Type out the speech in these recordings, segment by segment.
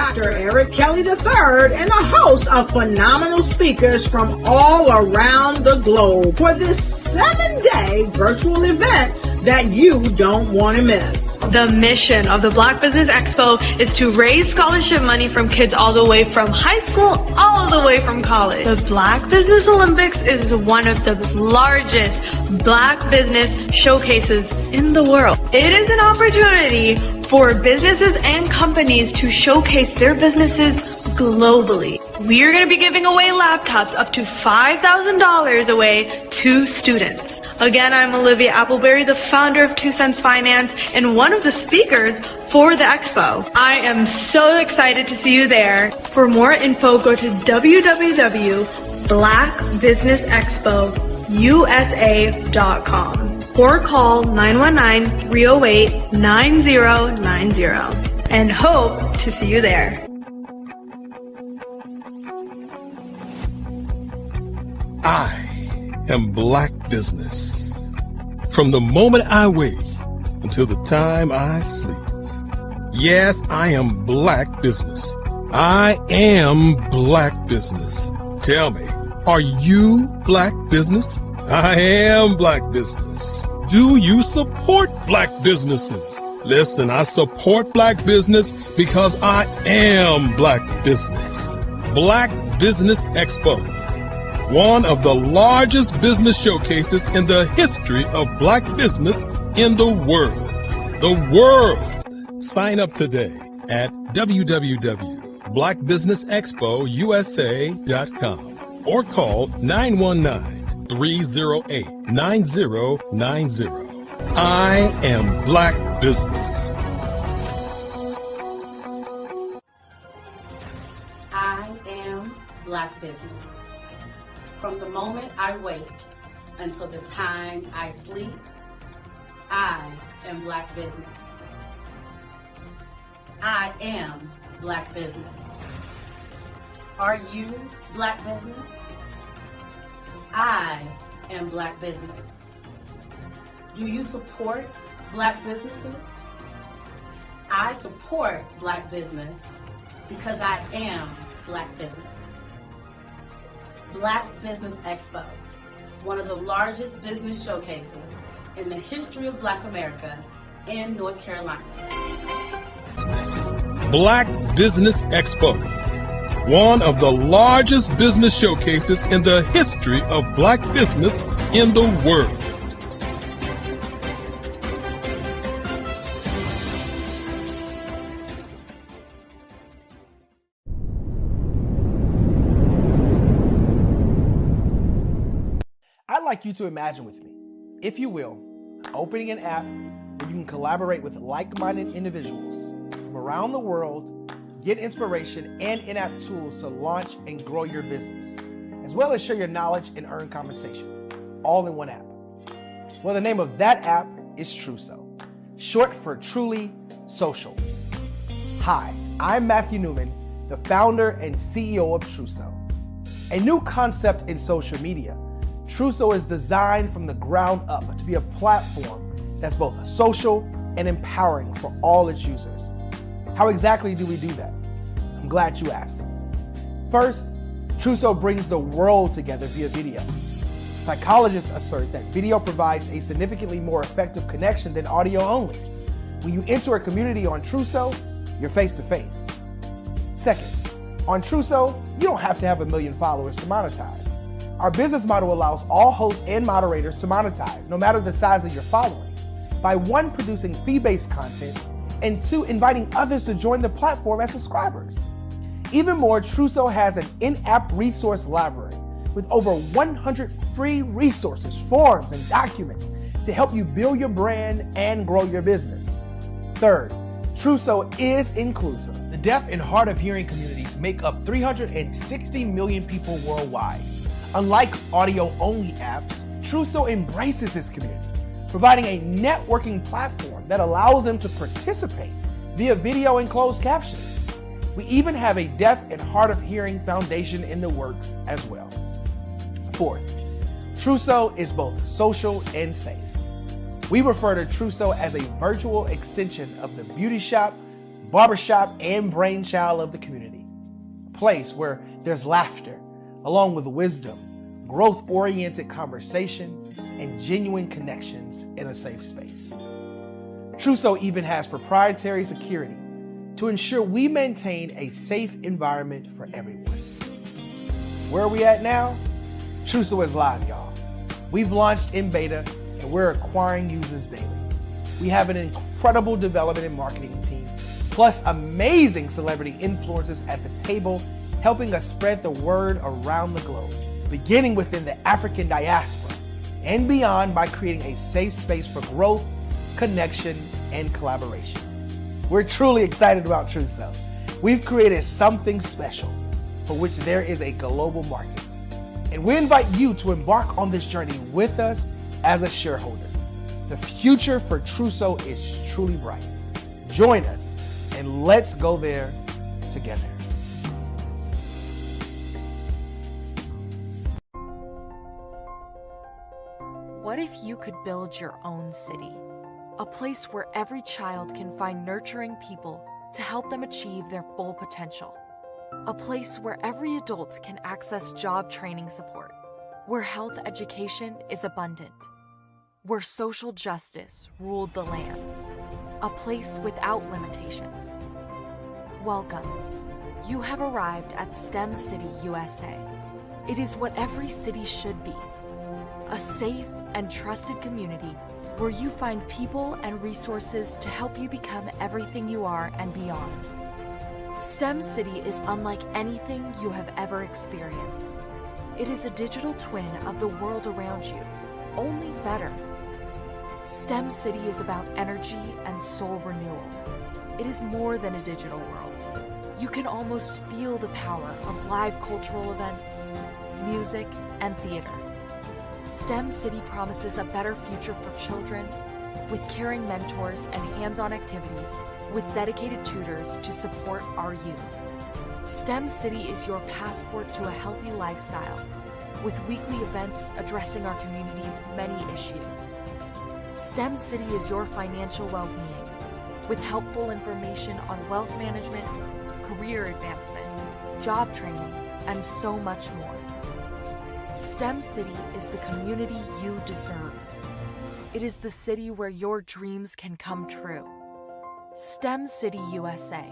Dr. Eric Kelly III and a host of phenomenal speakers from all around the globe for this 7-day virtual event that you don't want to miss. The mission of the Black Business Expo is to raise scholarship money from kids all the way from high school all the way from college. The Black Business Olympics is one of the largest Black business showcases in the world. It is an opportunity for businesses and companies to showcase their businesses globally. We are going to be giving away laptops up to $5,000 away to students. Again, I'm Olivia Appleberry, the founder of 2 Cents Finance and one of the speakers for the expo. I am so excited to see you there. For more info, go to www.blackbusinessexpousa.com or call 919-308-9090 and hope to see you there. I am Black Business. From the moment I wake until the time I sleep. Yes, I am Black Business. I am Black Business. Tell me, are you Black Business? I am Black Business. Do you support Black businesses? Listen, I support Black business because I am Black Business. Black Business Expo, one of the largest business showcases in the history of Black business in the world. The world! Sign up today at www.blackbusinessexpousa.com or call 919-308-9090. I am Black Business. I am Black Business. From the moment I wake until the time I sleep, I am Black Business. I am Black Business. Are you Black Business? I am Black Business. Do you support Black businesses? I support Black business because I am Black Business. Black Business Expo, one of the largest business showcases in the history of Black America in North Carolina. Black Business Expo, one of the largest business showcases in the history of Black business in the world. I'd like you to imagine with me, if you will, opening an app where you can collaborate with like-minded individuals from around the world, get inspiration and in-app tools to launch and grow your business, as well as share your knowledge and earn compensation, all in one app. Well, the name of that app is Truso, short for Truly Social. Hi, I'm Matthew Newman, the founder and CEO of Truso, a new concept in social media. Truso is designed from the ground up to be a platform that's both social and empowering for all its users. How exactly do we do that? I'm glad you asked. First, Truso brings the world together via video. Psychologists assert that video provides a significantly more effective connection than audio only. When you enter a community on Truso, you're face to face. Second, on Truso, you don't have to have 1 million followers to monetize. Our business model allows all hosts and moderators to monetize, no matter the size of your following, by 1, producing fee-based content, and 2, inviting others to join the platform as subscribers. Even more, Truso has an in-app resource library with over 100 free resources, forms, and documents to help you build your brand and grow your business. Third, Truso is inclusive. The deaf and hard of hearing communities make up 360 million people worldwide. Unlike audio-only apps, Truso embraces this community, providing a networking platform that allows them to participate via video and closed captioning. We even have a deaf and hard of hearing foundation in the works as well. Fourth, Truso is both social and safe. We refer to Truso as a virtual extension of the beauty shop, barbershop and brainchild of the community. A place where there's laughter, along with wisdom, growth-oriented conversation, and genuine connections in a safe space. Trousseau even has proprietary security to ensure we maintain a safe environment for everyone. Where are we at now? Trousseau is live, y'all. We've launched in beta and we're acquiring users daily. We have an incredible development and marketing team, plus amazing celebrity influencers at the table, helping us spread the word around the globe, beginning within the African diaspora and beyond by creating a safe space for growth, connection, and collaboration. We're truly excited about Trousseau. We've created something special for which there is a global market. And we invite you to embark on this journey with us as a shareholder. The future for Trousseau is truly bright. Join us and let's go there together. What if you could build your own city? A place where every child can find nurturing people to help them achieve their full potential. A place where every adult can access job training support. Where health education is abundant. Where social justice ruled the land. A place without limitations. Welcome. You have arrived at STEM City USA. It is what every city should be. A safe and trusted community where you find people and resources to help you become everything you are and beyond. STEM City is unlike anything you have ever experienced. It is a digital twin of the world around you, only better. STEM City is about energy and soul renewal. It is more than a digital world. You can almost feel the power of live cultural events, music, and theater. STEM City promises a better future for children with caring mentors and hands-on activities with dedicated tutors to support our youth. STEM City is your passport to a healthy lifestyle with weekly events addressing our community's many issues. STEM City is your financial well-being with helpful information on wealth management, career advancement, job training, and so much more. STEM City is the community you deserve. It is the city where your dreams can come true. STEM City USA,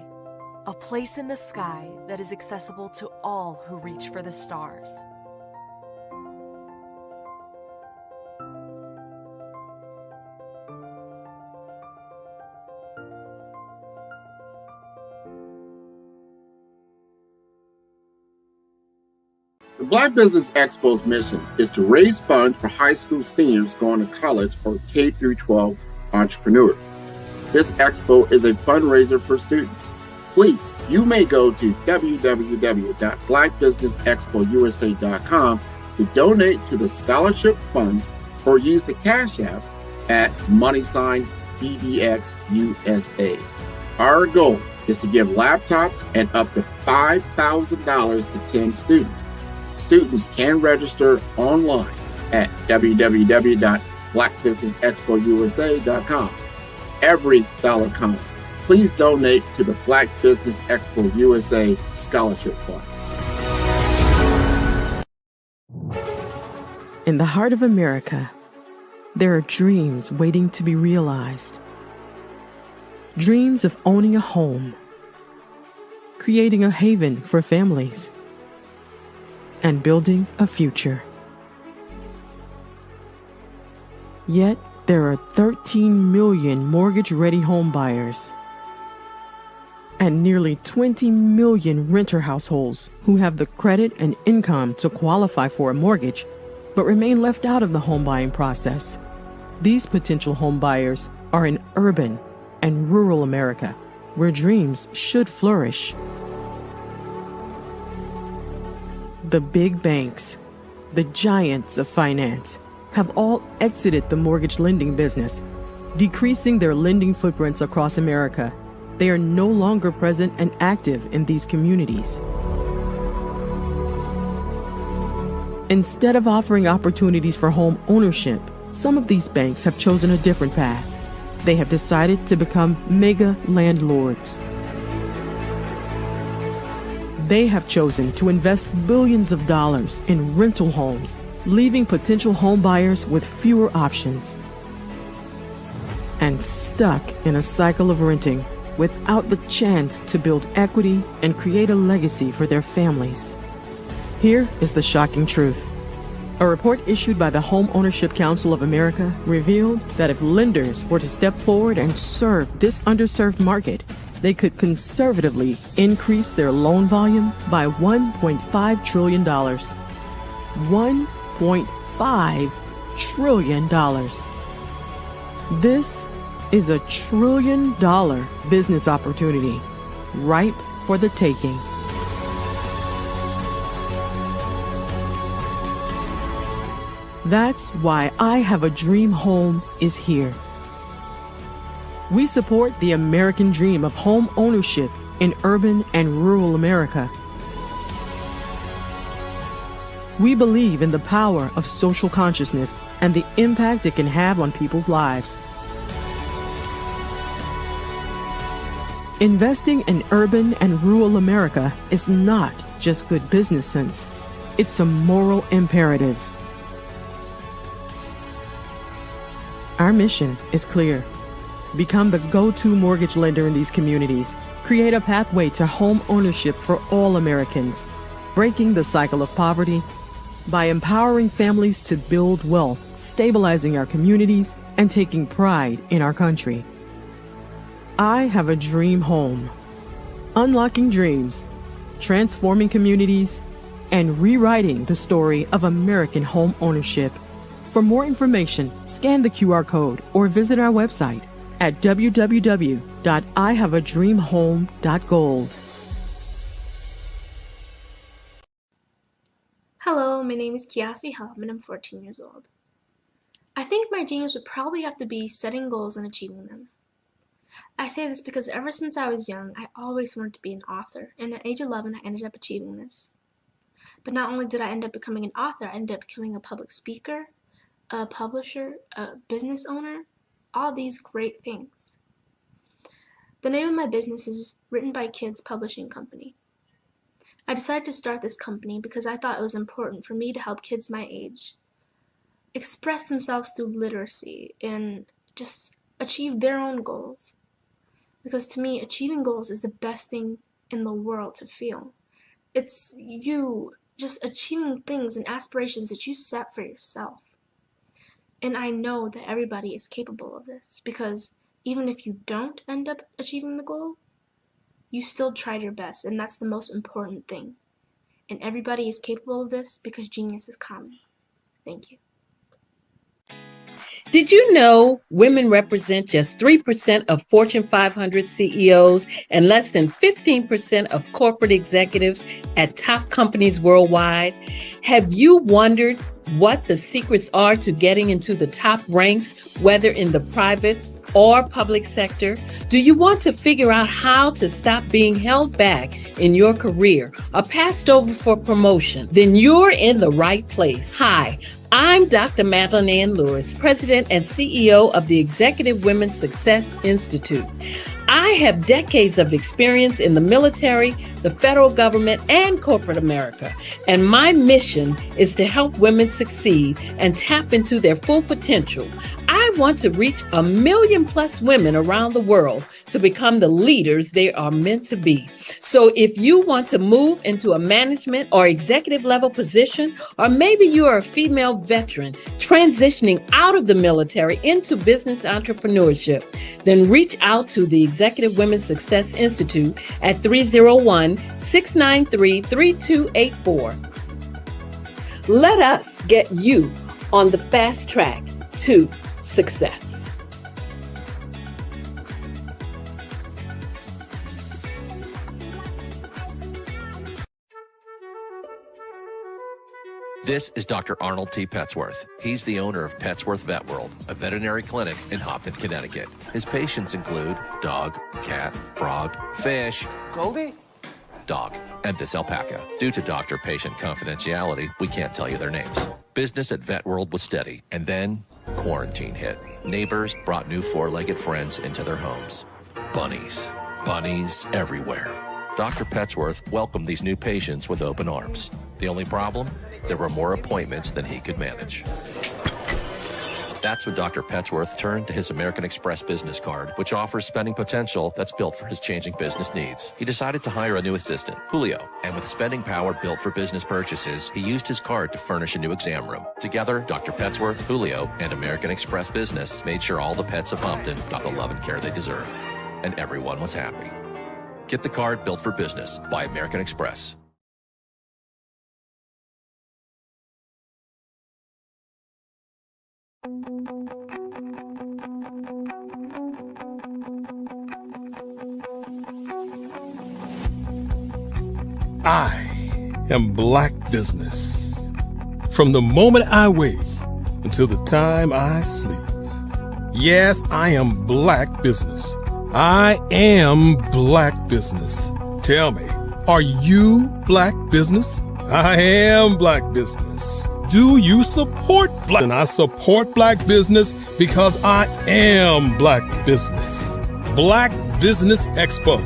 a place in the sky that is accessible to all who reach for the stars. The Black Business Expo's mission is to raise funds for high school seniors going to college or K-12 entrepreneurs. This expo is a fundraiser for students. Please, you may go to www.blackbusinessexpousa.com to donate to the scholarship fund or use the Cash App at $BBXUSA. Our goal is to give laptops and up to $5,000 to 10 students. Students can register online at www.blackbusinessexpousa.com. Every dollar counts. Please donate to the Black Business Expo USA Scholarship Fund. In the heart of America, there are dreams waiting to be realized. Dreams of owning a home, creating a haven for families, and building a future. Yet, there are 13 million mortgage-ready home buyers and nearly 20 million renter households who have the credit and income to qualify for a mortgage but remain left out of the home buying process. These potential home buyers are in urban and rural America, where dreams should flourish. The big banks, the giants of finance, have all exited the mortgage lending business, decreasing their lending footprints across America. They are no longer present and active in these communities. Instead of offering opportunities for home ownership, some of these banks have chosen a different path. They have decided to become mega landlords. They have chosen to invest billions of dollars in rental homes, leaving potential home buyers with fewer options and stuck in a cycle of renting without the chance to build equity and create a legacy for their families. Here is the shocking truth. A report issued by the Home Ownership Council of America revealed that if lenders were to step forward and serve this underserved market, they could conservatively increase their loan volume by $1.5 trillion. $1.5 trillion. This is $1 trillion business opportunity, ripe for the taking. That's why I Have a Dream Home is here. We support the American dream of home ownership in urban and rural America. We believe in the power of social consciousness and the impact it can have on people's lives. Investing in urban and rural America is not just good business sense. It's a moral imperative. Our mission is clear. Become the go-to mortgage lender in these communities. Create a pathway to home ownership for all Americans, breaking the cycle of poverty by empowering families to build wealth, stabilizing our communities, and taking pride in our country. I Have a Dream Home. Unlocking dreams, transforming communities, and rewriting the story of American home ownership. For more information, scan the QR code or visit our website at www.ihaveadreamhome.gold. Hello, my name is Kiasi Helm and I'm 14 years old. I think my genius would probably have to be setting goals and achieving them. I say this because ever since I was young, I always wanted to be an author, and at age 11 I ended up achieving this. But not only did I end up becoming an author, I ended up becoming a public speaker, a publisher, a business owner, all these great things. The name of my business is Written by Kids Publishing Company. I decided to start this company because I thought it was important for me to help kids my age express themselves through literacy and just achieve their own goals. Because to me, achieving goals is the best thing in the world to feel. It's you just achieving things and aspirations that you set for yourself. And I know that everybody is capable of this, because even if you don't end up achieving the goal, you still tried your best, and that's the most important thing. And everybody is capable of this because genius is common. Thank you. Did you know women represent just 3% of Fortune 500 CEOs and less than 15% of corporate executives at top companies worldwide? Have you wondered what the secrets are to getting into the top ranks, whether in the private or public sector? Do you want to figure out how to stop being held back in your career or passed over for promotion? Then you're in the right place. Hi, I'm Dr. Madeline Ann Lewis, President and CEO of the Executive Women's Success Institute. I have decades of experience in the military, the federal government, and corporate America, and my mission is to help women succeed and tap into their full potential. I want to reach 1 million plus women around the world to become the leaders they are meant to be. So if you want to move into a management or executive level position, or maybe you are a female veteran transitioning out of the military into business entrepreneurship, then reach out to the Executive Women's Success Institute at 301-693-3284. Let us get you on the fast track to success. This is Dr. Arnold T. Petsworth. He's the owner of Petsworth Vet World, a veterinary clinic in Hopton, Connecticut. His patients include dog, cat, frog, fish, Goldie, dog, and this alpaca. Due to doctor-patient confidentiality, we can't tell you their names. Business at Vet World was steady, and then quarantine hit. Neighbors brought new four-legged friends into their homes. Bunnies. Bunnies everywhere. Dr. Petsworth welcomed these new patients with open arms. The only problem? There were more appointments than he could manage. That's when Dr. Petsworth turned to his American Express business card, which offers spending potential that's built for his changing business needs. He decided to hire a new assistant, Julio, and with spending power built for business purchases, he used his card to furnish a new exam room. Together, Dr. Petsworth, Julio, and American Express Business made sure all the pets of Humpton got the love and care they deserve. And everyone was happy. Get the card built for business by American Express. I am Black Business. From the moment I wake until the time I sleep. Yes, I am Black Business. I am Black Business. Tell me, are you Black Business? I am Black Business. Do you support Black? And I support Black Business because I am Black Business. Black Business Expo,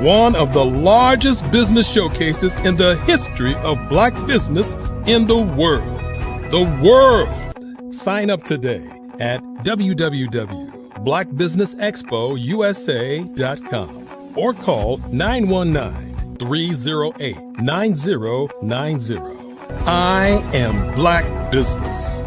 one of the largest business showcases in the history of Black business in the world. The world. Sign up today at www.blackbusinessexpousa.com or call 919-308-9090. I am Black Business.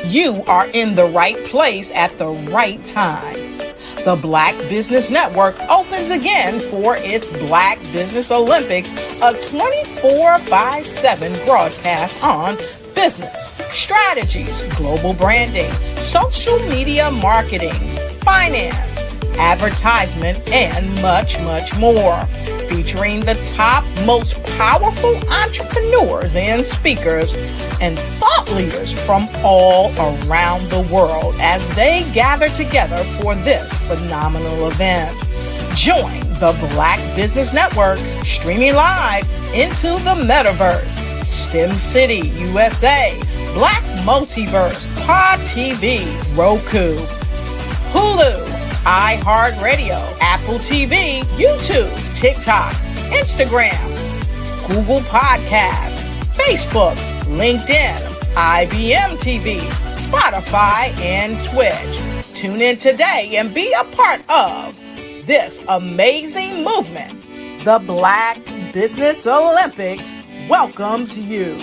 You are in the right place at the right time. The Black Business Network opens again for its Black Business Olympics, a 24/7 broadcast on business, strategies, global branding, social media marketing, finance, advertisement, and much, much more. Featuring the top, most powerful entrepreneurs and speakers and thought leaders from all around the world as they gather together for this phenomenal event. Join the Black Business Network streaming live into the metaverse, STEM City, USA, Black Multiverse, Pod TV, Roku, Hulu, iHeartRadio, Apple TV, YouTube, TikTok, Instagram, Google Podcasts, Facebook, LinkedIn, IBM TV, Spotify, and Twitch. Tune in today and be a part of this amazing movement. The Black Business Olympics welcomes you.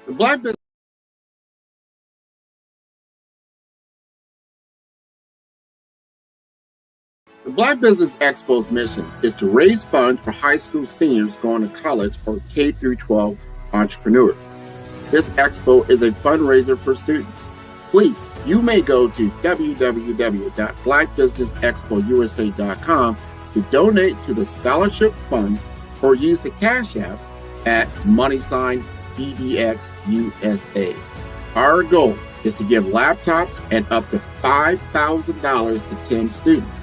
The Black Business The Black Business Expo's mission is to raise funds for high school seniors going to college or K through 12 entrepreneurs. This expo is a fundraiser for students. Please, you may go to www.blackbusinessexpousa.com to donate to the scholarship fund or use the Cash App at $BBXUSA. Our goal is to give laptops and up to $5,000 to 10 students.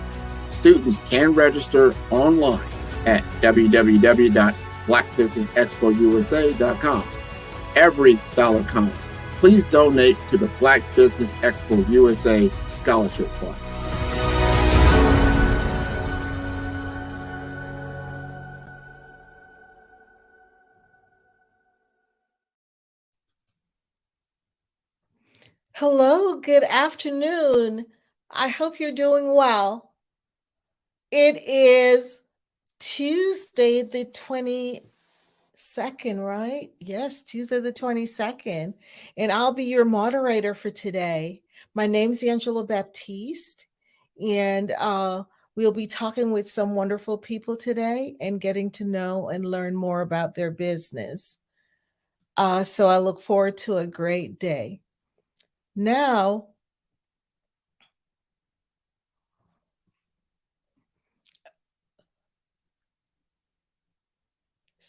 Students can register online at www.blackbusinessexpousa.com. Every dollar counts. Please donate to the Black Business Expo USA Scholarship Fund. Hello, good afternoon. I hope you're doing well. It is Tuesday the 22nd, right? Yes, Tuesday the 22nd. And I'll be your moderator for today. My name's Angela Baptiste, and we'll be talking with some wonderful people today and getting to know and learn more about their business. So I look forward to a great day. Now,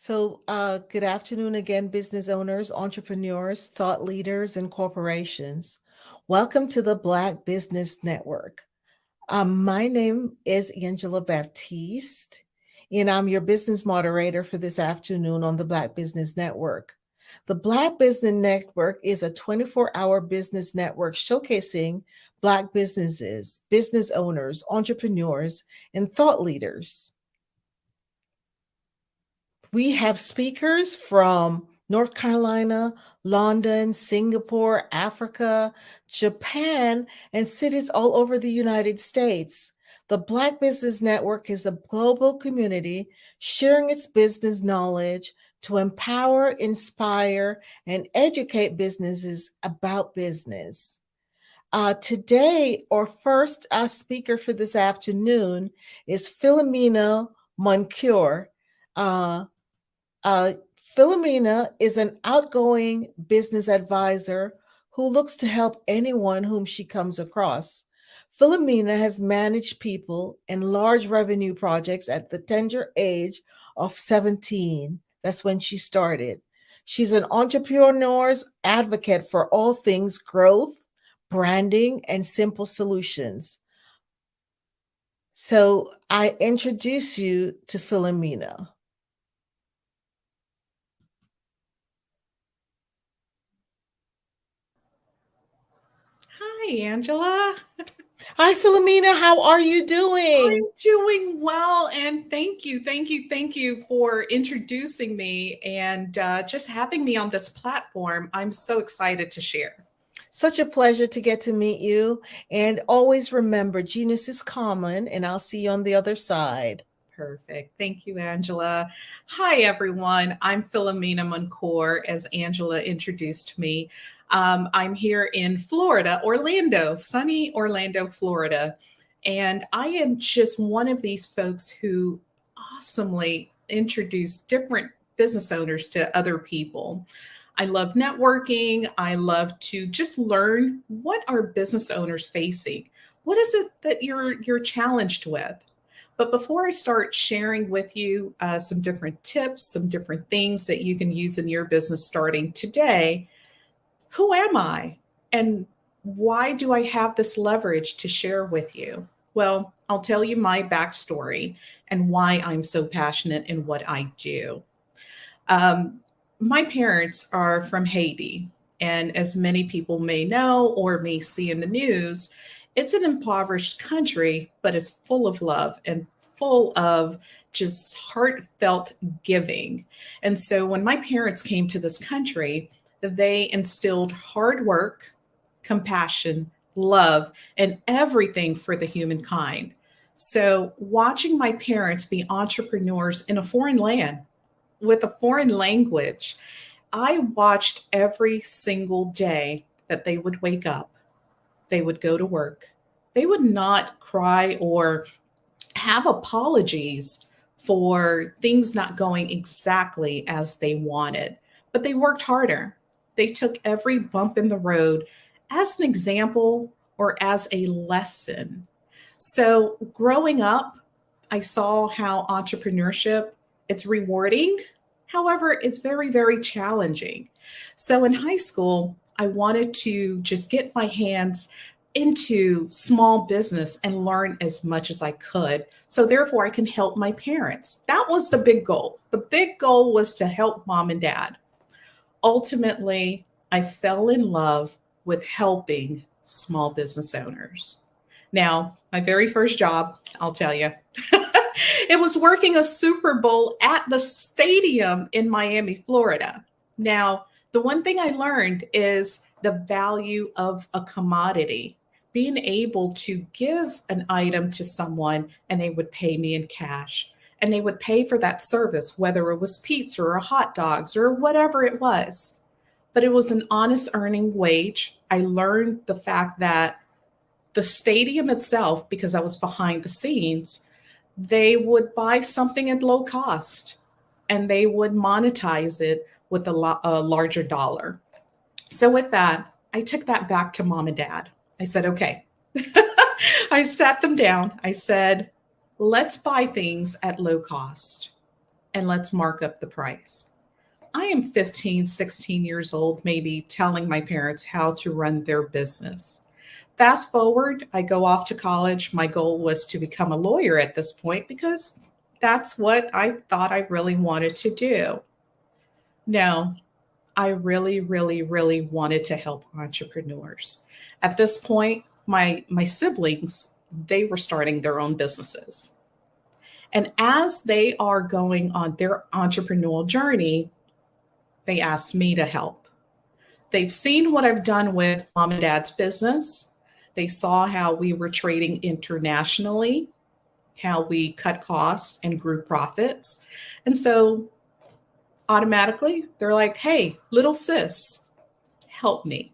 So, good afternoon again, business owners, entrepreneurs, thought leaders, and corporations. Welcome to the Black Business Network. My name is Angela Baptiste, and I'm your business moderator for this afternoon on the Black Business Network. The Black Business Network is a 24-hour business network showcasing Black businesses, business owners, entrepreneurs, and thought leaders. We have speakers from North Carolina, London, Singapore, Africa, Japan, and cities all over the United States. The Black Business Network is a global community sharing its business knowledge to empower, inspire, and educate businesses about business. Today, our first speaker for this afternoon is Philomena Moncure. Philomena is an outgoing business advisor who looks to help anyone whom she comes across. Philomena has managed people in large revenue projects at the tender age of 17. That's when she started. She's an entrepreneur's advocate for all things growth, branding, and simple solutions. So I introduce you to Philomena. Hi, Angela. Hi, Philomena. How are you doing? I'm doing well, and thank you for introducing me and just having me on this platform. I'm so excited to share. Such a pleasure to get to meet you. And always remember, genius is common, and I'll see you on the other side. Perfect. Thank you, Angela. Hi, everyone. I'm Philomena Moncure, as Angela introduced me. I'm here in Florida, Orlando, sunny Orlando, Florida. And I am just one of these folks who awesomely introduce different business owners to other people. I love networking. I love to just learn what are business owners facing. What is it that you're challenged with? But before I start sharing with you some different tips, some different things that you can use in your business starting today, who am I? And why do I have this leverage to share with you? Well, I'll tell you my backstory and why I'm so passionate in what I do. My parents are from Haiti. And as many people may know or may see in the news, it's an impoverished country, but it's full of love and full of just heartfelt giving. And so when my parents came to this country, they instilled hard work, compassion, love, and everything for the humankind. So watching my parents be entrepreneurs in a foreign land with a foreign language, I watched every single day that they would wake up, they would go to work. They would not cry or have apologies for things not going exactly as they wanted, but they worked harder. They took every bump in the road as an example or as a lesson. So growing up, I saw how entrepreneurship, it's rewarding. However, it's very, very challenging. So in high school, I wanted to just get my hands into small business and learn as much as I could. So therefore I can help my parents. That was the big goal. The big goal was to help mom and dad. Ultimately, I fell in love with helping small business owners. Now, my very first job, I'll tell you, it was working a Super Bowl at the stadium in Miami, Florida. Now, the one thing I learned is the value of a commodity, being able to give an item to someone and they would pay me in cash. And they would pay for that service, whether it was pizza or hot dogs or whatever it was. But it was an honest earning wage. I learned the fact that the stadium itself, because I was behind the scenes, they would buy something at low cost and they would monetize it with a larger dollar. So with that, I took that back to mom and dad. I said, okay. I sat them down. I said, let's buy things at low cost. and let's mark up the price. I am 15, 16 years old, maybe telling my parents how to run their business. Fast forward, I go off to college. My goal was to become a lawyer at this point because that's what I thought I really wanted to do. No, I really, really, really wanted to help entrepreneurs. At this point, my siblings, they were starting their own businesses. And as they are going on their entrepreneurial journey, they asked me to help. They've seen what I've done with mom and dad's business. They saw how we were trading internationally, how we cut costs and grew profits. And so automatically, they're like, hey, little sis, help me.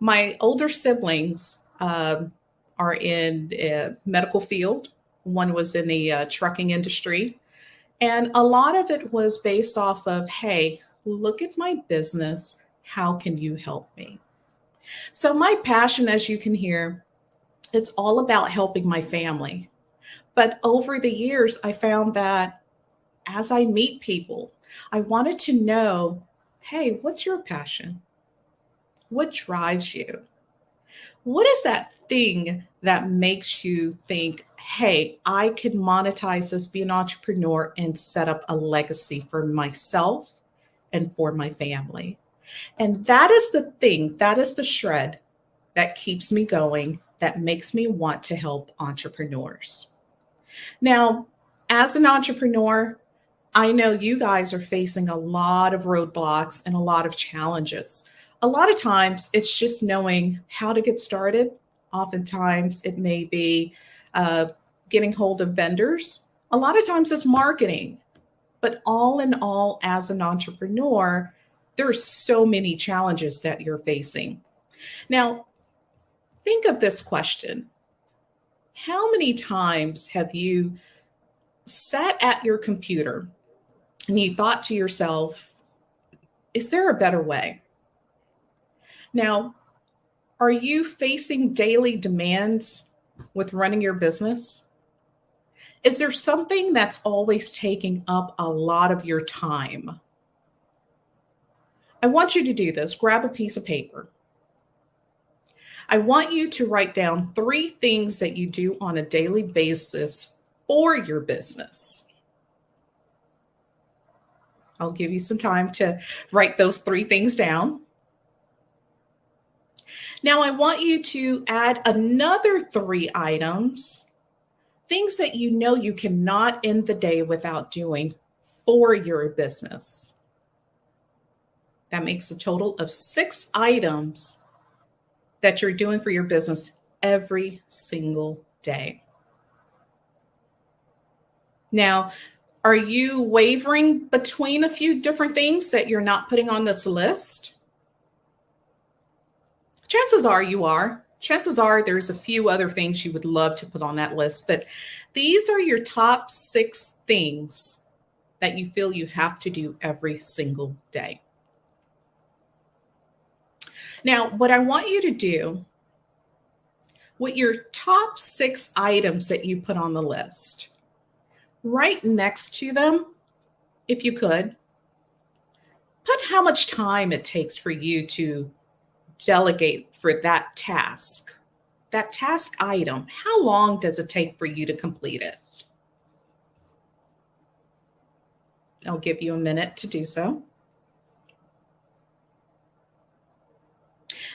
My older siblings are in a medical field. One was in the trucking industry. And a lot of it was based off of, hey, look at my business. How can you help me? So my passion, as you can hear, it's all about helping my family. But over the years, I found that as I meet people, I wanted to know, hey, what's your passion? What drives you? What is that thing that makes you think, hey, I can monetize this, be an entrepreneur, and set up a legacy for myself and for my family? And that is the thing, that is the shred that keeps me going, that makes me want to help entrepreneurs. Now, as an entrepreneur, I know you guys are facing a lot of roadblocks and a lot of challenges. A lot of times it's just knowing how to get started. Oftentimes it may be getting hold of vendors. A lot of times it's marketing. But all in all, as an entrepreneur, there are so many challenges that you're facing. Now, think of this question. How many times have you sat at your computer and you thought to yourself, is there a better way? Now, are you facing daily demands with running your business? Is there something that's always taking up a lot of your time? I want you to do this. Grab a piece of paper. I want you to write down 3 things that you do on a daily basis for your business. I'll give you some time to write those 3 things down. Now, I want you to add another 3 items, things that you know you cannot end the day without doing for your business. That makes a total of 6 items that you're doing for your business every single day. Now, are you wavering between a few different things that you're not putting on this list? Chances are you are. Chances are there's a few other things you would love to put on that list, but these are your top 6 things that you feel you have to do every single day. Now, what I want you to do with your top 6 items that you put on the list, right next to them, if you could, put how much time it takes for you to delegate for that task item. How long does it take for you to complete it? I'll give you a minute to do so.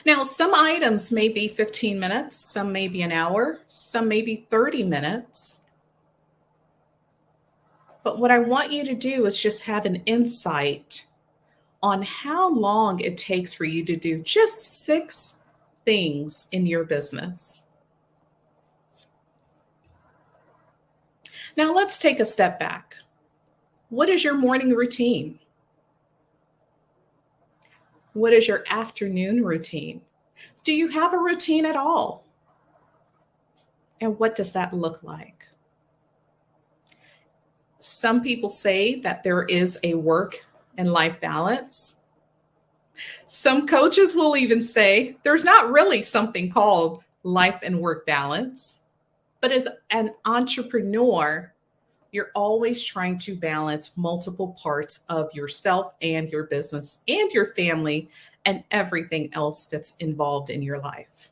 Now, some items may be 15 minutes, some may be an hour, some may be 30 minutes. But what I want you to do is just have an insight on how long it takes for you to do just 6 things in your business. Now, let's take a step back. What is your morning routine? What is your afternoon routine? Do you have a routine at all? And what does that look like? Some people say that there is a work and life balance. Some coaches will even say there's not really something called life and work balance. But as an entrepreneur, You're always trying to balance multiple parts of yourself and your business and your family and everything else that's involved in your life.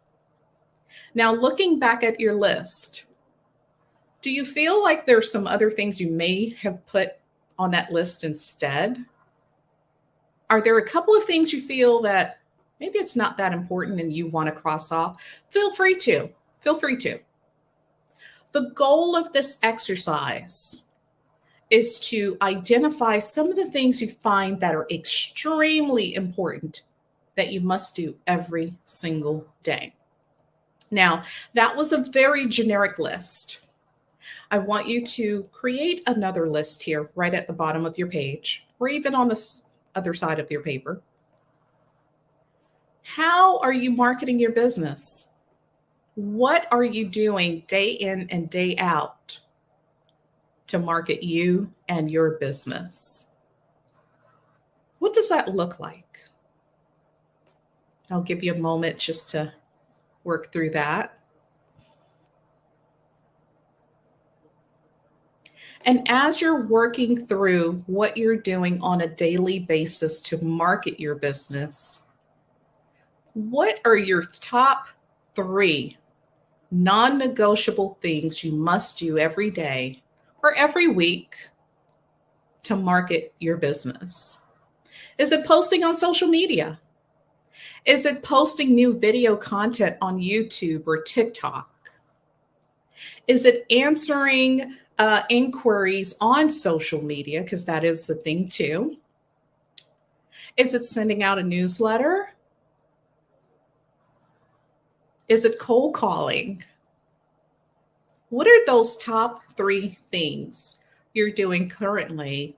Now, looking back at your list, do you feel like there's some other things you may have put on that list instead? Are there a couple of things you feel that maybe it's not that important and you want to cross off? Feel free to. Feel free to. The goal of this exercise is to identify some of the things you find that are extremely important that you must do every single day. Now, that was a very generic list. I want you to create another list here right at the bottom of your page, or even on the other side of your paper. How are you marketing your business? What are you doing day in and day out to market you and your business? What does that look like? I'll give you a moment just to work through that. And as you're working through what you're doing on a daily basis to market your business, what are your top 3 non-negotiable things you must do every day or every week to market your business? Is it posting on social media? Is it posting new video content on YouTube or TikTok? Is it answering inquiries on social media? Because that is the thing too. Is it sending out a newsletter? Is it cold calling? What are those top 3 things you're doing currently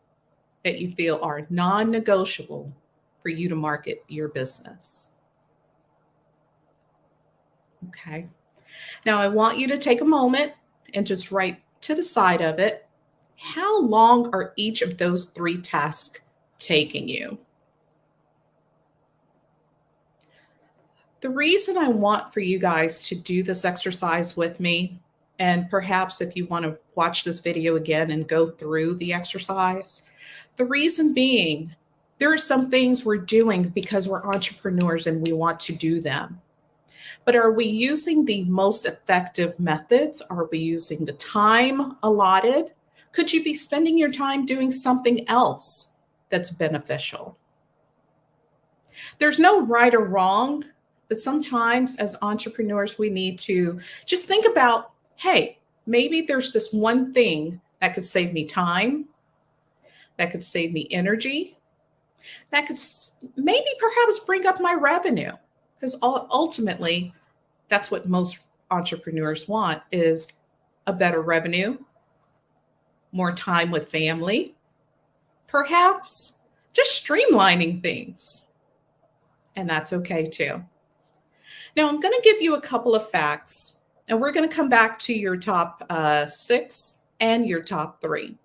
that you feel are non-negotiable for you to market your business? Okay. Now I want you to take a moment and just write to the side of it, how long are each of those 3 tasks taking you? The reason I want for you guys to do this exercise with me, and perhaps if you want to watch this video again and go through the exercise, the reason being, there are some things we're doing because we're entrepreneurs and we want to do them. But are we using the most effective methods? Are we using the time allotted? Could you be spending your time doing something else that's beneficial? There's no right or wrong, but sometimes as entrepreneurs, we need to just think about, hey, maybe there's this one thing that could save me time, that could save me energy, that could maybe perhaps bring up my revenue. Because ultimately, that's what most entrepreneurs want, is a better revenue, more time with family, perhaps just streamlining things. And that's okay too. Now, I'm going to give you a couple of facts, and we're going to come back to your top 6 and your top 3.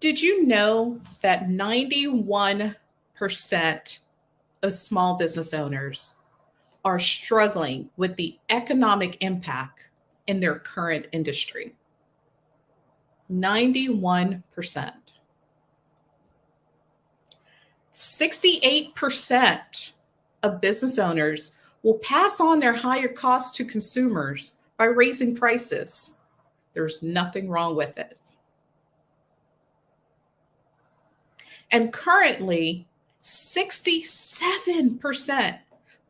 Did you know that 91% of small business owners are struggling with the economic impact in their current industry? 91%. 68% of business owners will pass on their higher costs to consumers by raising prices. There's nothing wrong with it. And currently, 67%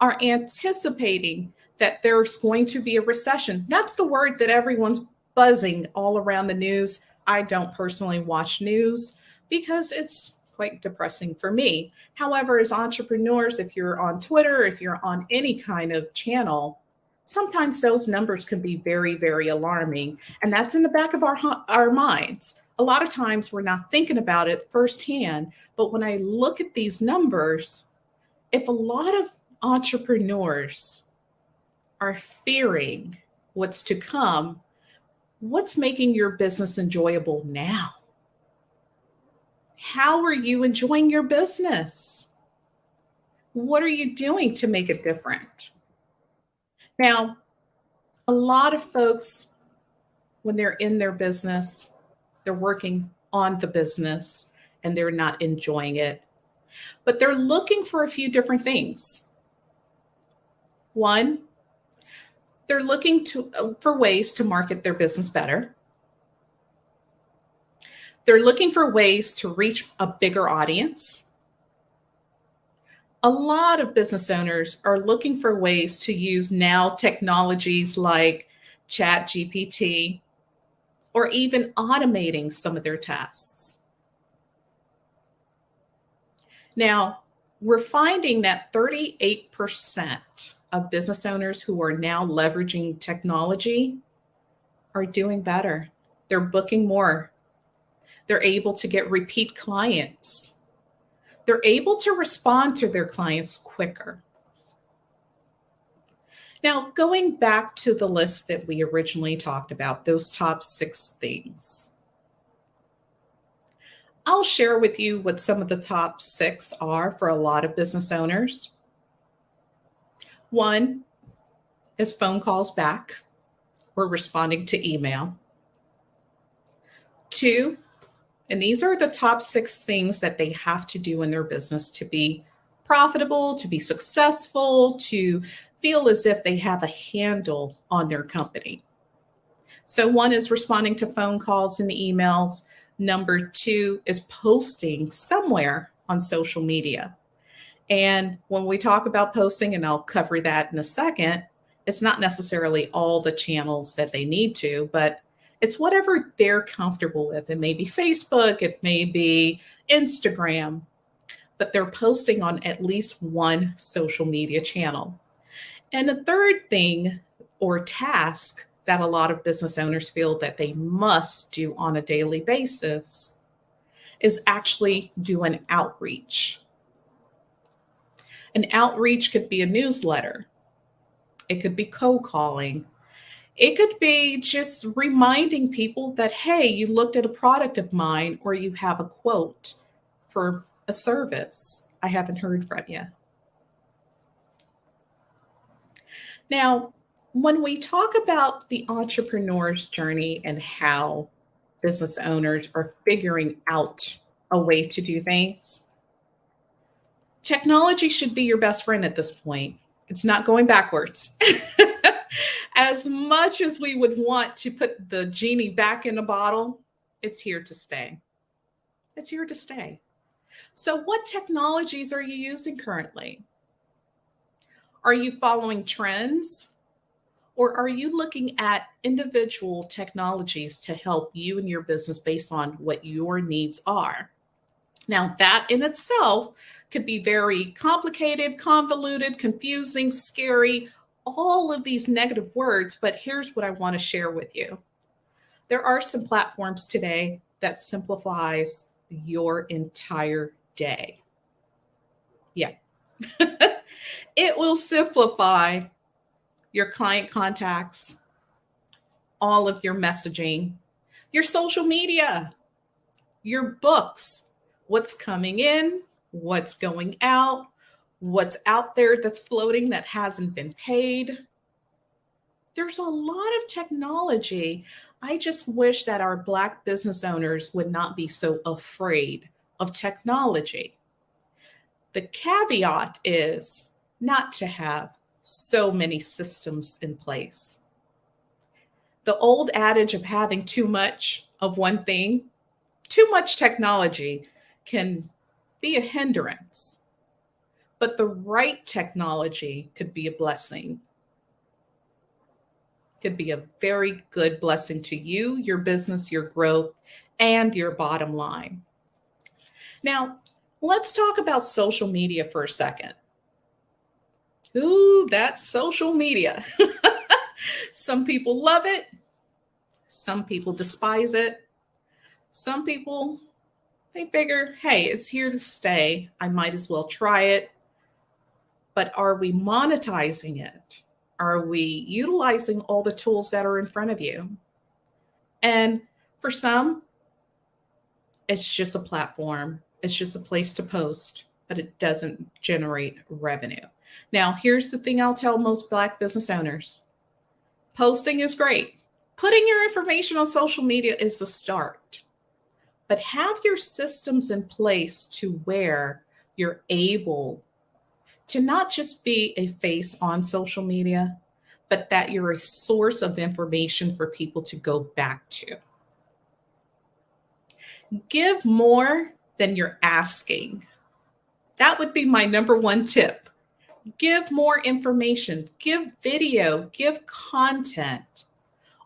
are anticipating that there's going to be a recession. That's the word that everyone's buzzing all around the news. I don't personally watch news because it's quite depressing for me. However, as entrepreneurs, if you're on Twitter, if you're on any kind of channel, sometimes those numbers can be very, very alarming. And that's in the back of our minds. A lot of times we're not thinking about it firsthand. But when I look at these numbers, if a lot of entrepreneurs are fearing what's to come, what's making your business enjoyable now? How are you enjoying your business? What are you doing to make it different? Now, a lot of folks when they're in their business, they're working on the business and they're not enjoying it. But they're looking for a few different things. One, they're looking for ways to market their business better. They're looking for ways to reach a bigger audience. A lot of business owners are looking for ways to use now technologies like ChatGPT or even automating some of their tasks. Now, we're finding that 38% of business owners who are now leveraging technology are doing better. They're booking more. They're able to get repeat clients. They're able to respond to their clients quicker. Now, going back to the list that we originally talked about, those top 6 things, I'll share with you what some of the top 6 are for a lot of business owners. 1 is phone calls back or responding to email. 2, and these are the top 6 things that they have to do in their business to be profitable, to be successful, to feel as if they have a handle on their company. So 1 is responding to phone calls and emails. Number 2 is posting somewhere on social media. And when we talk about posting, and I'll cover that in a second, it's not necessarily all the channels that they need to, but it's whatever they're comfortable with. It may be Facebook, it may be Instagram, but they're posting on at least one social media channel. And the third thing or task that a lot of business owners feel that they must do on a daily basis is actually do an outreach. An outreach could be a newsletter. It could be cold calling. It could be just reminding people that, hey, you looked at a product of mine or you have a quote for a service. I haven't heard from you. Now, when we talk about the entrepreneur's journey and how business owners are figuring out a way to do things, technology should be your best friend at this point. It's not going backwards. As much as we would want to put the genie back in the bottle, it's here to stay. It's here to stay. So what technologies are you using currently? Are you following trends? Or are you looking at individual technologies to help you and your business based on what your needs are? Now, that in itself could be very complicated, convoluted, confusing, scary, all of these negative words, but here's what I want to share with you. There are some platforms today that simplifies your entire day. Yeah. It will simplify your client contacts, all of your messaging, your social media, your books, what's coming in, what's going out, what's out there that's floating that hasn't been paid. There's a lot of technology. I just wish that our Black business owners would not be so afraid of technology. The caveat is not to have so many systems in place. The old adage of having too much of one thing, too much technology can be a hindrance, but the right technology could be a blessing. Could be a very good blessing to you, your business, your growth, and your bottom line. Now, let's talk about social media for a second. Ooh, that's social media. Some people love it. Some people despise it. Some people, they figure, hey, it's here to stay. I might as well try it. But are we monetizing it? Are we utilizing all the tools that are in front of you? And for some, it's just a platform. It's just a place to post, but it doesn't generate revenue. Now, here's the thing I'll tell most Black business owners. Posting is great. Putting your information on social media is a start, but have your systems in place to where you're able to not just be a face on social media, but that you're a source of information for people to go back to. Give more than you're asking. That would be my number one tip. Give more information, give video, give content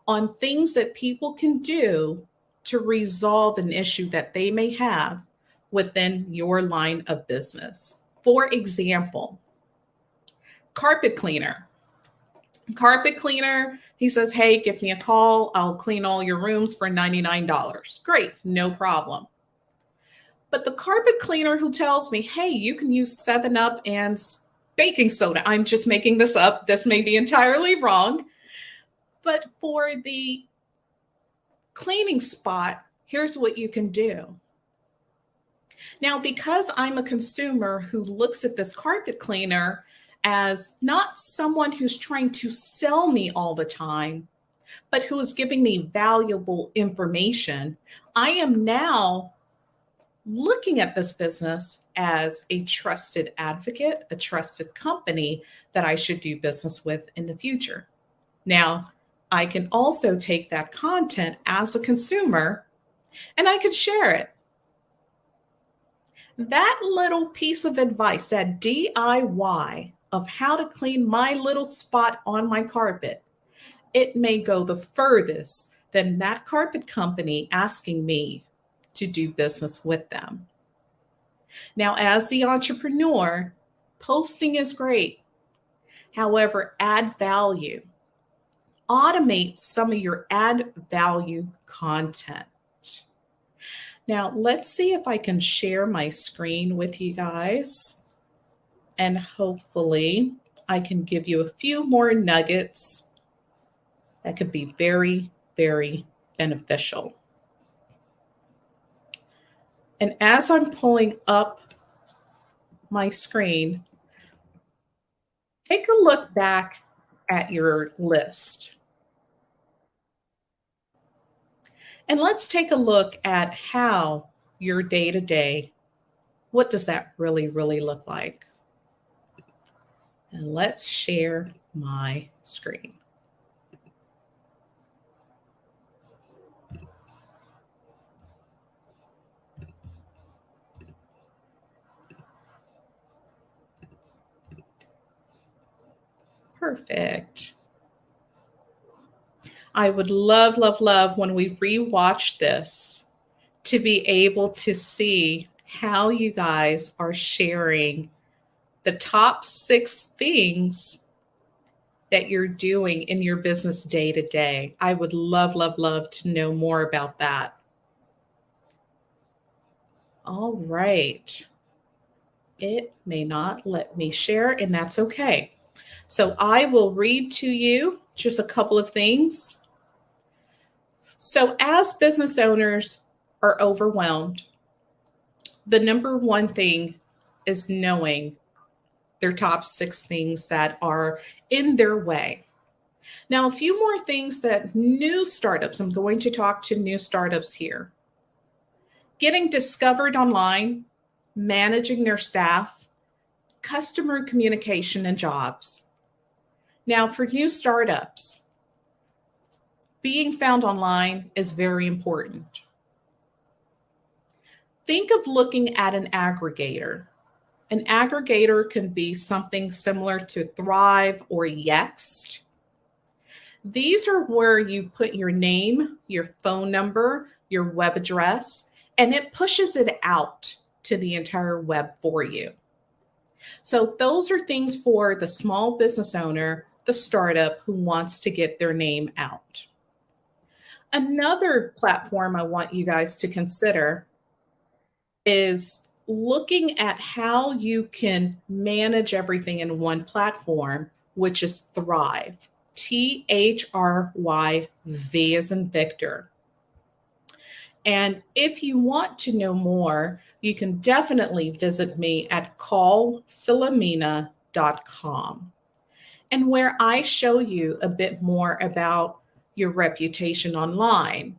on things that people can do to resolve an issue that they may have within your line of business. For example, carpet cleaner. Carpet cleaner, he says, hey, give me a call. I'll clean all your rooms for $99. Great, no problem. But the carpet cleaner who tells me, hey, you can use 7-Up and baking soda. I'm just making this up. This may be entirely wrong. But for the cleaning spot, here's what you can do. Now, because I'm a consumer who looks at this carpet cleaner as not someone who's trying to sell me all the time, but who is giving me valuable information, I am now looking at this business as a trusted advocate, a trusted company that I should do business with in the future. Now, I can also take that content as a consumer and I can share it. That little piece of advice, that DIY of how to clean my little spot on my carpet, it may go the furthest than that carpet company asking me to do business with them. Now, as the entrepreneur, posting is great. However, add value. Automate some of your add value content. Now, let's see if I can share my screen with you guys. And hopefully I can give you a few more nuggets that could be very, very beneficial. And as I'm pulling up my screen, take a look back at your list. And let's take a look at how your day-to-day, what does that really look like? And let's share my screen. Perfect. I would love when we rewatch this to be able to see how you guys are sharing the top 6 things that you're doing in your business day to day. I would love to know more about that. All right. It may not let me share, and that's okay. So I will read to you just a couple of things. So as business owners are overwhelmed, the number one thing is knowing their top 6 things that are in their way. Now, a few more things that new startups, I'm going to talk to new startups here. Getting discovered online, managing their staff, customer communication, and jobs. Now, for new startups, being found online is very important. Think of looking at an aggregator. An aggregator can be something similar to Thrive or Yext. These are where you put your name, your phone number, your web address, and it pushes it out to the entire web for you. So those are things for the small business owner, the startup who wants to get their name out. Another platform I want you guys to consider is looking at how you can manage everything in one platform, which is Thrive. THRY, V as in Victor. And if you want to know more, you can definitely visit me at callphilomena.com, and where I show you a bit more about your reputation online,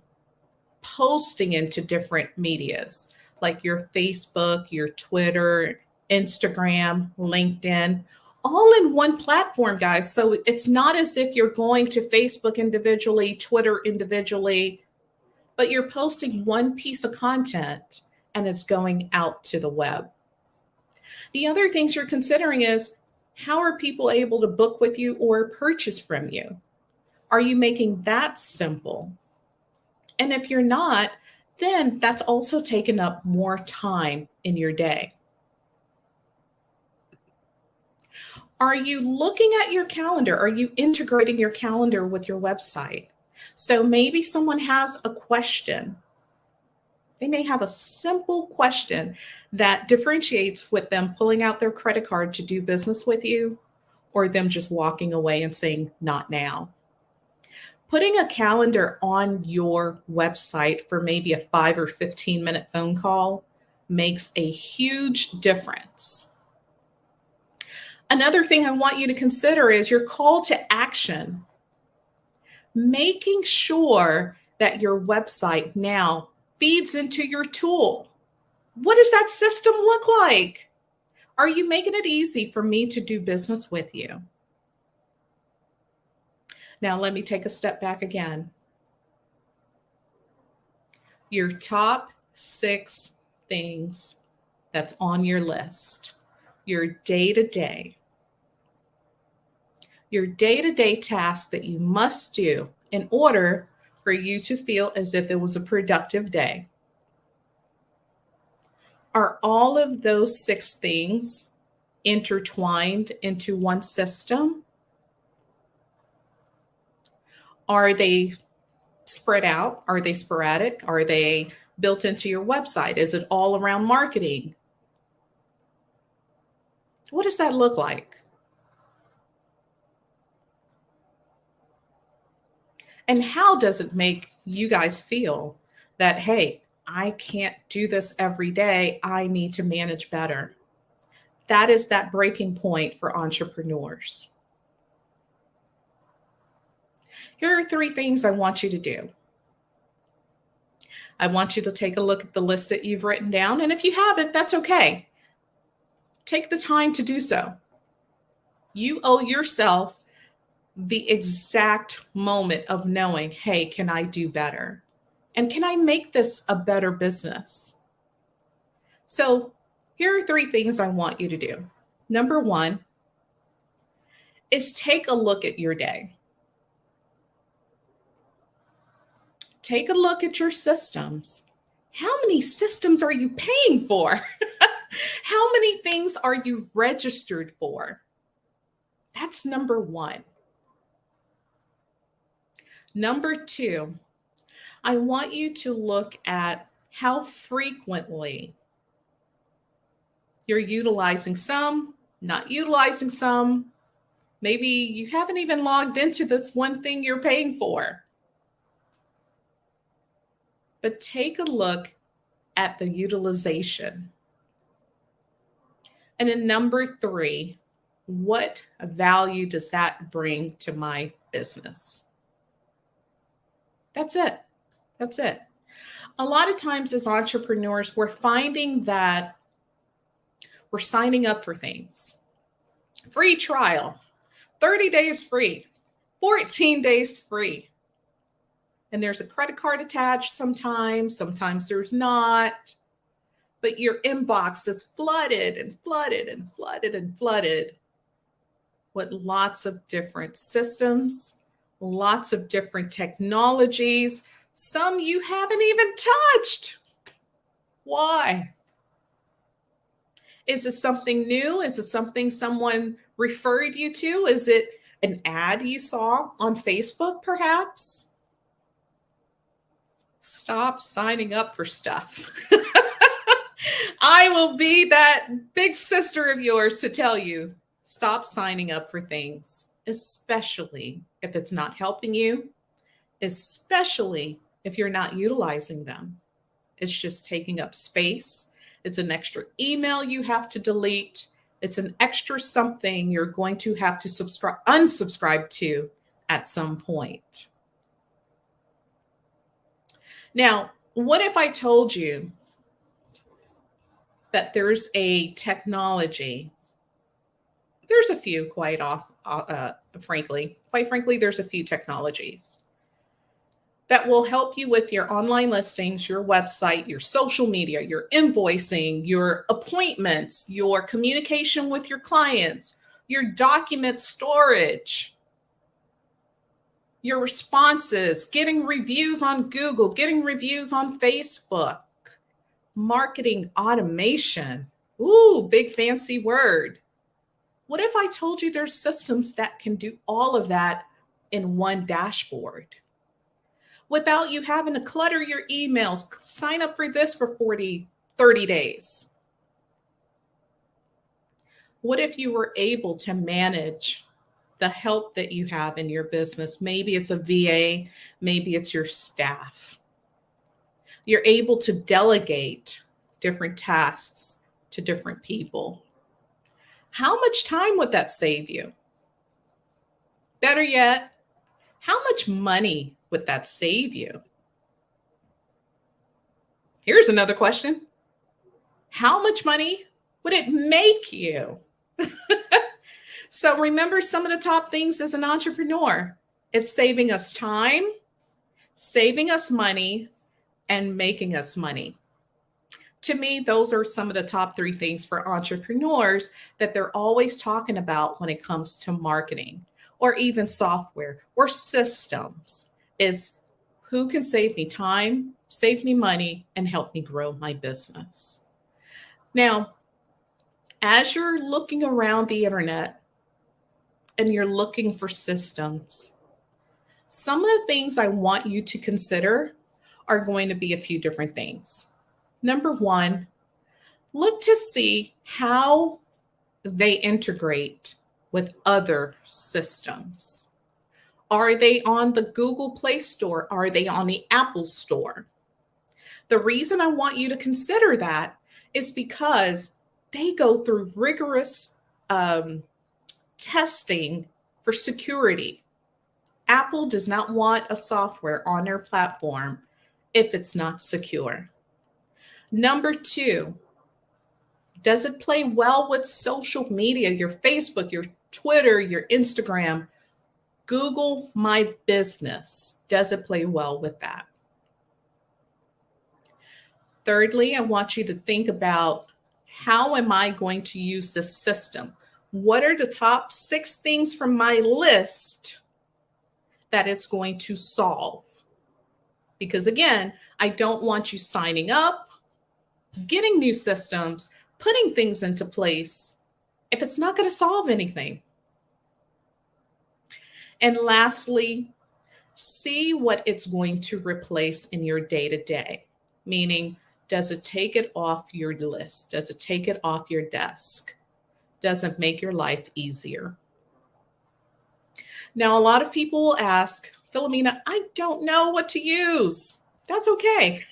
posting into different medias like your Facebook, your Twitter, Instagram, LinkedIn, all in one platform, guys. So it's not as if you're going to Facebook individually, Twitter individually, but you're posting one piece of content and it's going out to the web. The other things you're considering is, how are people able to book with you or purchase from you? Are you making that simple? And if you're not, then that's also taken up more time in your day. Are you looking at your calendar? Are you integrating your calendar with your website? So maybe someone has a question. They may have a simple question that differentiates with them pulling out their credit card to do business with you, or them just walking away and saying, not now. Putting a calendar on your website for maybe a 5 or 15-minute phone call makes a huge difference. Another thing I want you to consider is your call to action. Making sure that your website now feeds into your tool. What does that system look like? Are you making it easy for me to do business with you? Now, let me take a step back again. Your top 6 things that's on your list, your day-to-day tasks that you must do in order for you to feel as if it was a productive day. Are all of those 6 things intertwined into one system? Are they spread out? Are they sporadic? Are they built into your website? Is it all around marketing? What does that look like? And how does it make you guys feel that, hey, I can't do this every day. I need to manage better. That is that breaking point for entrepreneurs. Here are 3 things I want you to do. I want you to take a look at the list that you've written down. And if you haven't, that's okay. Take the time to do so. You owe yourself the exact moment of knowing, hey, can I do better? And can I make this a better business? So here are 3 things I want you to do. Number 1 is take a look at your day. Take a look at your systems. How many systems are you paying for? How many things are you registered for? That's number 1. Number 2, I want you to look at how frequently you're utilizing some, not utilizing some. Maybe you haven't even logged into this one thing you're paying for. But take a look at the utilization. And then number 3, what value does that bring to my business? That's it. That's it. A lot of times as entrepreneurs, we're finding that we're signing up for things. Free trial, 30 days free, 14 days free. And there's a credit card attached sometimes there's not. But your inbox is flooded and flooded and flooded and flooded with lots of different systems, lots of different technologies, some you haven't even touched. Why? Is it something new? Is it something someone referred you to? Is it an ad you saw on Facebook, perhaps? Stop signing up for stuff. I will be that big sister of yours to tell you, stop signing up for things, especially if it's not helping you, especially if you're not utilizing them. It's just taking up space. It's an extra email you have to delete. It's an extra something you're going to have to unsubscribe to at some point. Now, what if I told you that there's a technology? There's a few, quite frankly, there's a few technologies that will help you with your online listings, your website, your social media, your invoicing, your appointments, your communication with your clients, your document storage, your responses, getting reviews on Google, getting reviews on Facebook, marketing automation. Ooh, big fancy word. What if I told you there's systems that can do all of that in one dashboard without you having to clutter your emails, sign up for this for 30 days? What if you were able to manage the help that you have in your business? Maybe it's a VA, maybe it's your staff. You're able to delegate different tasks to different people. How much time would that save you? Better yet, how much money would that save you? Here's another question. How much money would it make you? So remember some of the top things as an entrepreneur. It's saving us time, saving us money, and making us money. To me, those are some of the top 3 things for entrepreneurs that they're always talking about when it comes to marketing or even software or systems. Is who can save me time, save me money, and help me grow my business. Now, as you're looking around the internet and you're looking for systems, some of the things I want you to consider are going to be a few different things. Number 1, look to see how they integrate with other systems. Are they on the Google Play Store? Are they on the Apple Store? The reason I want you to consider that is because they go through rigorous testing for security. Apple does not want a software on their platform if it's not secure. Number 2, does it play well with social media, your Facebook, your Twitter, your Instagram? Google My Business. Does it play well with that? Thirdly, I want you to think about, how am I going to use this system? What are the top 6 things from my list that it's going to solve? Because again, I don't want you signing up, getting new systems, putting things into place if it's not going to solve anything. And lastly, see what it's going to replace in your day-to-day. Meaning, does it take it off your list? Does it take it off your desk? Does it make your life easier? Now, a lot of people will ask, Philomena, I don't know what to use. That's okay.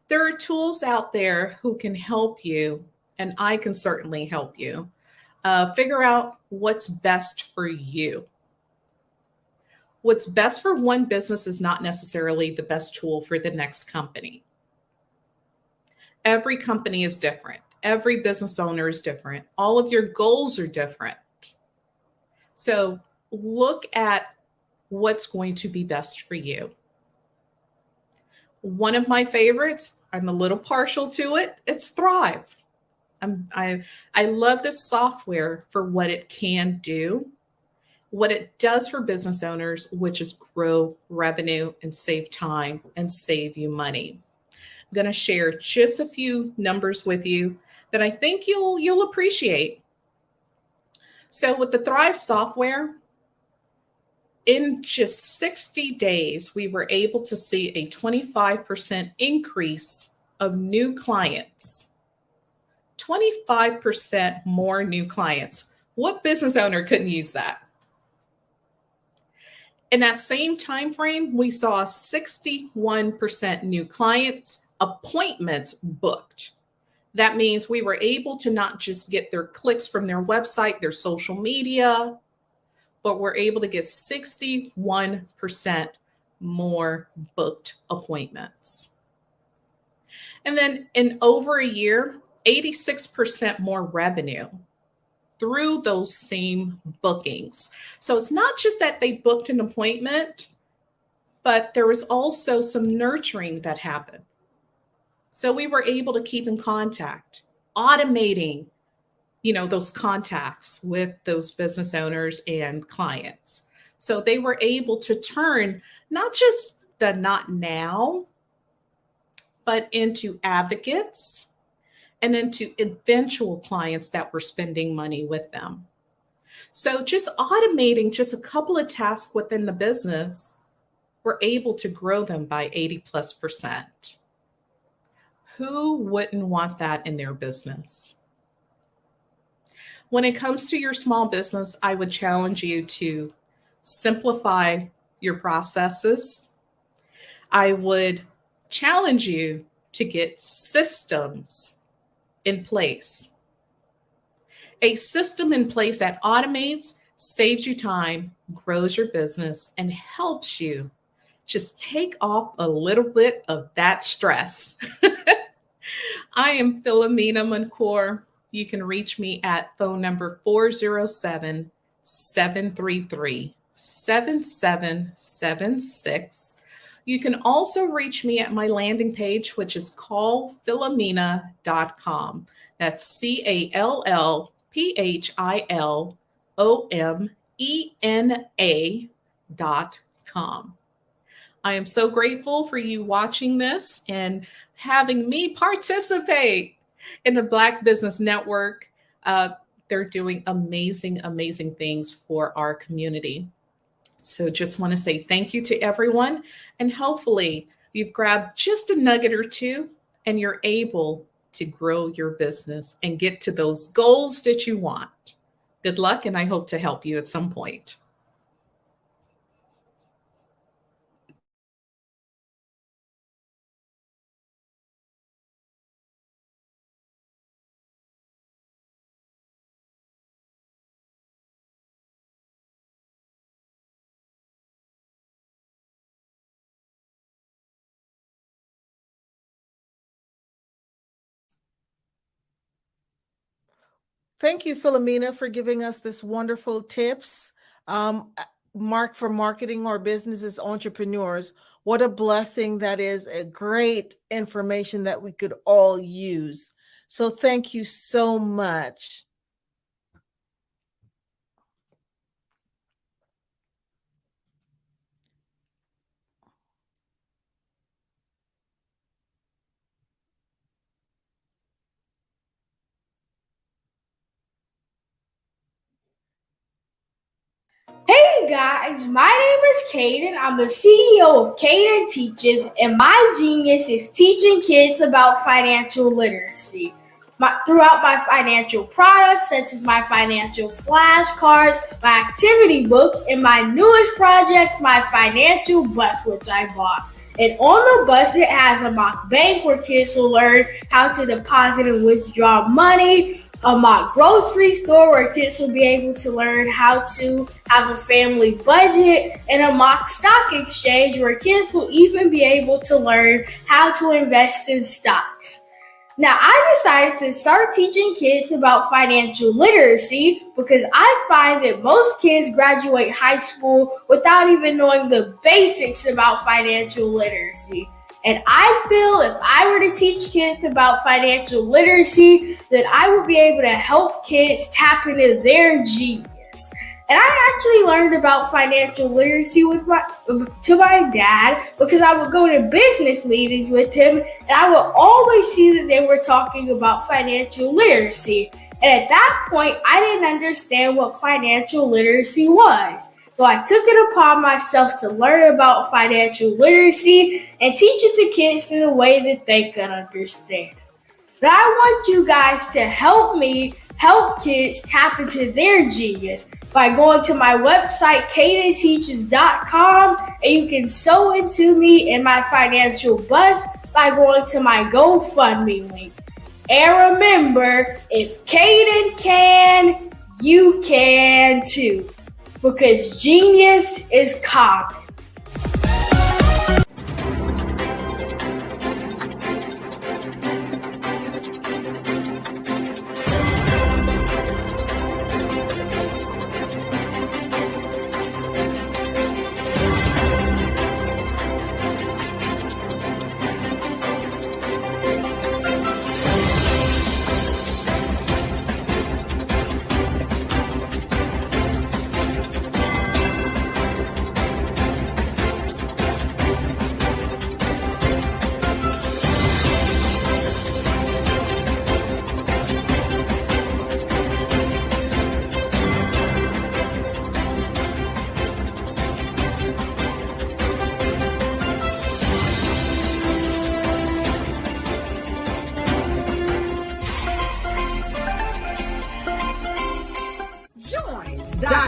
There are tools out there who can help you, and I can certainly help you figure out what's best for you. What's best for one business is not necessarily the best tool for the next company. Every company is different. Every business owner is different. All of your goals are different. So look at what's going to be best for you. One of my favorites, I'm a little partial to it, it's Thrive. I love this software for what it can do, what it does for business owners, which is grow revenue and save time and save you money. I'm going to share just a few numbers with you that I think you'll appreciate. So with the Thrive software, in just 60 days, we were able to see a 25% increase of new clients. 25% more new clients. What business owner couldn't use that? In that same time frame, we saw 61% new clients, appointments booked. That means we were able to not just get their clicks from their website, their social media, but we're able to get 61% more booked appointments. And then in over a year, 86% more revenue through those same bookings. So it's not just that they booked an appointment, but there was also some nurturing that happened. So we were able to keep in contact, automating, those contacts with those business owners and clients. So they were able to turn not just the not now, but into advocates and into eventual clients that were spending money with them. So just automating just a couple of tasks within the business, we're able to grow them by 80+%. Who wouldn't want that in their business? When it comes to your small business, I would challenge you to simplify your processes. I would challenge you to get systems in place. A system in place that automates, saves you time, grows your business, and helps you just take off a little bit of that stress. I am Philomena Mancour. You can reach me at phone number 407-733-7776. You can also reach me at my landing page, which is callphilomena.com. That's callphilomena.com. I am so grateful for you watching this and having me participate in the Black Business Network. They're doing amazing, amazing things for our community. So just want to say thank you to everyone. And hopefully you've grabbed just a nugget or two and you're able to grow your business and get to those goals that you want. Good luck, and I hope to help you at some point. Thank you, Philomena, for giving us this wonderful tips. Mark for marketing our business as entrepreneurs. What a blessing that is, a great information that we could all use. So thank you so much. Hey guys, my name is Caden. I'm the CEO of Caden Teaches, and my genius is teaching kids about financial literacy. Throughout my financial products, such as my financial flashcards, my activity book, and my newest project, my financial bus, which I bought. And on the bus, it has a mock bank where kids will learn how to deposit and withdraw money, a mock grocery store where kids will be able to learn how to have a family budget, and a mock stock exchange where kids will even be able to learn how to invest in stocks. Now, I decided to start teaching kids about financial literacy because I find that most kids graduate high school without even knowing the basics about financial literacy. And I feel if I were to teach kids about financial literacy, that I would be able to help kids tap into their genius. And I actually learned about financial literacy to my dad because I would go to business meetings with him and I would always see that they were talking about financial literacy. And at that point, I didn't understand what financial literacy was. So I took it upon myself to learn about financial literacy and teach it to kids in a way that they could understand. But I want you guys to help me help kids tap into their genius by going to my website, cadenteaches.com, and you can sew into me in my financial bus by going to my GoFundMe link. And remember, if Caden can, you can too. Because genius is common.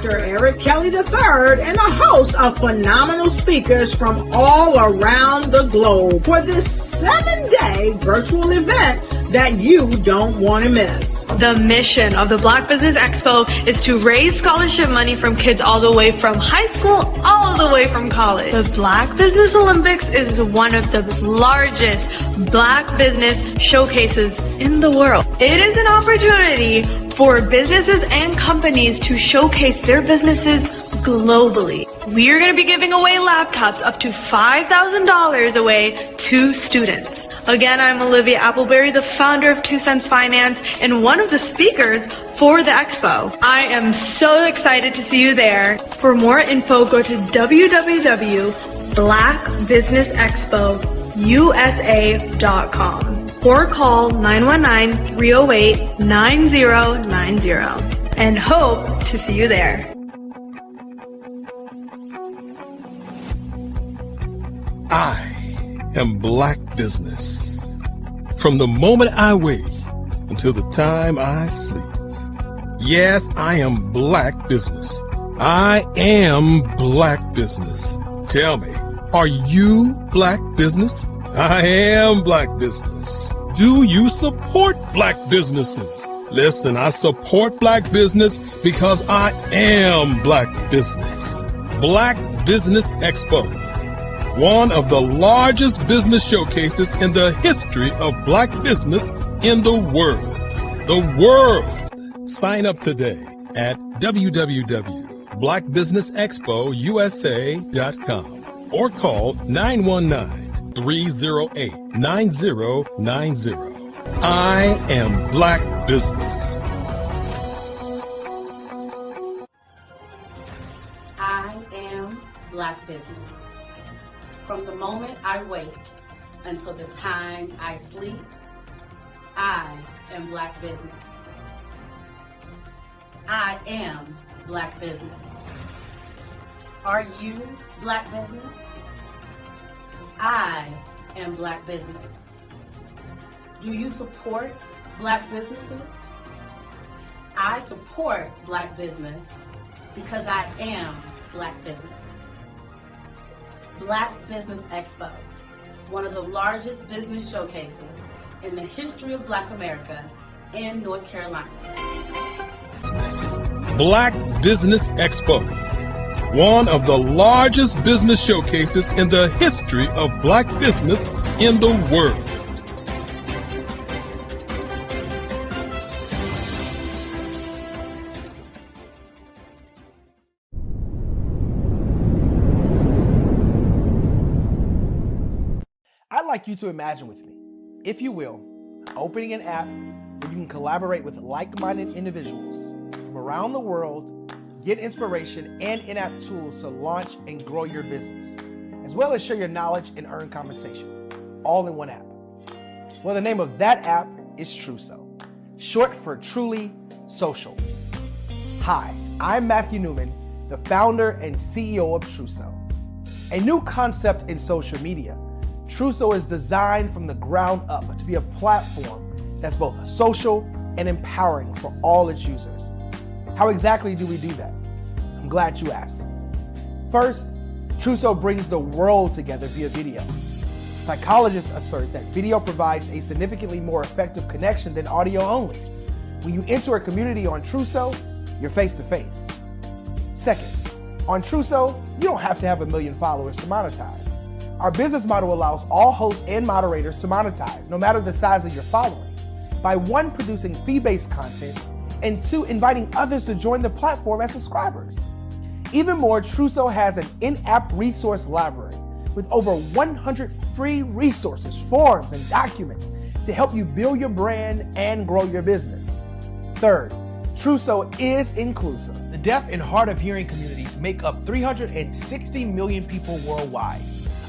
Dr. Eric Kelly III and the host of phenomenal speakers from all around the globe for this 7-day virtual event that you don't want to miss. The mission of the Black Business Expo is to raise scholarship money from kids all the way from high school, all the way from college. The Black Business Olympics is one of the largest Black business showcases in the world. It is an opportunity for businesses and companies to showcase their businesses globally. We are going to be giving away laptops up to $5,000 away to students. Again, I'm Olivia Appleberry, the founder of 2 Cents Finance and one of the speakers for the expo. I am so excited to see you there. For more info, go to www.blackbusinessexpousa.com or call 919-308-9090 and hope to see you there. I am Black Business. From the moment I wake until the time I sleep. Yes, I am Black Business. I am Black Business. Tell me, are you Black Business? I am Black Business. Do you support Black businesses? Listen, I support Black business because I am Black Business. Black Business Expo, one of the largest business showcases in the history of Black business in the world. The world! Sign up today at www.blackbusinessexpousa.com or call 919-308-9090. I am Black Business. I am Black Business. From the moment I wake until the time I sleep, I am Black Business. I am Black Business. Are you Black Business? I am Black Business. Do you support Black businesses? I support Black business because I am Black Business. Black Business Expo, one of the largest business showcases in the history of Black America in North Carolina. Black Business Expo, one of the largest business showcases in the history of Black business in the world. I'd like you to imagine with me, if you will, opening an app where you can collaborate with like-minded individuals from around the world, get inspiration and in-app tools to launch and grow your business, as well as share your knowledge and earn compensation, all in one app. Well, the name of that app is Truso, short for Truly Social. Hi, I'm Matthew Newman, the founder and CEO of Truso, a new concept in social media. Truso is designed from the ground up to be a platform that's both social and empowering for all its users. How exactly do we do that? I'm glad you asked. First, Truso brings the world together via video. Psychologists assert that video provides a significantly more effective connection than audio only. When you enter a community on Truso, you're face to face. Second, on Truso, you don't have to have 1 million followers to monetize. Our business model allows all hosts and moderators to monetize, no matter the size of your following, by 1, producing fee-based content, and 2, inviting others to join the platform as subscribers. Even more, Truso has an in-app resource library with over 100 free resources, forms, and documents to help you build your brand and grow your business. Third, Truso is inclusive. The deaf and hard of hearing communities make up 360 million people worldwide.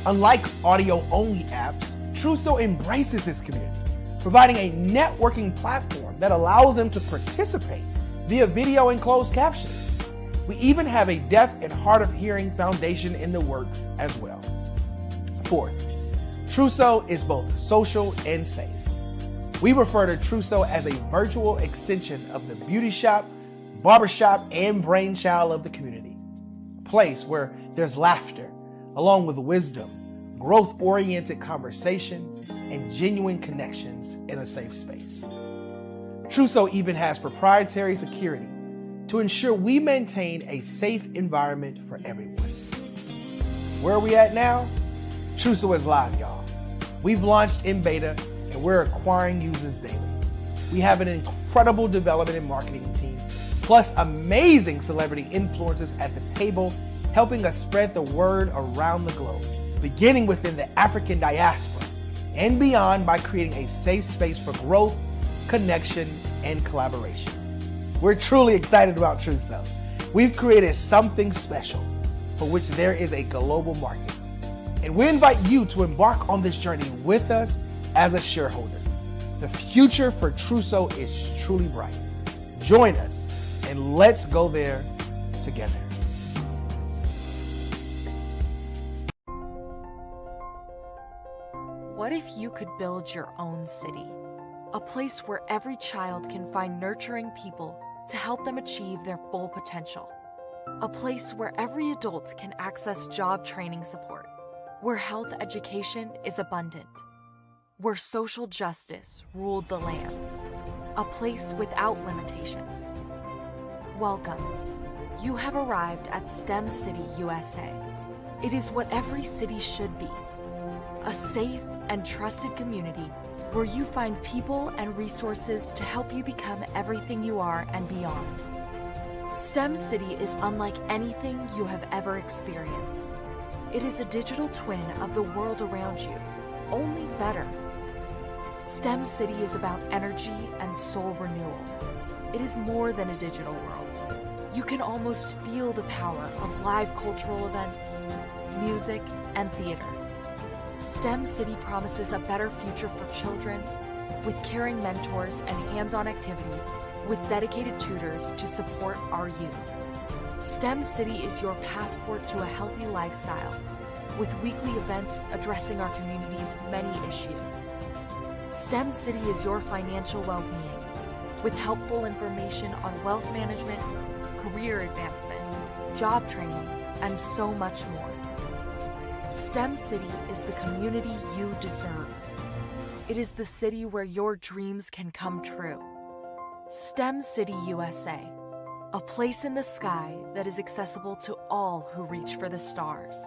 Unlike audio-only apps, Truso embraces this community, providing a networking platform that allows them to participate via video and closed captioning. We even have a deaf and hard of hearing foundation in the works as well. Fourth, Truso is both social and safe. We refer to Truso as a virtual extension of the beauty shop, barbershop and brainchild of the community. A place where there's laughter, along with wisdom, growth-oriented conversation, and genuine connections in a safe space. Trousseau even has proprietary security to ensure we maintain a safe environment for everyone. Where are we at now? Trousseau is live, y'all. We've launched in beta and we're acquiring users daily. We have an incredible development and marketing team, plus amazing celebrity influencers at the table, helping us spread the word around the globe, beginning within the African diaspora and beyond by creating a safe space for growth, connection, and collaboration. We're truly excited about Trousseau. We've created something special for which there is a global market. And we invite you to embark on this journey with us as a shareholder. The future for Trousseau is truly bright. Join us and let's go there together. What if you could build your own city? A place where every child can find nurturing people to help them achieve their full potential. A place where every adult can access job training support. Where health education is abundant. Where social justice ruled the land. A place without limitations. Welcome. You have arrived at STEM City USA. It is what every city should be. A safe and trusted community where you find people and resources to help you become everything you are and beyond. STEM City is unlike anything you have ever experienced. It is a digital twin of the world around you, only better. STEM City is about energy and soul renewal. It is more than a digital world. You can almost feel the power of live cultural events, music, and theater. STEM City promises a better future for children with caring mentors and hands-on activities with dedicated tutors to support our youth. STEM City is your passport to a healthy lifestyle with weekly events addressing our community's many issues. STEM City is your financial well-being with helpful information on wealth management, career advancement, job training, and so much more. STEM City is the community you deserve. It is the city where your dreams can come true. STEM City USA, a place in the sky that is accessible to all who reach for the stars.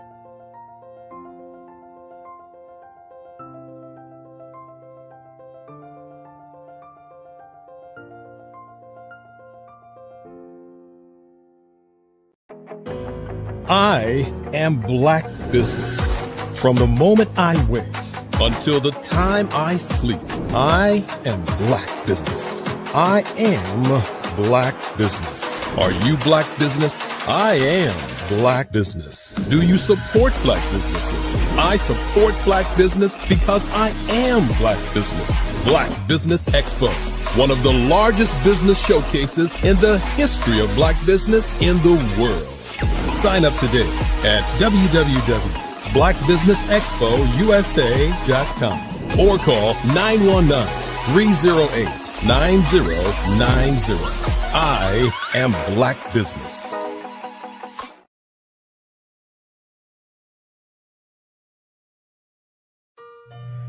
I am Black Business. From the moment I wake until the time I sleep, I am Black Business. I am Black Business. Are you Black Business? I am Black Business. Do you support Black businesses? I support Black Business because I am Black Business. Black Business Expo, one of the largest business showcases in the history of Black business in the world. Sign up today at www.blackbusinessexpousa.com or call 919-308-9090. I am Black Business.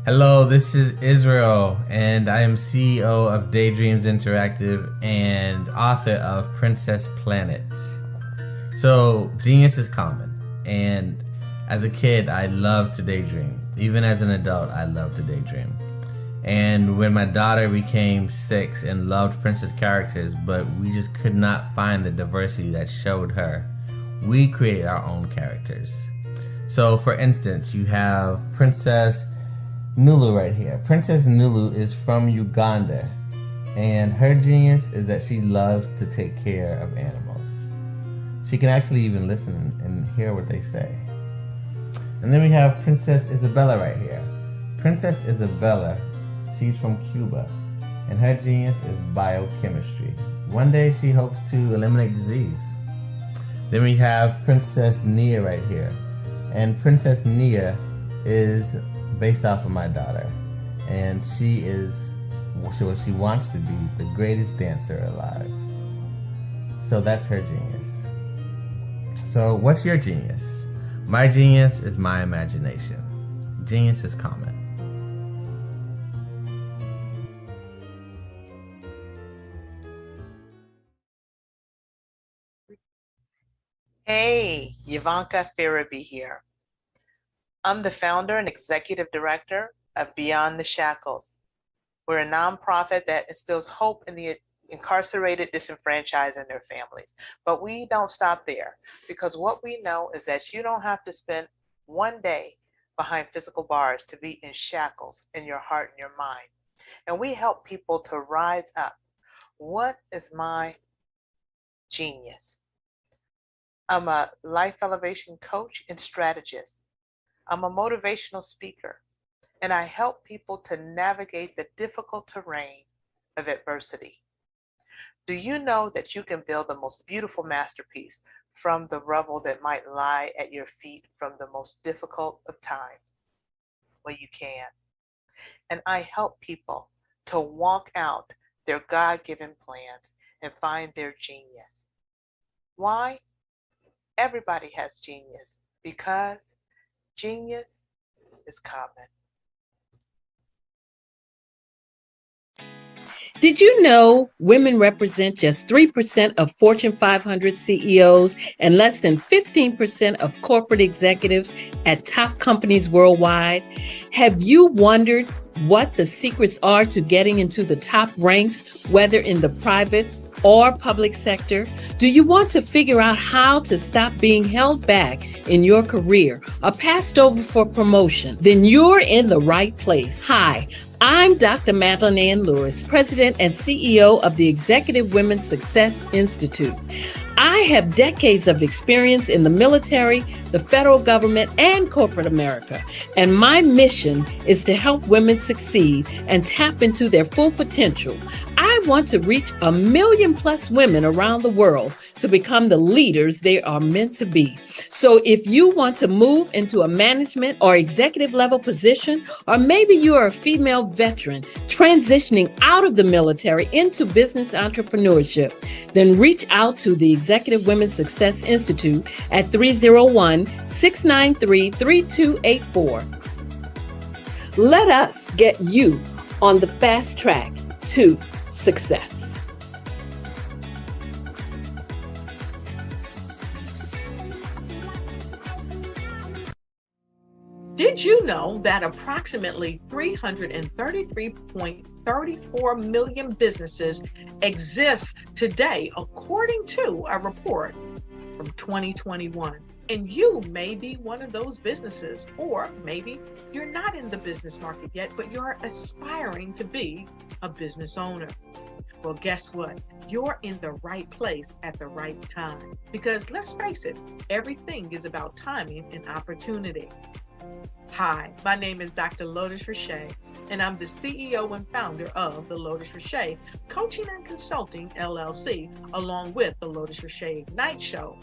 Hello, this is Israel, and I am CEO of Daydreams Interactive and author of Princess Planet. So, genius is common, and as a kid, I loved to daydream. Even as an adult, I loved to daydream. And when my daughter became 6 and loved princess characters, but we just could not find the diversity that showed her, we created our own characters. So, for instance, you have Princess Nulu right here. Princess Nulu is from Uganda, and her genius is that she loves to take care of animals. She can actually even listen and hear what they say. And then we have Princess Isabella right here. Princess Isabella, she's from Cuba, and her genius is biochemistry. One day she hopes to eliminate disease. Then we have Princess Nia right here. And Princess Nia is based off of my daughter. And she is what she wants to be, the greatest dancer alive. So that's her genius. So what's your genius? My genius is my imagination. Genius is common. Hey, Ivanka Faraby here. I'm the founder and executive director of Beyond the Shackles. We're a nonprofit that instills hope in the incarcerated, disenfranchised, and their families. But we don't stop there, because what we know is that you don't have to spend one day behind physical bars to be in shackles in your heart and your mind. And we help people to rise up. What is my genius? I'm a life elevation coach and strategist. I'm a motivational speaker, and I help people to navigate the difficult terrain of adversity. Do you know that you can build the most beautiful masterpiece from the rubble that might lie at your feet from the most difficult of times? Well, you can. And I help people to walk out their God-given plans and find their genius. Why? Everybody has genius, because genius is common. Did you know women represent just 3% of Fortune 500 CEOs and less than 15% of corporate executives at top companies worldwide? Have you wondered what the secrets are to getting into the top ranks, whether in the private or public sector? Do you want to figure out how to stop being held back in your career or passed over for promotion? Then you're in the right place. Hi, I'm Dr. Madeline Ann Lewis, President and CEO of the Executive Women's Success Institute. I have decades of experience in the military, the federal government, and corporate America, and my mission is to help women succeed and tap into their full potential. I want to reach 1 million plus women around the world to become the leaders they are meant to be. So if you want to move into a management or executive level position, or maybe you are a female veteran transitioning out of the military into business entrepreneurship, then reach out to the Executive Women's Success Institute at 301-693-3284. Let us get you on the fast track to success. Did you know that approximately 333.34 million businesses exist today, according to a report from 2021? And you may be one of those businesses, or maybe you're not in the business market yet, but you're aspiring to be a business owner. Well, guess what? You're in the right place at the right time. Because let's face it, everything is about timing and opportunity. Hi, my name is Dr. Lotus Richey, and I'm the CEO and founder of the Lotus Richey Coaching and Consulting LLC, along with the Lotus Richey Ignite Show.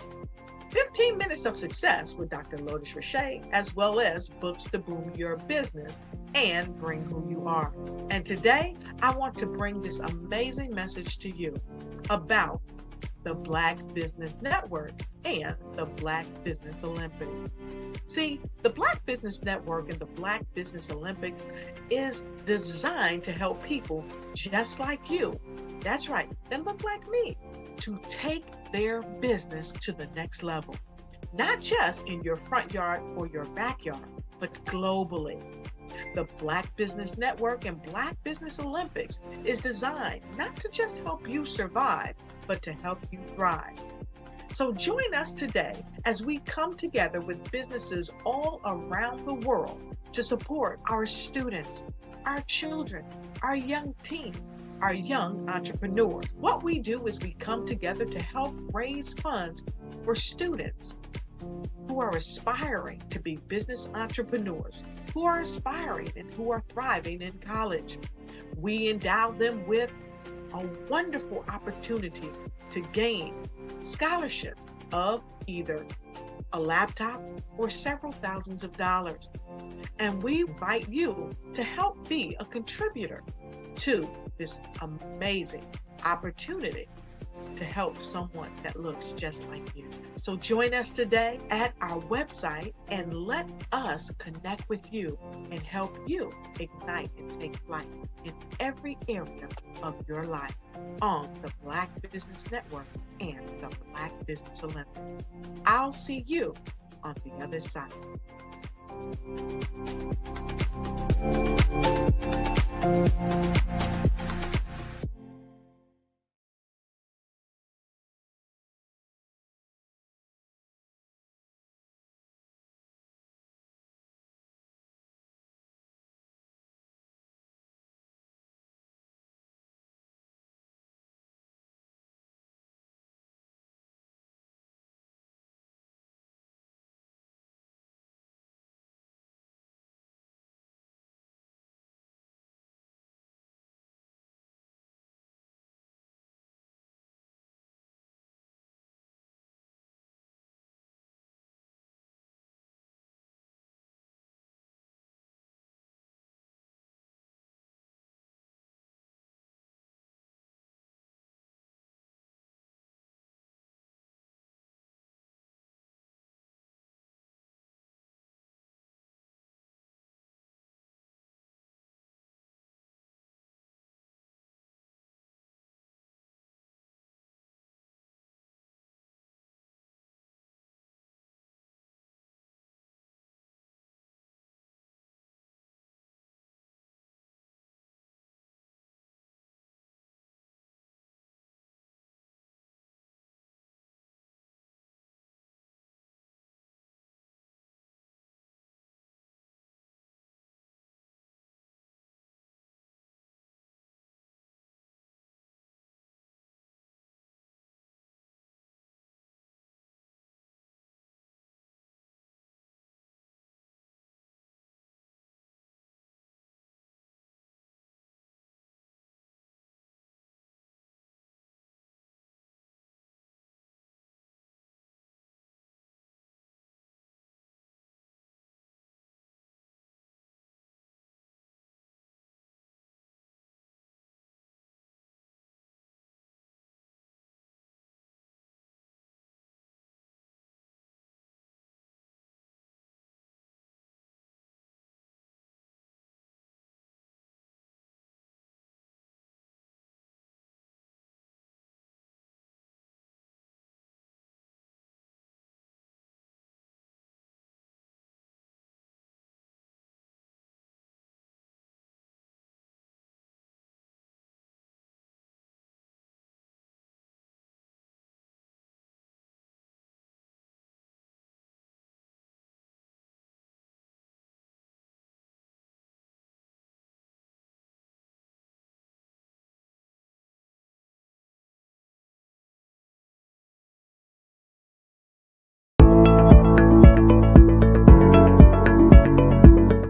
15 minutes of success with Dr. Lotus Richey, as well as books to boom your business and bring who you are. And today, I want to bring this amazing message to you about the Black Business Network and the Black Business Olympics. See, the Black Business Network and the Black Business Olympics is designed to help people just like you, that's right, that look like me, to take their business to the next level. Not just in your front yard or your backyard, but globally. The Black Business Network and Black Business Olympics is designed not to just help you survive, but to help you thrive. So join us today as we come together with businesses all around the world to support our students, our children, our young teens, our young entrepreneurs. What we do is we come together to help raise funds for students who are aspiring to be business entrepreneurs, who are aspiring and who are thriving in college. We endow them with a wonderful opportunity to gain scholarship of either a laptop or several thousands of dollars. And we invite you to help be a contributor to this amazing opportunity. to help someone that looks just like you. So join us today at our website and let us connect with you and help you ignite and take flight in every area of your life on the Black Business Network and the Black Business Olympics. I'll see you on the other side.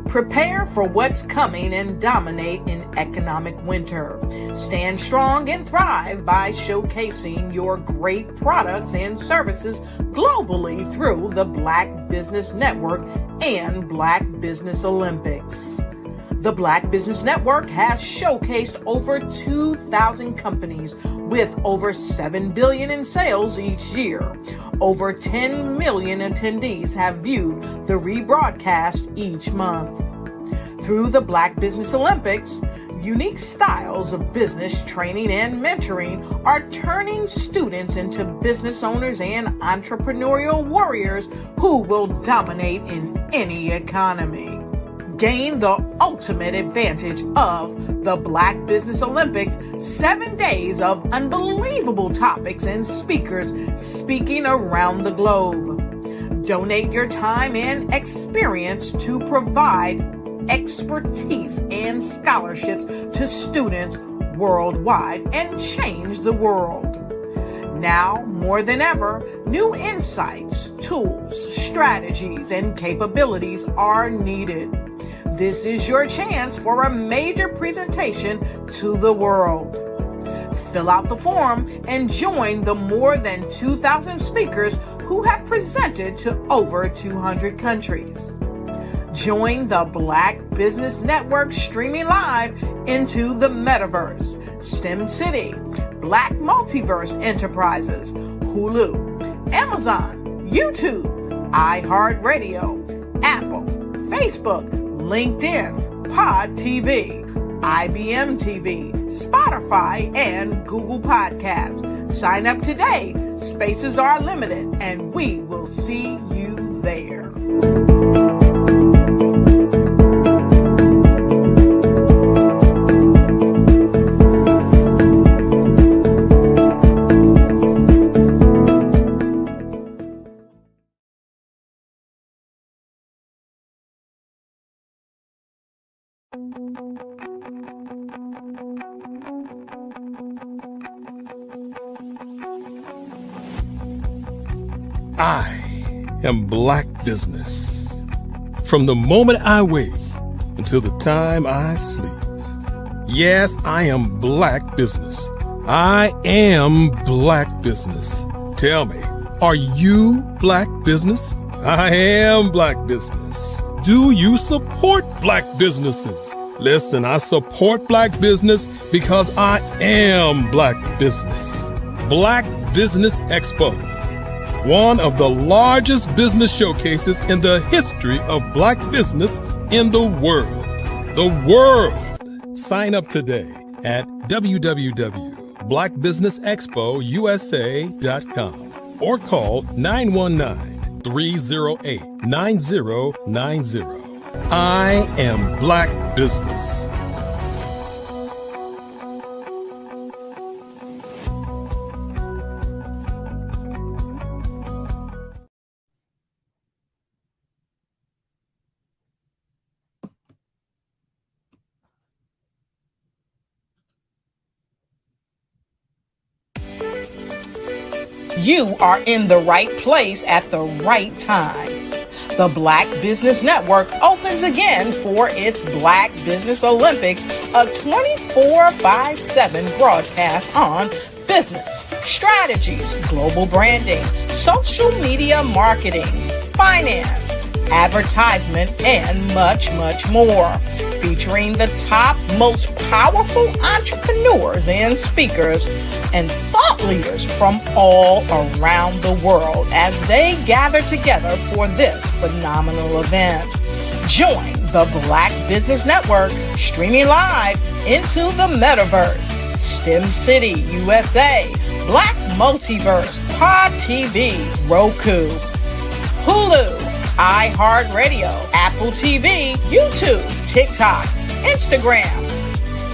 Prepare for what's coming and dominate in economic winter. Stand strong and thrive by showcasing your great products and services globally through the Black Business Network and Black Business Olympics. The Black Business Network has showcased over 2,000 companies with over $7 billion in sales each year. Over 10 million attendees have viewed the rebroadcast each month. Through the Black Business Olympics, unique styles of business training and mentoring are turning students into business owners and entrepreneurial warriors who will dominate in any economy. Gain the ultimate advantage of the Black Business Olympics, 7 days of unbelievable topics and speakers speaking around the globe. Donate your time and experience to provide expertise and scholarships to students worldwide and change the world. Now, more than ever, new insights, tools, strategies, and capabilities are needed. This is your chance for a major presentation to the world. Fill out the form and join the more than 2,000 speakers who have presented to over 200 countries. Join the Black Business Network streaming live into the metaverse, STEM City, Black Multiverse Enterprises, Hulu, Amazon, YouTube, iHeartRadio, Apple, Facebook, LinkedIn, Pod TV, IBM TV, Spotify, and Google Podcasts. Sign up today. Spaces are limited, and we will see you there. I am Black Business. From the moment I wake until the time I sleep. Yes, I am Black Business. I am Black Business. Tell me, are you Black Business? I am Black Business. Do you support Black businesses? Listen, I support Black business because I am Black Business. Black Business Expo. One of the largest business showcases in the history of Black business in the world. The world! Sign up today at www.blackbusinessexpousa.com or call 919-308-9090. I am Black Business. You are in the right place at the right time. The Black Business Network opens again for its Black Business Olympics, a 24/7 broadcast on business, strategies, global branding, social media marketing, finance, advertisement, and much, much more. Featuring the top, most powerful entrepreneurs and speakers and thought leaders from all around the world as they gather together for this phenomenal event. Join the Black Business Network streaming live into the metaverse, STEM City USA, Black Multiverse, Pod TV, Roku, Hulu, iHeartRadio, Apple TV, YouTube, TikTok, Instagram,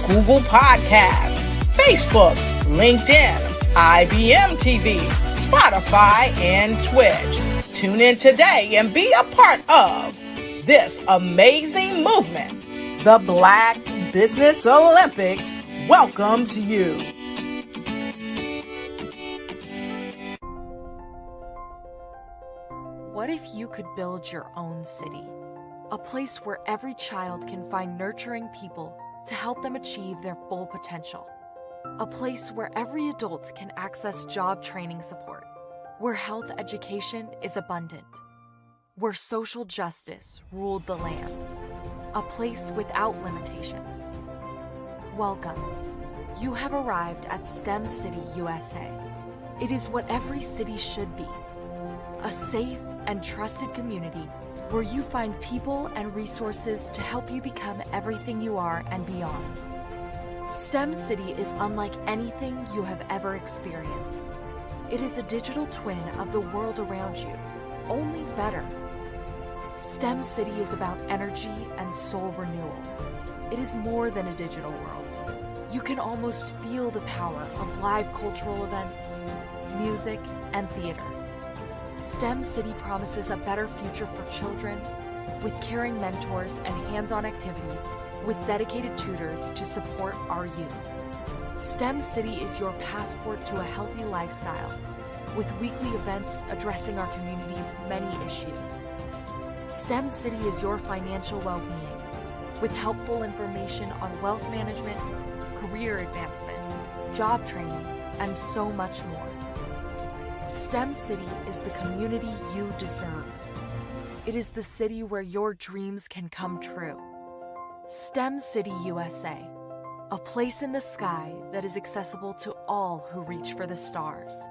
Google Podcasts, Facebook, LinkedIn, IBM TV, Spotify, and Twitch. Tune in today and be a part of this amazing movement. The Black Business Olympics welcomes you. What if you could build your own city? A place where every child can find nurturing people to help them achieve their full potential. A place where every adult can access job training support. Where health education is abundant. Where social justice ruled the land. A place without limitations. Welcome. You have arrived at STEM City USA. It is what every city should be. A safe and trusted community where you find people and resources to help you become everything you are and beyond. STEM City is unlike anything you have ever experienced. It is a digital twin of the world around you, only better. STEM City is about energy and soul renewal. It is more than a digital world. You can almost feel the power of live cultural events, music, and theater. STEM City promises a better future for children with caring mentors and hands-on activities with dedicated tutors to support our youth. STEM City is your passport to a healthy lifestyle with weekly events addressing our community's many issues. STEM City is your financial well-being with helpful information on wealth management, career advancement, job training, and so much more. STEM City is the community you deserve. It is the city where your dreams can come true. STEM City USA, a place in the sky that is accessible to all who reach for the stars.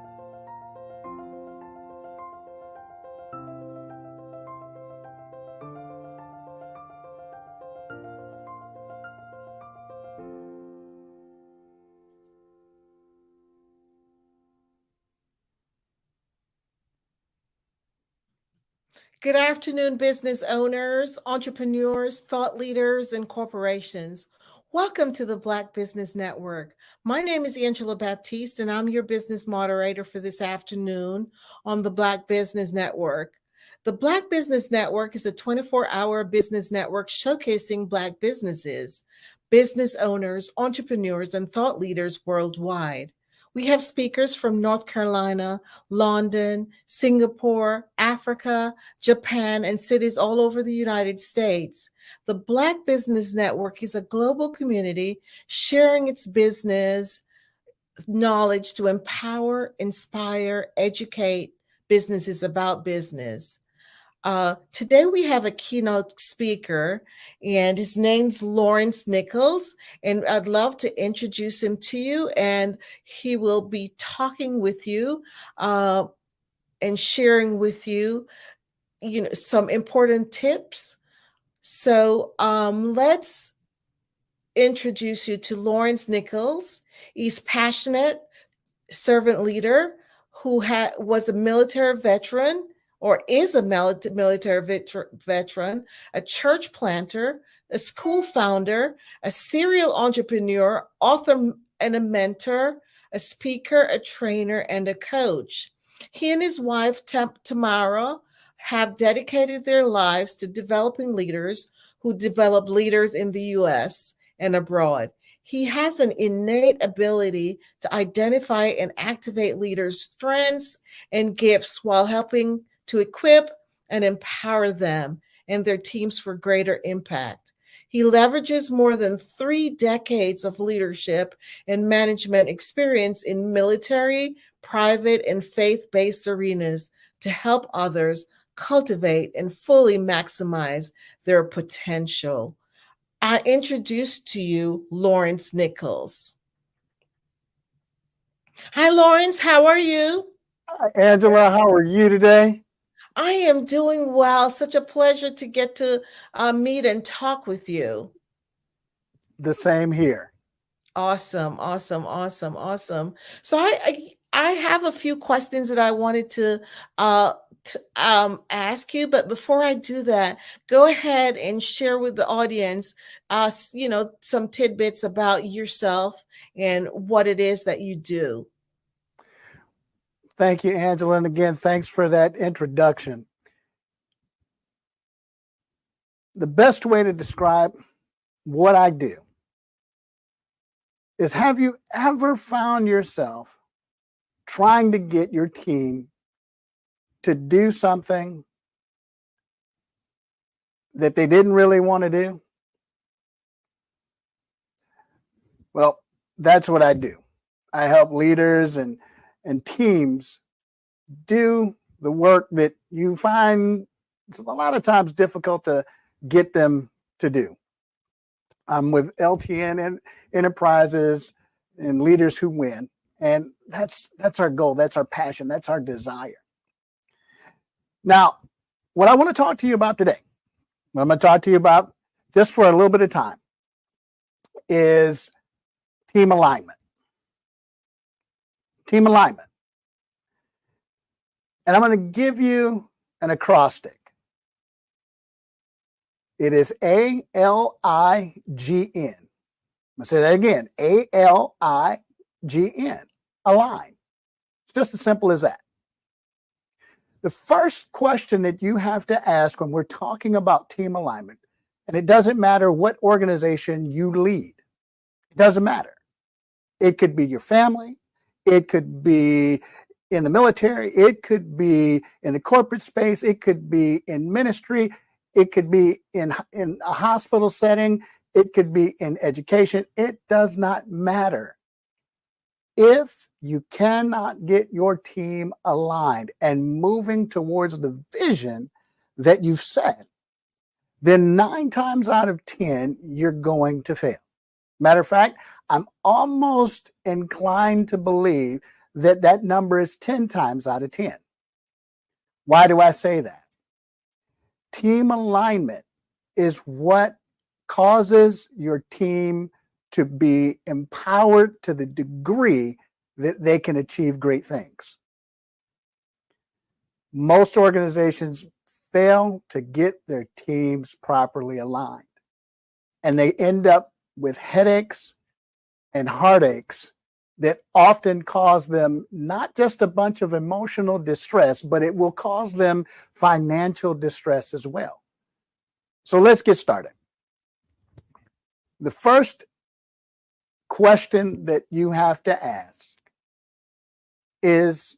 Good afternoon, business owners, entrepreneurs, thought leaders, and corporations. Welcome to the Black Business Network. My name is Angela Baptiste, and I'm your business moderator for this afternoon on the Black Business Network. The Black Business Network is a 24-hour business network showcasing Black businesses, business owners, entrepreneurs, and thought leaders worldwide. We have speakers from North Carolina, London, Singapore, Africa, Japan, and cities all over the United States. The Black Business Network is a global community sharing its business knowledge to empower, inspire, educate businesses about business. Today we have a keynote speaker, and his name's Lawrence Nichols, and I'd love to introduce him to you, and he will be talking with you and sharing with you, some important tips. So let's introduce you to Lawrence Nichols. He's passionate servant leader who was a military veteran, or is a military veteran, a church planter, a school founder, a serial entrepreneur, author and a mentor, a speaker, a trainer, and a coach. He and his wife, Tamara, have dedicated their lives to developing leaders who develop leaders in the U.S. and abroad. He has an innate ability to identify and activate leaders' strengths and gifts while helping to equip and empower them and their teams for greater impact. He leverages more than 3 decades of leadership and management experience in military, private, and faith-based arenas to help others cultivate and fully maximize their potential. I introduce to you Lawrence Nichols. Hi, Lawrence. How are you? Hi, Angela. How are you today? I am doing well. Such a pleasure to get to meet and talk with you. The same here. Awesome. So I have a few questions that I wanted to ask you, but before I do that, go ahead and share with the audience, some tidbits about yourself and what it is that you do. Thank you, Angela. And again, thanks for that introduction. The best way to describe what I do is, have you ever found yourself trying to get your team to do something that they didn't really want to do? Well, that's what I do. I help leaders and teams do the work that you find it's a lot of times difficult to get them to do. I'm with LTN Enterprises and Leaders Who Win, and that's our goal, that's our passion, that's our desire. Now, what I want to talk to you about today, what I'm going to talk to you about just for a little bit of time, is team alignment. Team alignment. And I'm going to give you an acrostic. It is ALIGN. I'm going to say that again. ALIGN. Align. It's just as simple as that. The first question that you have to ask when we're talking about team alignment, and it doesn't matter what organization you lead, it doesn't matter. It could be your family, it could be in the military, it could be in the corporate space, it could be in ministry, it could be in a hospital setting, it could be in education. It does not matter. If you cannot get your team aligned and moving towards the vision that you've set, then 9 times out of 10, you're going to fail. Matter of fact, I'm almost inclined to believe that that number is 10 times out of 10. Why do I say that? Team alignment is what causes your team to be empowered to the degree that they can achieve great things. Most organizations fail to get their teams properly aligned, and they end up with headaches and heartaches that often cause them not just a bunch of emotional distress, but it will cause them financial distress as well. So let's get started. The first question that you have to ask is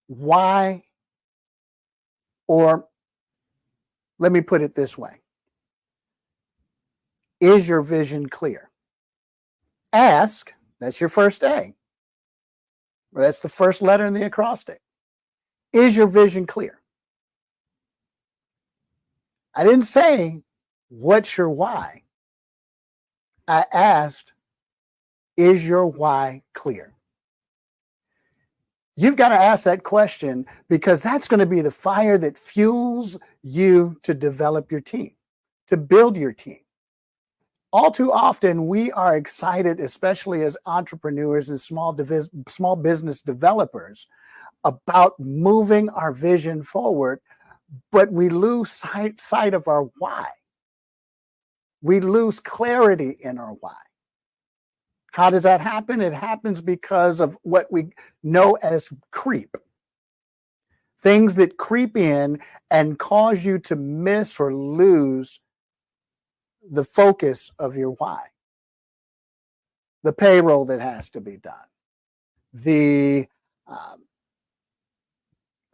why, or let me put it this way. Is your vision clear? Ask, that's your first A. That's the first letter in the acrostic. Is your vision clear? I didn't say, what's your why? I asked, is your why clear? You've got to ask that question because that's going to be the fire that fuels you to develop your team, to build your team. All too often, we are excited, especially as entrepreneurs and small business developers, about moving our vision forward, but we lose sight of our why. We lose clarity in our why. How does that happen? It happens because of what we know as creep. Things that creep in and cause you to miss or lose the focus of your why. The payroll that has to be done. The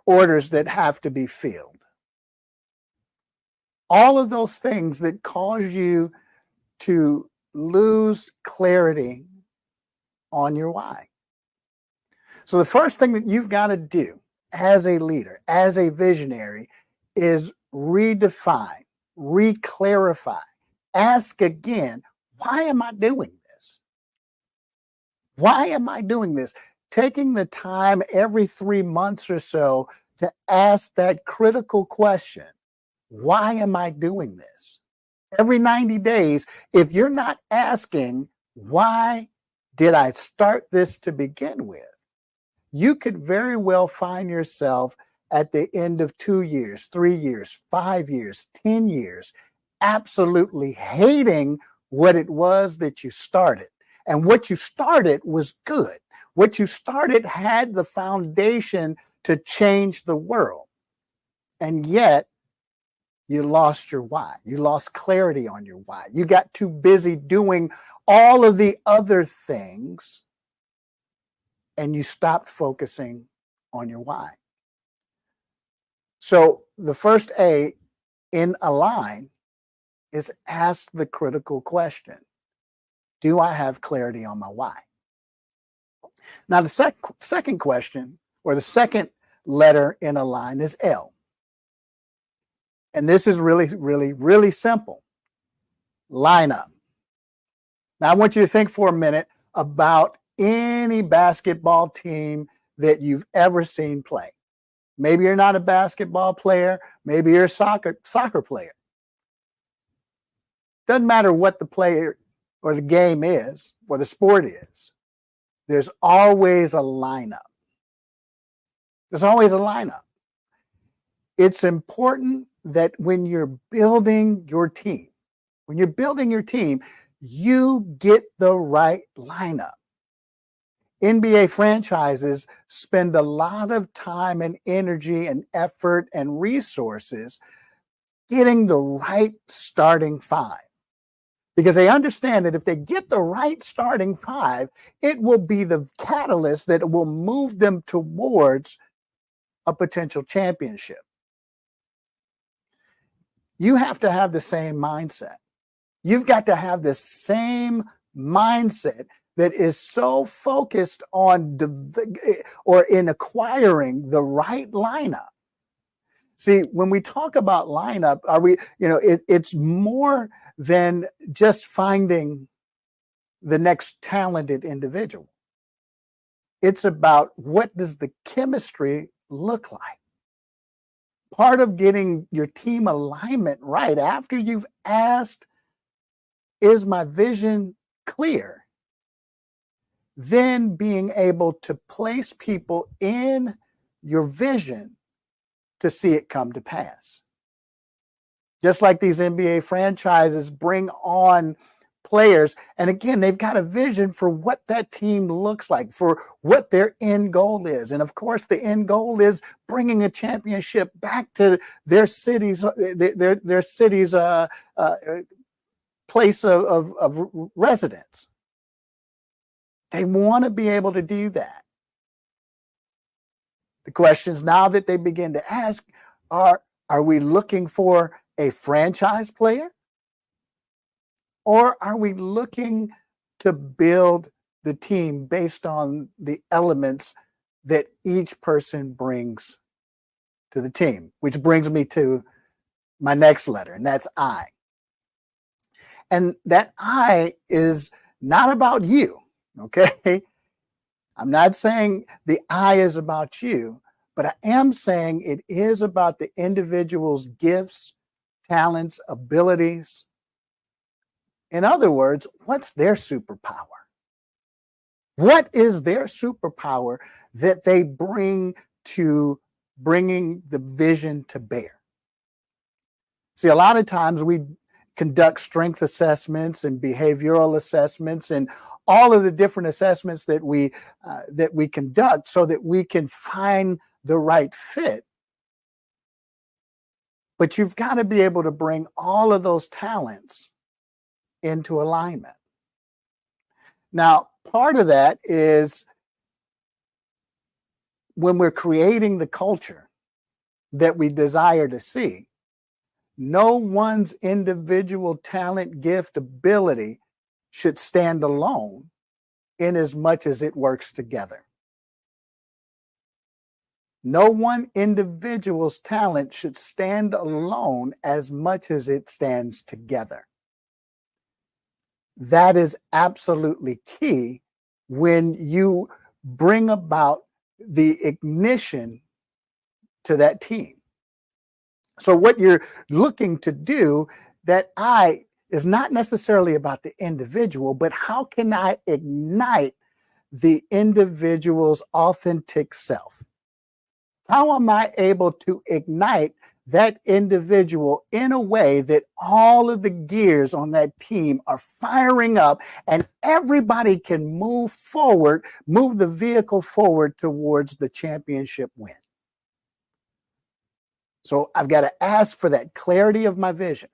orders that have to be filled. All of those things that cause you to lose clarity on your why. So the first thing that you've got to do as a leader, as a visionary, is redefine, reclarify, ask again, why am I doing this? Why am I doing this? Taking the time every 3 months or so to ask that critical question, why am I doing this? Every 90 days, if you're not asking, why did I start this to begin with? You could very well find yourself at the end of 2 years, 3 years, 5 years, 10 years, absolutely hating what it was that you started. And what you started was good. What you started had the foundation to change the world. And yet, you lost your why. You lost clarity on your why. You got too busy doing all of the other things, and you stopped focusing on your why. So the first A in Align is ask the critical question. Do I have clarity on my why? Now, the second question, or the second letter in Align, is L. And this is really, really, really simple. Line up. Now, I want you to think for a minute about any basketball team that you've ever seen play. Maybe you're not a basketball player. Maybe you're a soccer player. Doesn't matter what the player or the game is, or the sport is. There's always a lineup. There's always a lineup. It's important that when you're building your team, you get the right lineup. NBA franchises spend a lot of time and energy and effort and resources getting the right starting five, because they understand that if they get the right starting five, it will be the catalyst that will move them towards a potential championship. You have to have the same mindset. You've got to have the same mindset that is so focused on in acquiring the right lineup. See, when we talk about lineup, it's more than just finding the next talented individual. It's about what does the chemistry look like. Part of getting your team alignment right after you've asked, is my vision clear? Then being able to place people in your vision to see it come to pass. Just like these NBA franchises bring on players, and again, they've got a vision for what that team looks like, for what their end goal is. And of course, the end goal is bringing a championship back to their cities, their city's place of residence. They want to be able to do that. The questions now that they begin to ask are we looking for a franchise player? Or are we looking to build the team based on the elements that each person brings to the team? Which brings me to my next letter, and that's I. And that I is not about you, okay? I'm not saying the I is about you, but I am saying it is about the individual's gifts, talents, abilities. In other words, what's their superpower? What is their superpower that they bring to bringing the vision to bear? See, a lot of times we conduct strength assessments and behavioral assessments and all of the different assessments that we conduct so that we can find the right fit. But you've got to be able to bring all of those talents into alignment. Now, part of that is when we're creating the culture that we desire to see, no one's individual talent, gift, ability should stand alone in as much as it works together. No one individual's talent should stand alone as much as it stands together. That is absolutely key when you bring about the ignition to that team. So what you're looking to do, that I is not necessarily about the individual, but how can I ignite the individual's authentic self? How am I able to ignite that individual in a way that all of the gears on that team are firing up and everybody can move forward, move the vehicle forward towards the championship win? So I've got to ask for that clarity of my vision.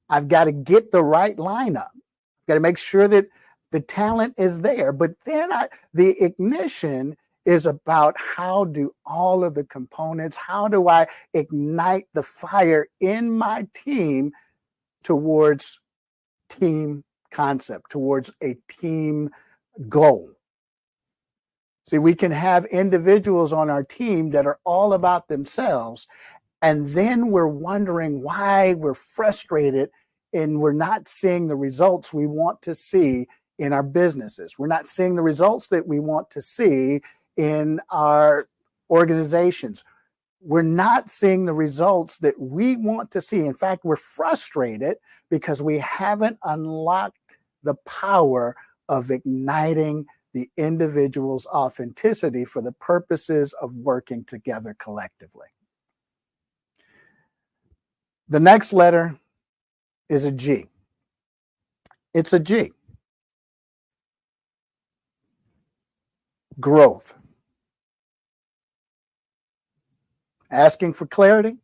I've got to get the right lineup. I've got to make sure that the talent is there. But then the ignition is about how do all of the components, how do I ignite the fire in my team towards team concept, towards a team goal. See, we can have individuals on our team that are all about themselves, and then we're wondering why we're frustrated and we're not seeing the results we want to see in our businesses. We're not seeing the results that we want to see in our organizations. We're not seeing the results that we want to see. In fact, we're frustrated because we haven't unlocked the power of igniting the individual's authenticity for the purposes of working together collectively. The next letter is a G. It's a G. Growth. Asking for clarity,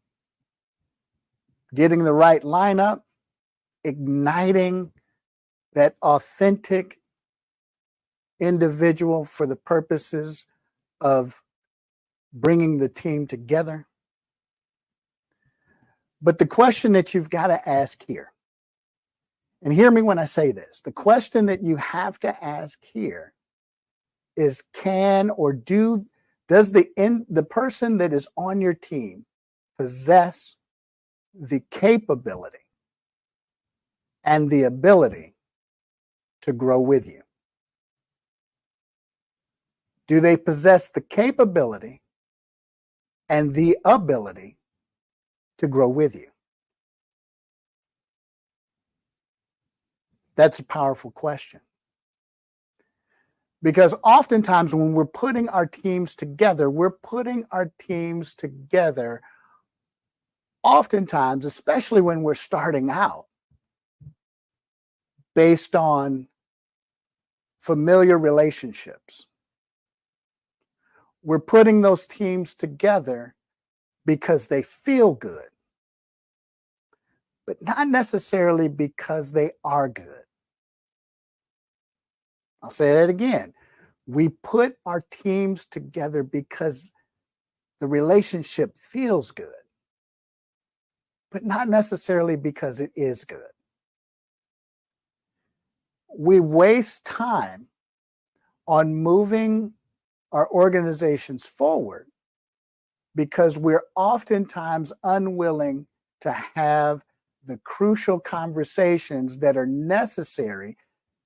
getting the right lineup, igniting that authentic individual for the purposes of bringing the team together. But the question that you've got to ask here, and hear me when I say this, the question that you have to ask here is does the person that is on your team possess the capability and the ability to grow with you? Do they possess the capability and the ability to grow with you? That's a powerful question. Because oftentimes when we're putting our teams together, oftentimes, especially when we're starting out, based on familiar relationships. We're putting those teams together because they feel good, but not necessarily because they are good. I'll say that again. We put our teams together because the relationship feels good, but not necessarily because it is good. We waste time on moving our organizations forward because we're oftentimes unwilling to have the crucial conversations that are necessary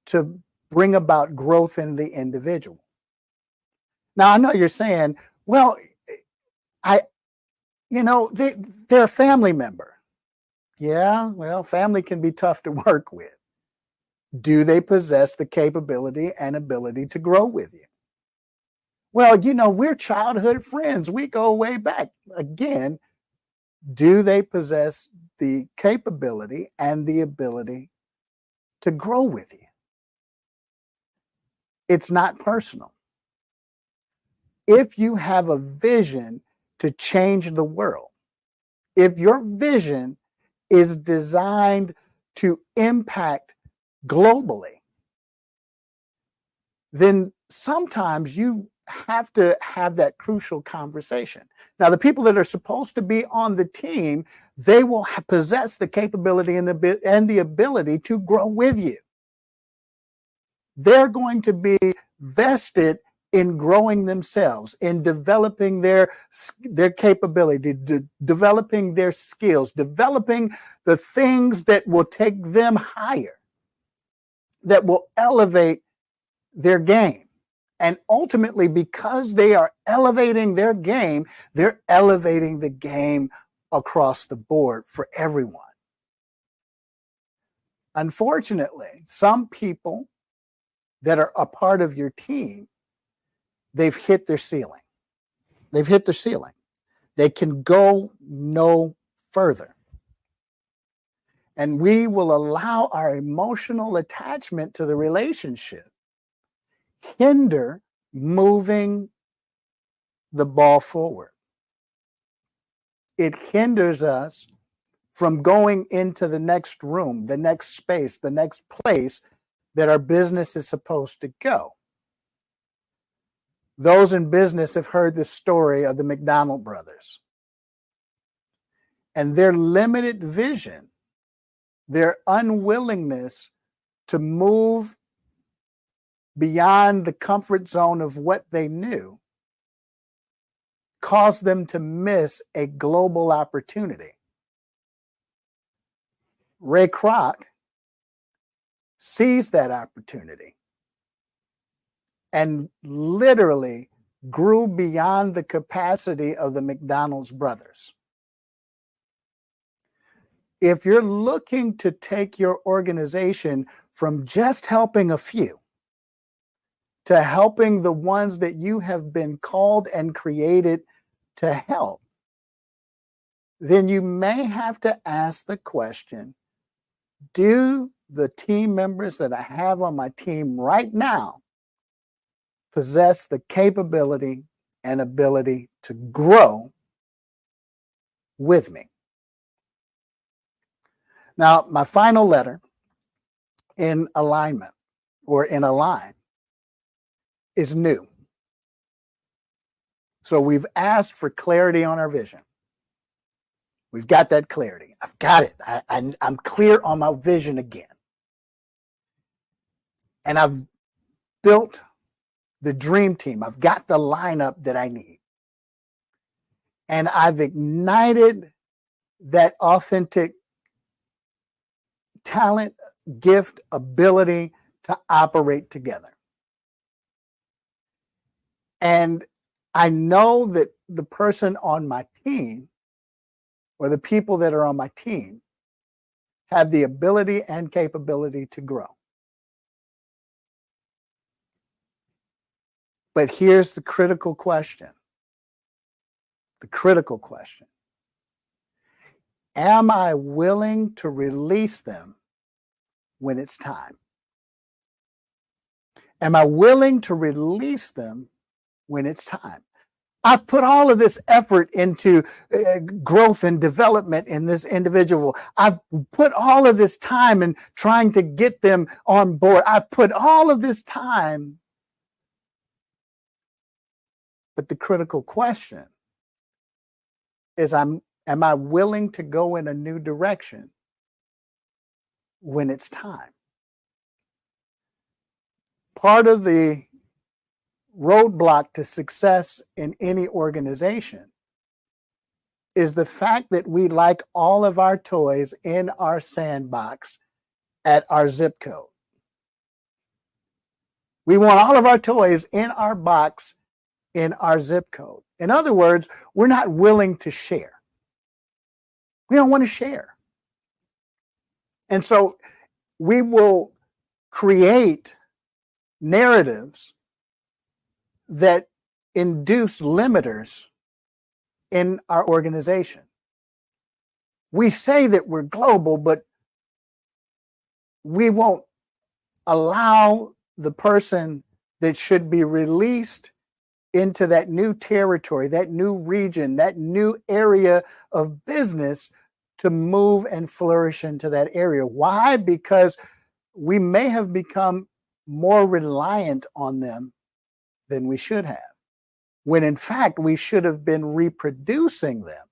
to bring about growth in the individual. Now, I know you're saying, well, they're a family member. Yeah, well, family can be tough to work with. Do they possess the capability and ability to grow with you? Well, we're childhood friends. We go way back. Again, do they possess the capability and the ability to grow with you? It's not personal. If you have a vision to change the world, if your vision is designed to impact globally, then sometimes you have to have that crucial conversation. Now, the people that are supposed to be on the team, they will possess the capability and the ability to grow with you. They're going to be vested in growing themselves, in developing their capability, developing their skills, developing the things that will take them higher, that will elevate their game. And ultimately, because they are elevating their game, they're elevating the game across the board for everyone. Unfortunately, some people that are a part of your team, they've hit their ceiling. They've hit their ceiling. They can go no further. And we will allow our emotional attachment to the relationship hinder moving the ball forward. It hinders us from going into the next room, the next space, the next place that our business is supposed to go. Those in business have heard the story of the McDonald brothers and their limited vision, their unwillingness to move beyond the comfort zone of what they knew caused them to miss a global opportunity. Ray Kroc seized that opportunity and literally grew beyond the capacity of the McDonald's brothers. If you're looking to take your organization from just helping a few to helping the ones that you have been called and created to help, then you may have to ask the question, do the team members that I have on my team right now possess the capability and ability to grow with me? Now, my final letter in alignment or in align is new. So we've asked for clarity on our vision. We've got that clarity. I've got it. I'm clear on my vision again. And I've built the dream team. I've got the lineup that I need. And I've ignited that authentic talent, gift, ability to operate together. And I know that the person on my team, or the people that are on my team, have the ability and capability to grow. But here's the critical question. The critical question. Am I willing to release them when it's time? Am I willing to release them when it's time? I've put all of this effort into growth and development in this individual. I've put all of this time in trying to get them on board. I've put all of this time. But the critical question is, am I willing to go in a new direction when it's time? Part of the roadblock to success in any organization is the fact that we like all of our toys in our sandbox at our zip code. We want all of our toys in our box in our zip code. In other words, we're not willing to share. We don't want to share. And so we will create narratives that induce limiters in our organization. We say that we're global, but we won't allow the person that should be released into that new territory, that new region, that new area of business to move and flourish into that area. Why? Because we may have become more reliant on them than we should have, when in fact we should have been reproducing them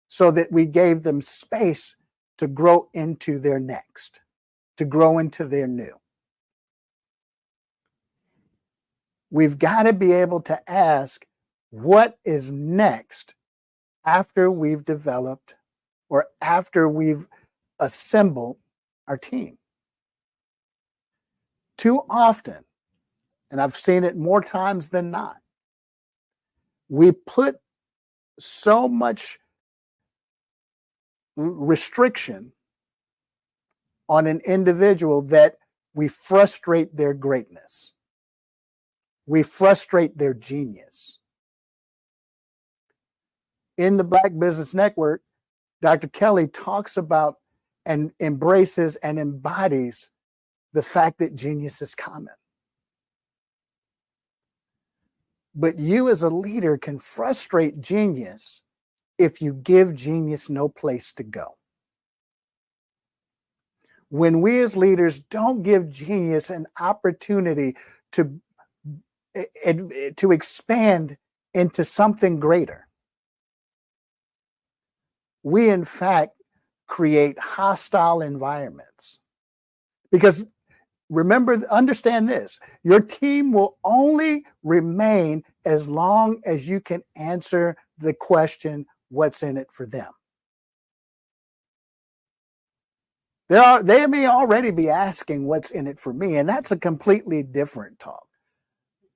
so that we gave them space to grow into their next, to grow into their new. We've got to be able to ask, what is next after we've developed or after we've assembled our team? Too often, and I've seen it more times than not, we put so much restriction on an individual that we frustrate their greatness. We frustrate their genius. In the Black Business Network, Dr. Kelly talks about and embraces and embodies the fact that genius is common. But you as a leader can frustrate genius if you give genius no place to go. When we as leaders don't give genius an opportunity to expand into something greater, we in fact create hostile environments. Because remember, understand this, your team will only remain as long as you can answer the question, what's in it for them? They may already be asking what's in it for me, and that's a completely different talk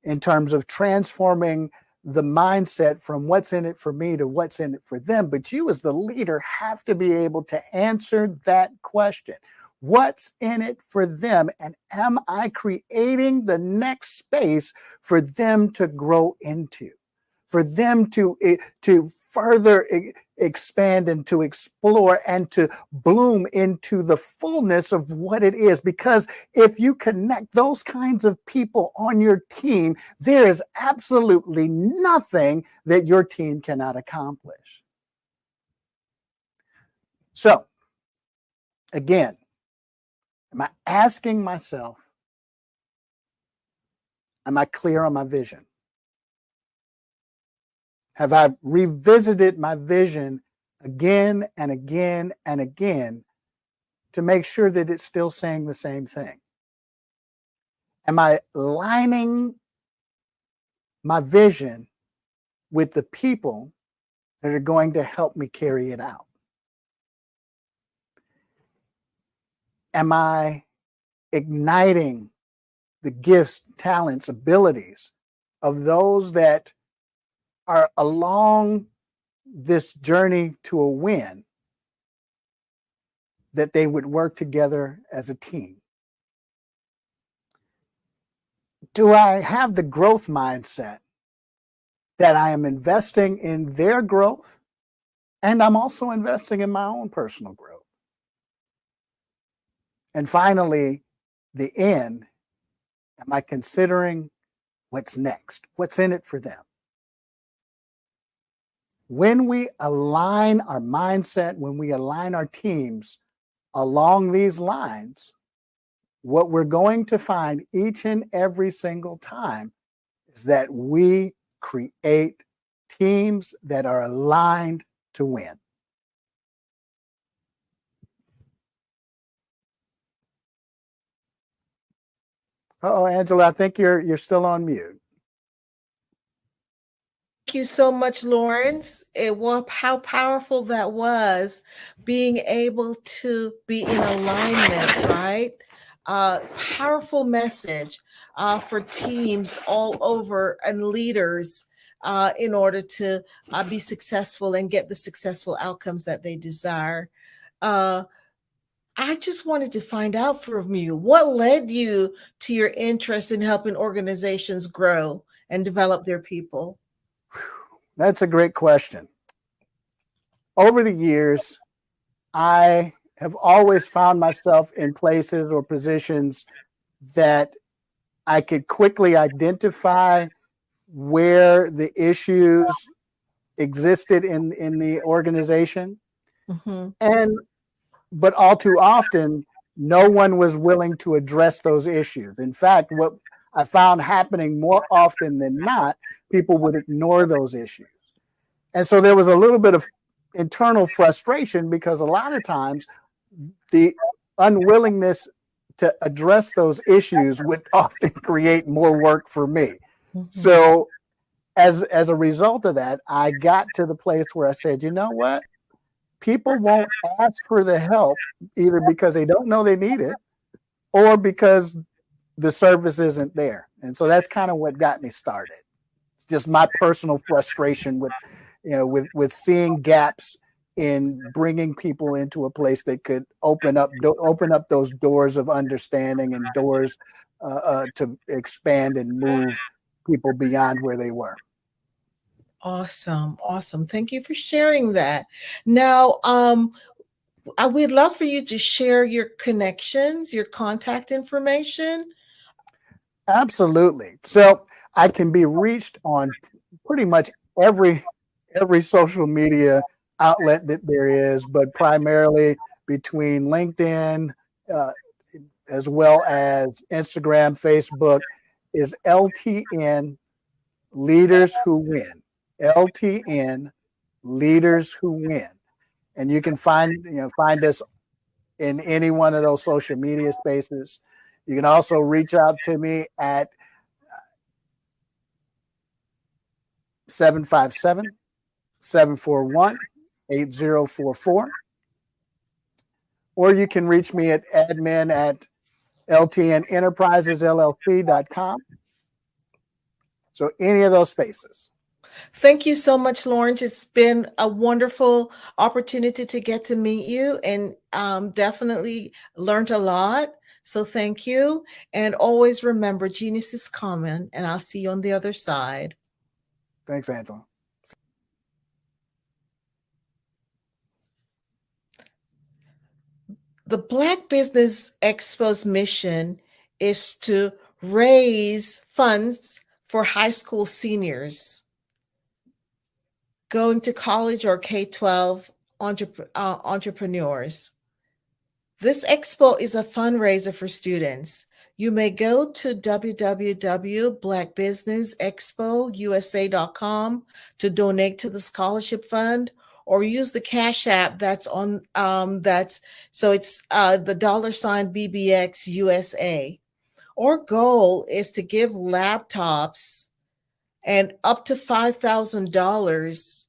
in terms of transforming the mindset from what's in it for me to what's in it for them. But you as the leader have to be able to answer that question. What's in it for them? And am I creating the next space for them to grow into, for them to further expand and to explore and to bloom into the fullness of what it is? Because if you connect those kinds of people on your team, there is absolutely nothing that your team cannot accomplish. So, again, am I asking myself, am I clear on my vision? Have I revisited my vision again and again and again to make sure that it's still saying the same thing? Am I lining my vision with the people that are going to help me carry it out? Am I igniting the gifts, talents, abilities of those that are along this journey to a win, that they would work together as a team. Do I have the growth mindset that I am investing in their growth and I'm also investing in my own personal growth? And finally, the end, am I considering what's next? What's in it for them? When we align our mindset, when we align our teams along these lines, what we're going to find each and every single time is that we create teams that are aligned to win. Oh, Angela, I think you're still on mute. Thank you so much, Lawrence. How powerful that was, being able to be in alignment, right? Powerful message for teams all over and leaders in order to be successful and get the successful outcomes that they desire. I just wanted to find out from you, what led you to your interest in helping organizations grow and develop their people? That's a great question. Over the years, I have always found myself in places or positions that I could quickly identify where the issues existed in the organization. Mm-hmm. But all too often, no one was willing to address those issues. In fact, what I found happening more often than not, people would ignore those issues. And so there was a little bit of internal frustration because a lot of times the unwillingness to address those issues would often create more work for me. Mm-hmm. So as a result of that, I got to the place where I said, you know what? People won't ask for the help either because they don't know they need it or because the service isn't there. And so that's kind of what got me started. It's just my personal frustration with seeing gaps in bringing people into a place that could open up those doors of understanding and doors to expand and move people beyond where they were. Awesome. Thank you for sharing that. Now, we'd love for you to share your connections, your contact information. Absolutely. So I can be reached on pretty much every social media outlet that there is, but primarily between LinkedIn as well as Instagram, Facebook, is LTN Leaders Who Win. LTN Leaders Who Win. And you can find us in any one of those social media spaces. You can also reach out to me at 757-741-8044. Or you can reach me at admin@ltnenterprisesllc.com. So any of those spaces. Thank you so much, Lawrence. It's been a wonderful opportunity to get to meet you and definitely learned a lot. So thank you. And always remember, genius is common, and I'll see you on the other side. Thanks, Angela. The Black Business Expo's mission is to raise funds for high school seniors going to college or K-12 entrepreneurs. This expo is a fundraiser for students. You may go to www.blackbusinessexpousa.com to donate to the scholarship fund, or use the Cash App that's on the $BBX USA. Our goal is to give laptops and up to $5,000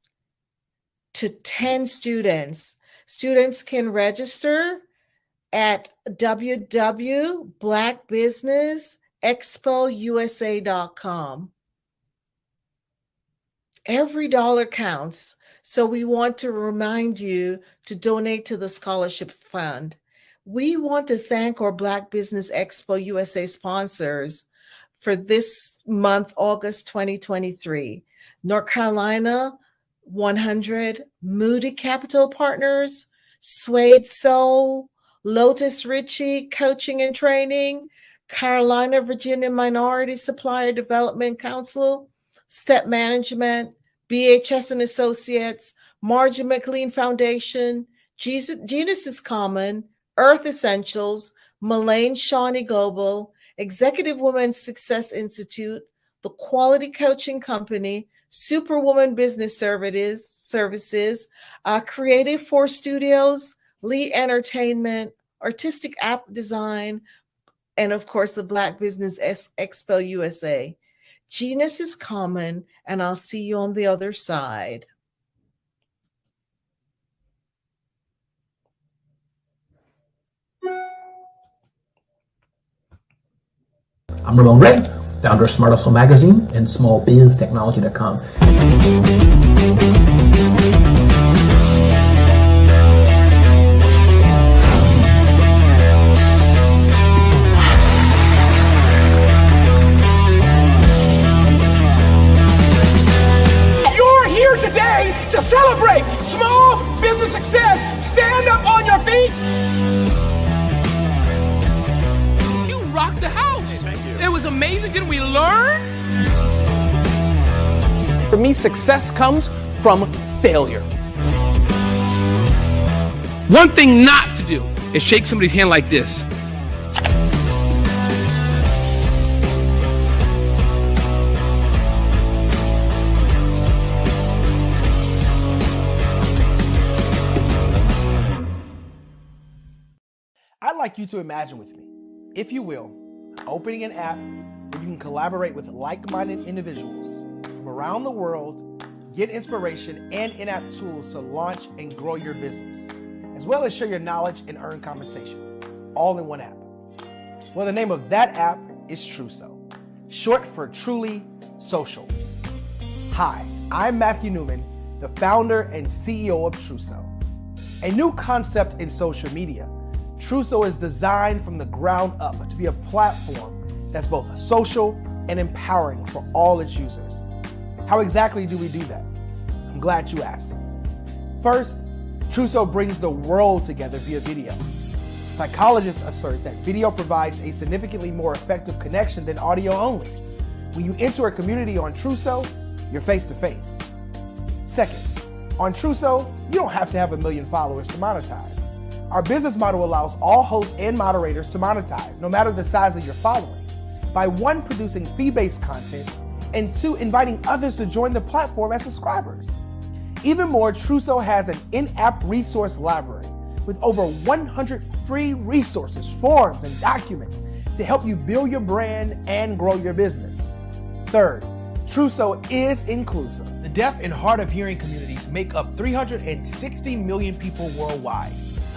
to 10 students. Students can register at www.blackbusinessexpousa.com. Every dollar counts, so we want to remind you to donate to the scholarship fund. We want to thank our Black Business Expo USA sponsors for this month, August 2023. North Carolina 100, Moody Capital Partners, Suede Soul, Lotus Ritchie Coaching and Training, Carolina Virginia Minority Supplier Development Council, Step Management, BHS and Associates, Margie McLean Foundation, Genus is Common, Earth Essentials, Mullane Shawnee Global, Executive Women's Success Institute, The Quality Coaching Company, Superwoman Business Services, Creative Force Studios, Lee Entertainment, Artistic App Design, and of course, the Black Business Expo USA. Genus is Common, and I'll see you on the other side. I'm Ramon Ray, founder of Smart Hustle Magazine and smallbiztechnology.com. You're here today to celebrate small business success. Stand up on your feet. You rocked the house. It was amazing. Didn't we learn? For me, success comes from failure. One thing not to do is shake somebody's hand like this. I'd like you to imagine with me, if you will, opening an app where you can collaborate with like-minded individuals from around the world, get inspiration and in-app tools to launch and grow your business, as well as share your knowledge and earn compensation, all in one app. Well, the name of that app is Truso, short for Truly Social. Hi, I'm Matthew Newman, the founder and CEO of Truso, a new concept in social media. Truso is designed from the ground up to be a platform that's both social and empowering for all its users. How exactly do we do that? I'm glad you asked. First, Truso brings the world together via video. Psychologists assert that video provides a significantly more effective connection than audio only. When you enter a community on Truso, you're face to face. Second, on Truso, you don't have to have 1 million followers to monetize. Our business model allows all hosts and moderators to monetize, no matter the size of your following, by 1, producing fee-based content, and 2, inviting others to join the platform as subscribers. Even more, Truso has an in-app resource library with over 100 free resources, forms, and documents to help you build your brand and grow your business. Third, Truso is inclusive. The deaf and hard of hearing communities make up 360 million people worldwide.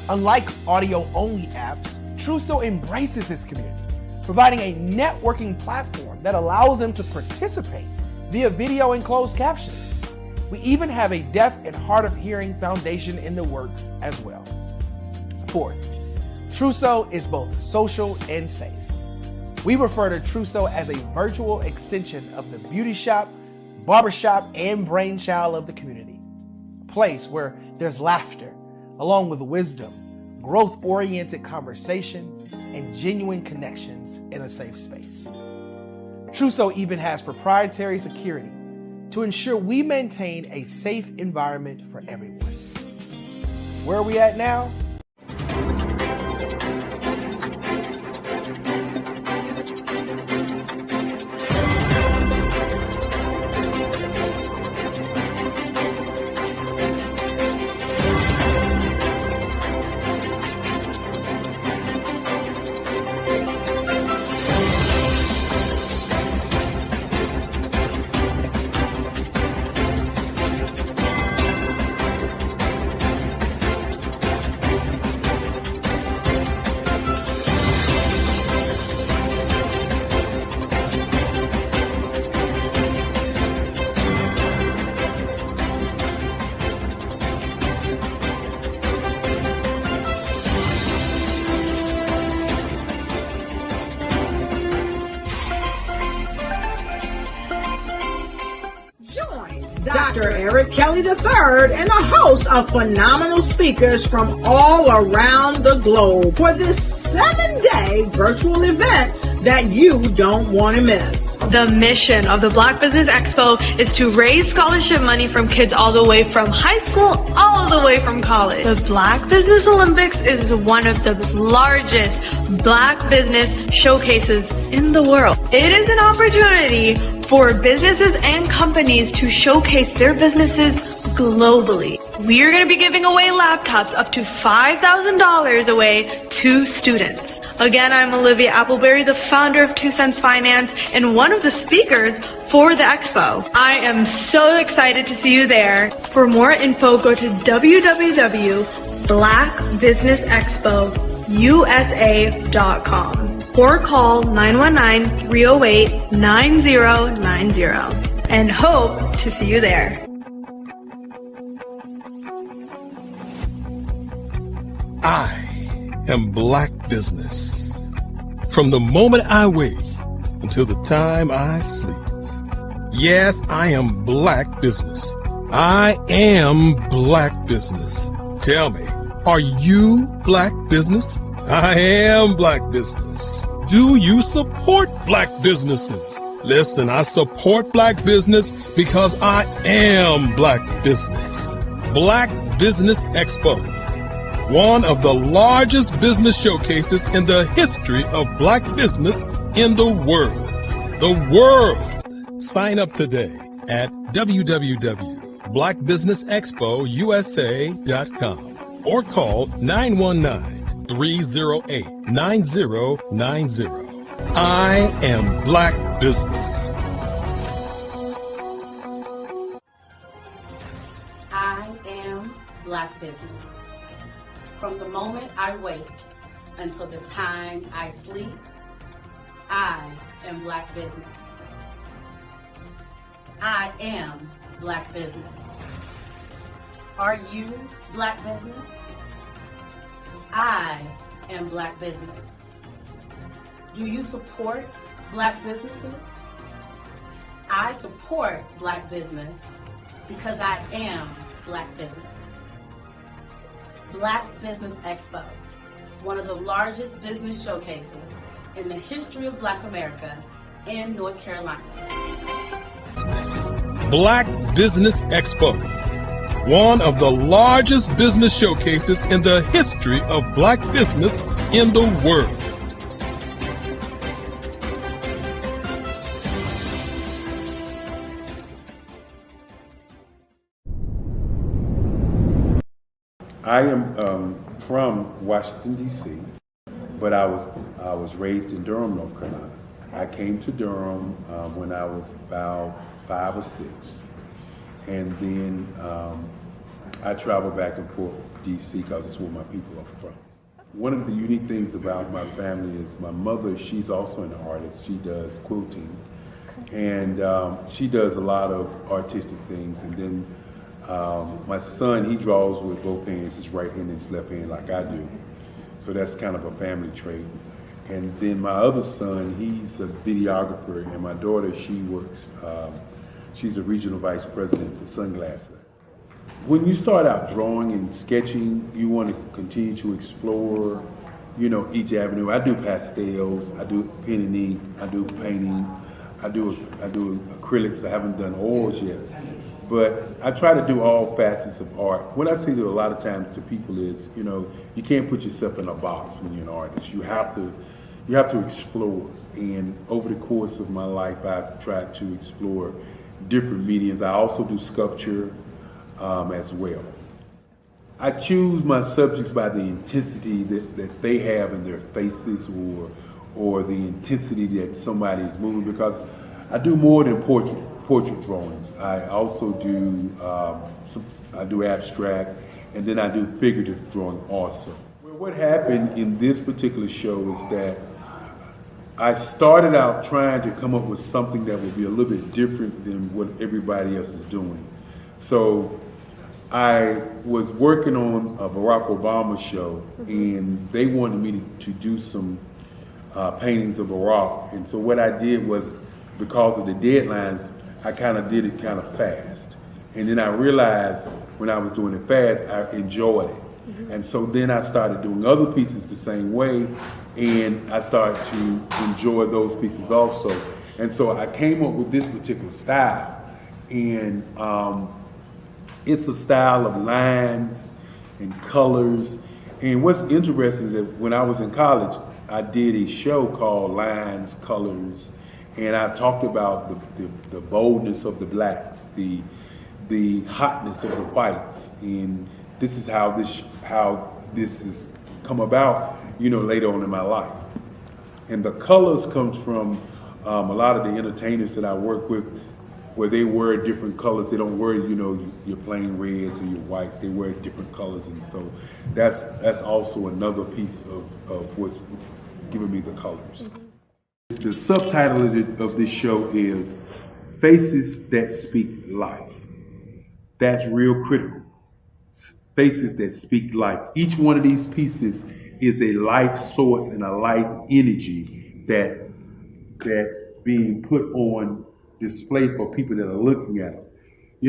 Unlike audio-only apps, Truso embraces this community, providing a networking platform that allows them to participate via video and closed captioning. We even have a deaf and hard of hearing foundation in the works as well. Fourth, Truso is both social and safe. We refer to Truso as a virtual extension of the beauty shop, barbershop, and brainchild of the community. A place where there's laughter, along with wisdom, growth-oriented conversation, and genuine connections in a safe space. Truso even has proprietary security to ensure we maintain a safe environment for everyone. Where are we at now? Dr. Eric Kelly III and a host of phenomenal speakers from all around the globe for this 7-day virtual event that you don't want to miss. The mission of the Black Business Expo is to raise scholarship money from kids all the way from high school, all the way from college. The Black Business Olympics is one of the largest Black business showcases in the world. It is an opportunity for businesses and companies to showcase their businesses globally. We are going to be giving away laptops up to $5,000 away to students. Again, I'm Olivia Appleberry, the founder of 2 Cents Finance and one of the speakers for the expo. I am so excited to see you there. For more info, go to www.blackbusinessexpousa.com or call 919-308-9090 and hope to see you there. I am Black Business. From the moment I wake until the time I sleep. Yes, I am Black Business. I am Black Business. Tell me, are you Black Business? I am Black Business. Do you support Black businesses? Listen, I support Black business because I am Black Business. Black Business Expo. One of the largest business showcases in the history of Black business in the world. The world! Sign up today at www.blackbusinessexpousa.com or call 919-308-9090. I am Black Business. I am Black Business. From the moment I wake until the time I sleep, I am Black Business. I am Black Business. Are you Black Business? I am Black Business. Do you support Black businesses? I support Black business because I am Black Business. Black Business Expo, one of the largest business showcases in the history of Black America in North Carolina. Black Business Expo, one of the largest business showcases in the history of Black business in the world. I am from Washington, D.C., but I was raised in Durham, North Carolina. I came to Durham when I was about 5 or 6, and then I traveled back and forth to D.C. because it's where my people are from. One of the unique things about my family is my mother, she's also an artist. She does quilting, and she does a lot of artistic things, and then my son, he draws with both hands, his right hand and his left hand like I do. So that's kind of a family trait. And then my other son, he's a videographer, and my daughter, she works, she's a regional vice president for Sunglasses. When you start out drawing and sketching, you want to continue to explore, you know, each avenue. I do pastels, I do pen and ink, I do painting, I do acrylics. I haven't done oils yet. But I try to do all facets of art. What I say to a lot of times to people is, you know, you can't put yourself in a box when you're an artist. You have to explore. And over the course of my life, I've tried to explore different mediums. I also do sculpture as well. I choose my subjects by the intensity that they have in their faces, or the intensity that somebody is moving, because I do more than portrait drawings. I also do I do abstract, and then I do figurative drawing also. Well, what happened in this particular show is that I started out trying to come up with something that would be a little bit different than what everybody else is doing. So I was working on a Barack Obama show, and they wanted me to do some paintings of Barack. And so what I did was, because of the deadlines, I kind of did it kind of fast. And then I realized when I was doing it fast, I enjoyed it. And so then I started doing other pieces the same way, and I started to enjoy those pieces also. And so I came up with this particular style, and it's a style of lines and colors. And what's interesting is that when I was in college, I did a show called Lines, Colors, and I talked about the boldness of the blacks, the hotness of the whites, and this is how this has come about, later on in my life. And the colors comes from a lot of the entertainers that I work with, where they wear different colors. They don't wear, your plain reds or your whites. They wear different colors, and so that's also another piece of what's giving me the colors. The subtitle of this show is Faces That Speak Life. That's real critical. Faces that speak life. Each one of these pieces is a life source and a life energy that's being put on display for people that are looking at them.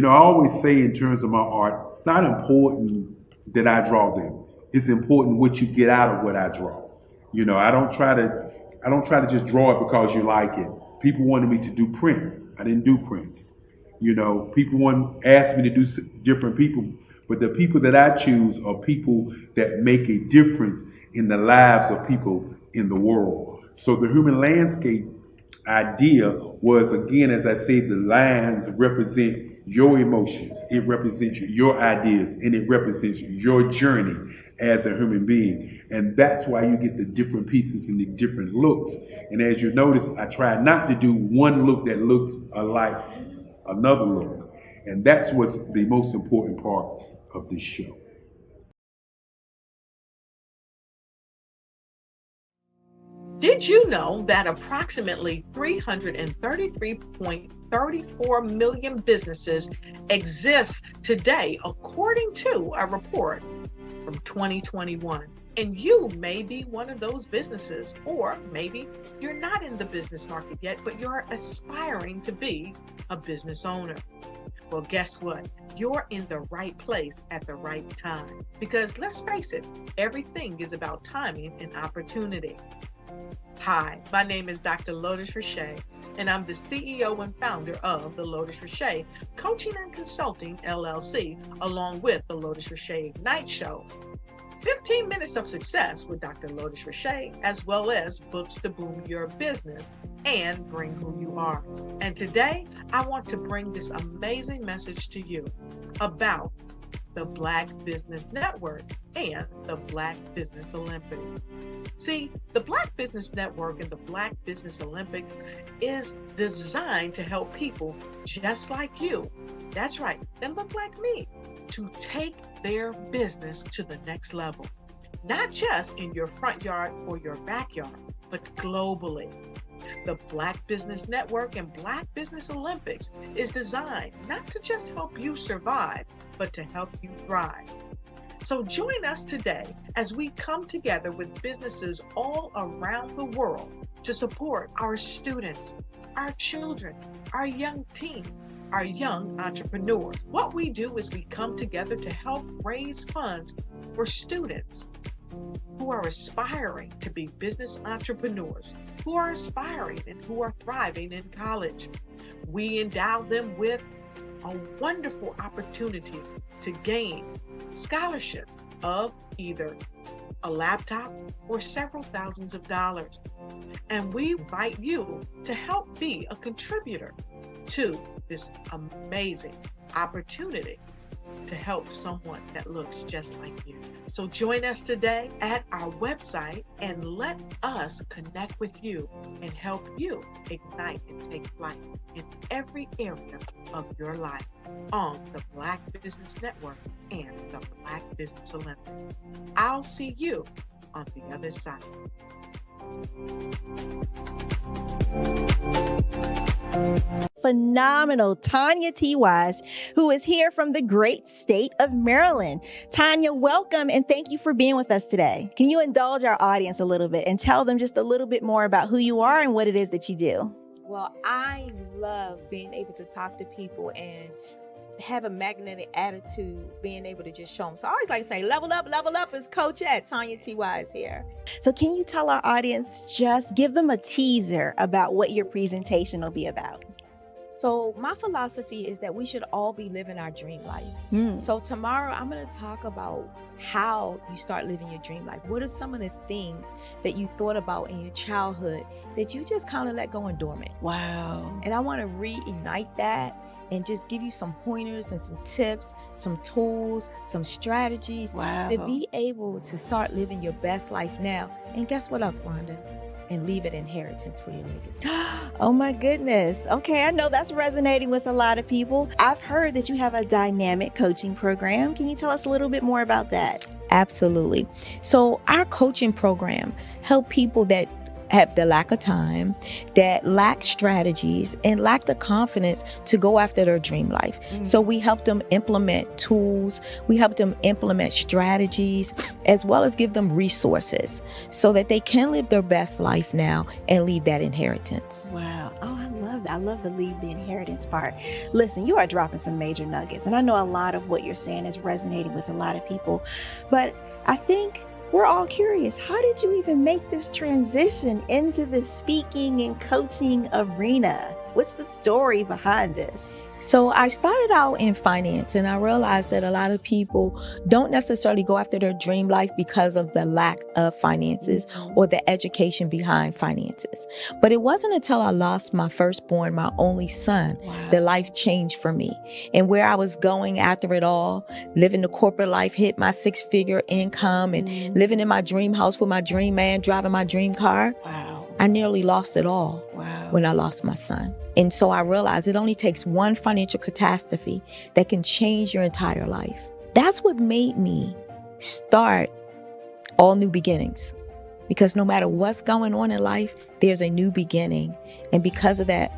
I always say in terms of my art, it's not important that I draw them. It's important what you get out of what I draw. I don't try to just draw it because you like it. People wanted me to do prints. I didn't do prints. People asked me to do different people, but the people that I choose are people that make a difference in the lives of people in the world. So the human landscape idea was, again, as I say, the lines represent your emotions, it represents your ideas, and it represents your journey as a human being. And that's why you get the different pieces and the different looks. And as you notice, I try not to do one look that looks alike another look. And that's what's the most important part of this show. Did you know that approximately 333.34 million businesses exist today, according to a report from 2021? And you may be one of those businesses, or maybe you're not in the business market yet, but you're aspiring to be a business owner. Well, guess what? You're in the right place at the right time. Because let's face it, everything is about timing and opportunity. Hi, my name is Dr. Lotus Richey, and I'm the CEO and founder of the Lotus Richey Coaching and Consulting LLC, along with the Lotus Richey Ignite Show. 15 minutes of success with Dr. Lotus Richey, as well as books to boom your business and bring who you are. And today, I want to bring this amazing message to you about the Black Business Network and the Black Business Olympics. See, the Black Business Network and the Black Business Olympics is designed to help people just like you, that's right, that look like me, to take their business to the next level. Not just in your front yard or your backyard, but globally. The Black Business Network and Black Business Olympics is designed not to just help you survive, but to help you thrive. So join us today as we come together with businesses all around the world to support our students, our children, our young teens, our young entrepreneurs. What we do is we come together to help raise funds for students who are aspiring to be business entrepreneurs, who are aspiring and who are thriving in college. We endow them with a wonderful opportunity to gain scholarship of either a laptop or several thousands of dollars. And we invite you to help be a contributor to this amazing opportunity to help someone that looks just like you. So join us today at our website and let us connect with you and help you ignite and take flight in every area of your life on the Black Business Network and the Black Business Olympics. I'll see you on the other side. Phenomenal Tanya T. Wise, who is here from the great state of Maryland. Tanya, welcome and thank you for being with us today. Can you indulge our audience a little bit and tell them just a little bit more about who you are and what it is that you do? Well, I love being able to talk to people and have a magnetic attitude, being able to just show them. So I always like to say, level up is Coach at Tanya T.Y. is here. So can you tell our audience, just give them a teaser about what your presentation will be about? So my philosophy is that we should all be living our dream life. So tomorrow I'm going to talk about how you start living your dream life. What are some of the things that you thought about in your childhood that you just kind of let go and dormant? Wow. And I want to reignite that and just give you some pointers and some tips, some tools, some strategies to be able to start living your best life now. And guess what, Wanda? And leave an inheritance for your legacy. Oh my goodness. Okay, I know that's resonating with a lot of people. I've heard that you have a dynamic coaching program. Can you tell us a little bit more about that? Absolutely. So our coaching program help people that have the lack of time, that lack strategies, and lack the confidence to go after their dream life. So we help them implement tools, we help them implement strategies, as well as give them resources so that they can live their best life now and leave that inheritance. Wow. Oh, I love that. I love the leave the inheritance part. Listen, you are dropping some major nuggets, and I know a lot of what you're saying is resonating with a lot of people, but I think we're all curious. How did you even make this transition into the speaking and coaching arena? What's the story behind this? So I started out in finance, and I realized that a lot of people don't necessarily go after their dream life because of the lack of finances or the education behind finances. But it wasn't until I lost my firstborn, my only son, that life changed for me. And where I was going after it all, living the corporate life, hit my 6-figure income and living in my dream house with my dream man, driving my dream car. I nearly lost it all when I lost my son. And so I realized it only takes one financial catastrophe that can change your entire life. That's what made me start All New Beginnings. Because no matter what's going on in life, there's a new beginning. And because of that,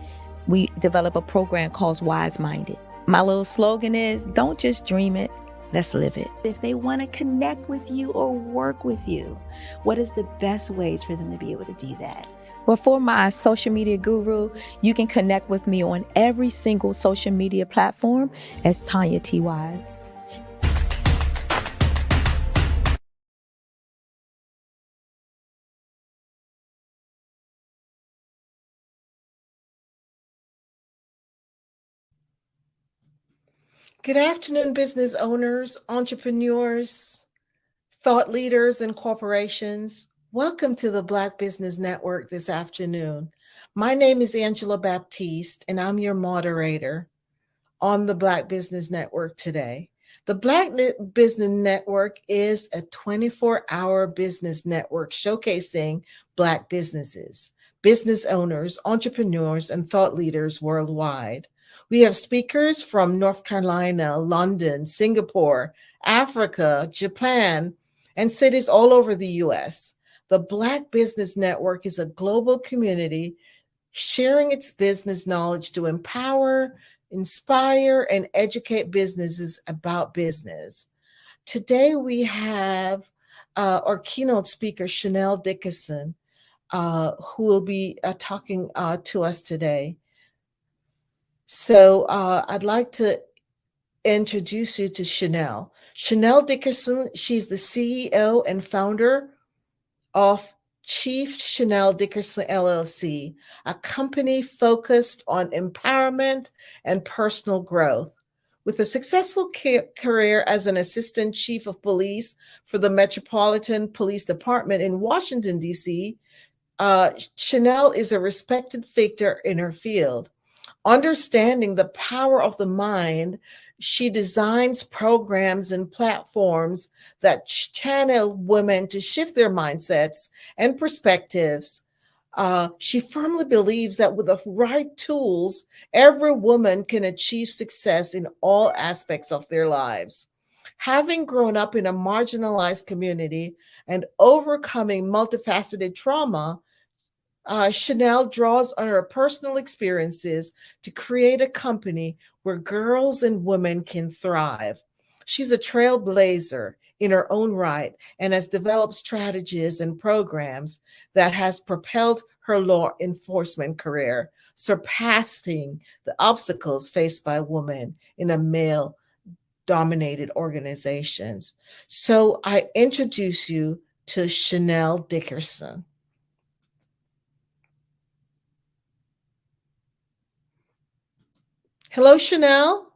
we develop a program called Wise Minded. My little slogan is, don't just dream it, let's live it. If they want to connect with you or work with you, what is the best ways for them to be able to do that? Well, for my social media guru, you can connect with me on every single social media platform as Tanya T. Wise. Good afternoon, business owners, entrepreneurs, thought leaders, and corporations. Welcome to the Black Business Network this afternoon. My name is Angela Baptiste, and I'm your moderator on the Black Business Network today. The Black Business Network is a 24-hour business network showcasing Black businesses, business owners, entrepreneurs, and thought leaders worldwide. We have speakers from North Carolina, London, Singapore, Africa, Japan, and cities all over the U.S. The Black Business Network is a global community sharing its business knowledge to empower, inspire, and educate businesses about business. Today we have our keynote speaker, Chanel Dickerson, who will be talking to us today. So I'd like to introduce you to Chanel. Chanel Dickerson, she's the CEO and founder of Chief Chanel Dickerson LLC, a company focused on empowerment and personal growth. With a successful career as an assistant chief of police for the Metropolitan Police Department in Washington, D.C., Chanel is a respected figure in her field. Understanding the power of the mind, she designs programs and platforms that channel women to shift their mindsets and perspectives. She firmly believes that with the right tools, every woman can achieve success in all aspects of their lives. Having grown up in a marginalized community and overcoming multifaceted trauma, Chanel draws on her personal experiences to create a company where girls and women can thrive. She's a trailblazer in her own right and has developed strategies and programs that has propelled her law enforcement career, surpassing the obstacles faced by women in a male-dominated organizations. So I introduce you to Chanel Dickerson. Hello, Chanel.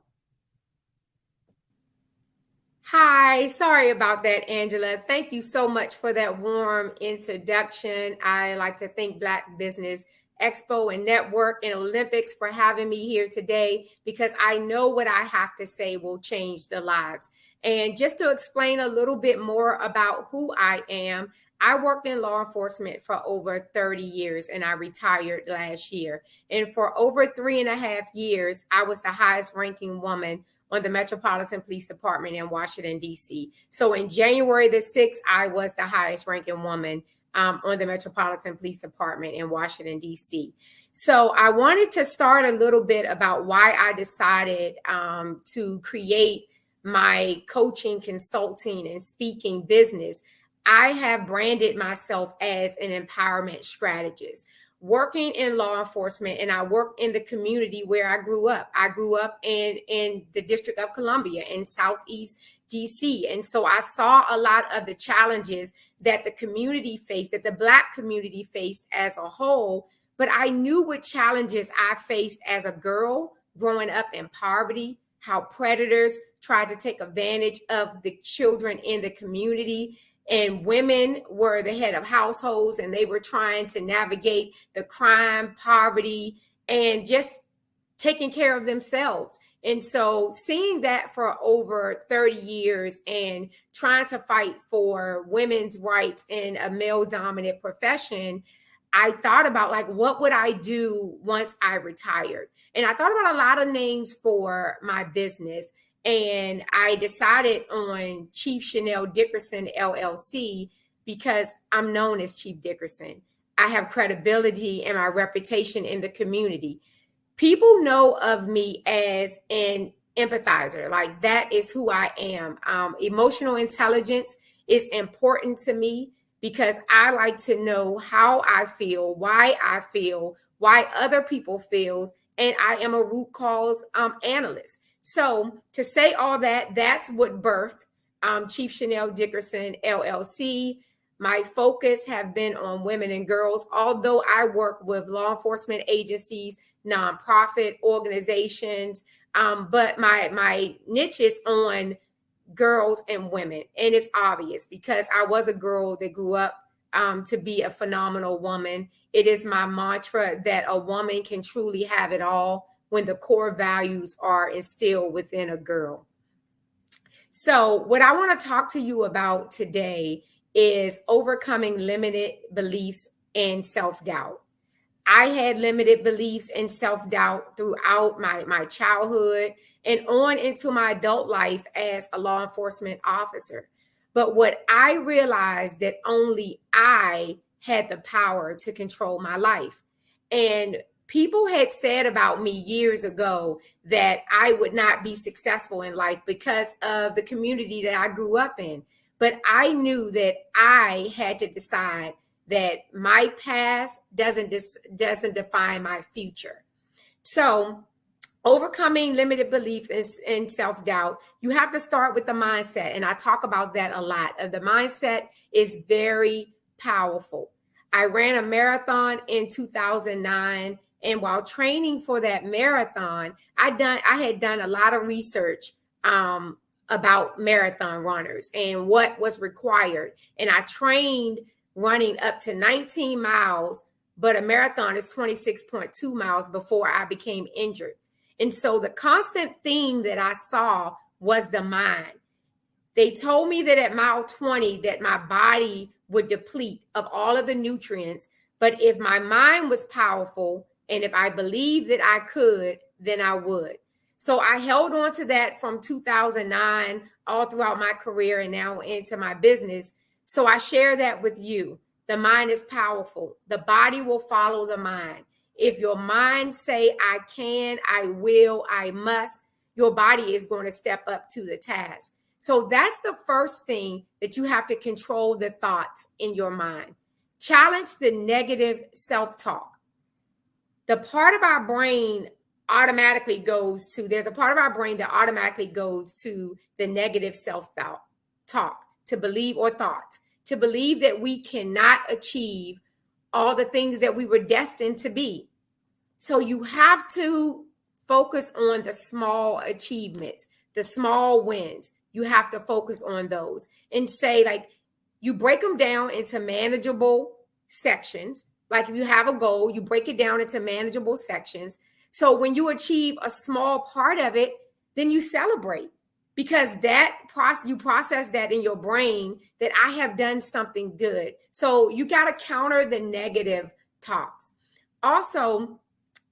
Hi, sorry about that, Angela. Thank you so much for that warm introduction. I like to thank Black Business Expo and Network and Olympics for having me here today, because I know what I have to say will change the lives. And just to explain a little bit more about who I am, I worked in law enforcement for over 30 years and I retired last year. And for over 3.5 years, I was the highest ranking woman on the Metropolitan Police Department in Washington, D.C. So in January the 6th, I was the highest ranking woman on the Metropolitan Police Department in Washington, D.C. So I wanted to start a little bit about why I decided to create my coaching, consulting, and speaking business. I have branded myself as an empowerment strategist, working in law enforcement, and I work in the community where I grew up. I grew up in the District of Columbia in Southeast DC. And so I saw a lot of the challenges that the community faced, that the Black community faced as a whole. But I knew what challenges I faced as a girl growing up in poverty, how predators tried to take advantage of the children in the community. And women were the head of households, and they were trying to navigate the crime, poverty, and just taking care of themselves. And so seeing that for over 30 years and trying to fight for women's rights in a male-dominant profession, I thought about, like, what would I do once I retired? And I thought about a lot of names for my business. And I decided on Chief Chanel Dickerson, LLC, because I'm known as Chief Dickerson. I have credibility and my reputation in the community. People know of me as an empathizer. Like, that is who I am. Emotional intelligence is important to me because I like to know how I feel, why other people feel, and I am a root cause analyst. So to say all that, that's what birthed Chief Chanel Dickerson, LLC. My focus have been on women and girls, although I work with law enforcement agencies, nonprofit organizations, but my niche is on girls and women. And it's obvious because I was a girl that grew up to be a phenomenal woman. It is my mantra that a woman can truly have it all when the core values are instilled within a girl. So what I want to talk to you about today is overcoming limited beliefs and self-doubt. I had limited beliefs and self-doubt throughout my childhood and on into my adult life as a law enforcement officer. But what I realized that only I had the power to control my life. And people had said about me years ago that I would not be successful in life because of the community that I grew up in. But I knew that I had to decide that my past doesn't define my future. So overcoming limited belief and self-doubt, you have to start with the mindset. And I talk about that a lot. The mindset is very powerful. I ran a marathon in 2009. And while training for that marathon, I had done a lot of research about marathon runners and what was required. And I trained running up to 19 miles, but a marathon is 26.2 miles before I became injured. And so the constant theme that I saw was the mind. They told me that at mile 20 that my body would deplete of all of the nutrients. But if my mind was powerful and if I believed that I could, then I would. So I held on to that from 2009 all throughout my career and now into my business. So I share that with you. The mind is powerful. The body will follow the mind. If your mind say, I can, I will, I must, your body is going to step up to the task. So that's the first thing that you have to control the thoughts in your mind. Challenge the negative self-talk. The part of our brain automatically goes to, there's a part of our brain that automatically goes to the negative self-talk, to believe or thoughts, to believe that we cannot achieve all the things that we were destined to be. So you have to focus on the small achievements, the small wins. You have to focus on those and say, like, you break them down into manageable sections. Like if you have a goal, you break it down into manageable sections. So when you achieve a small part of it, then you celebrate, because that process, you process that in your brain that I have done something good. So you got to counter the negative talks. Also,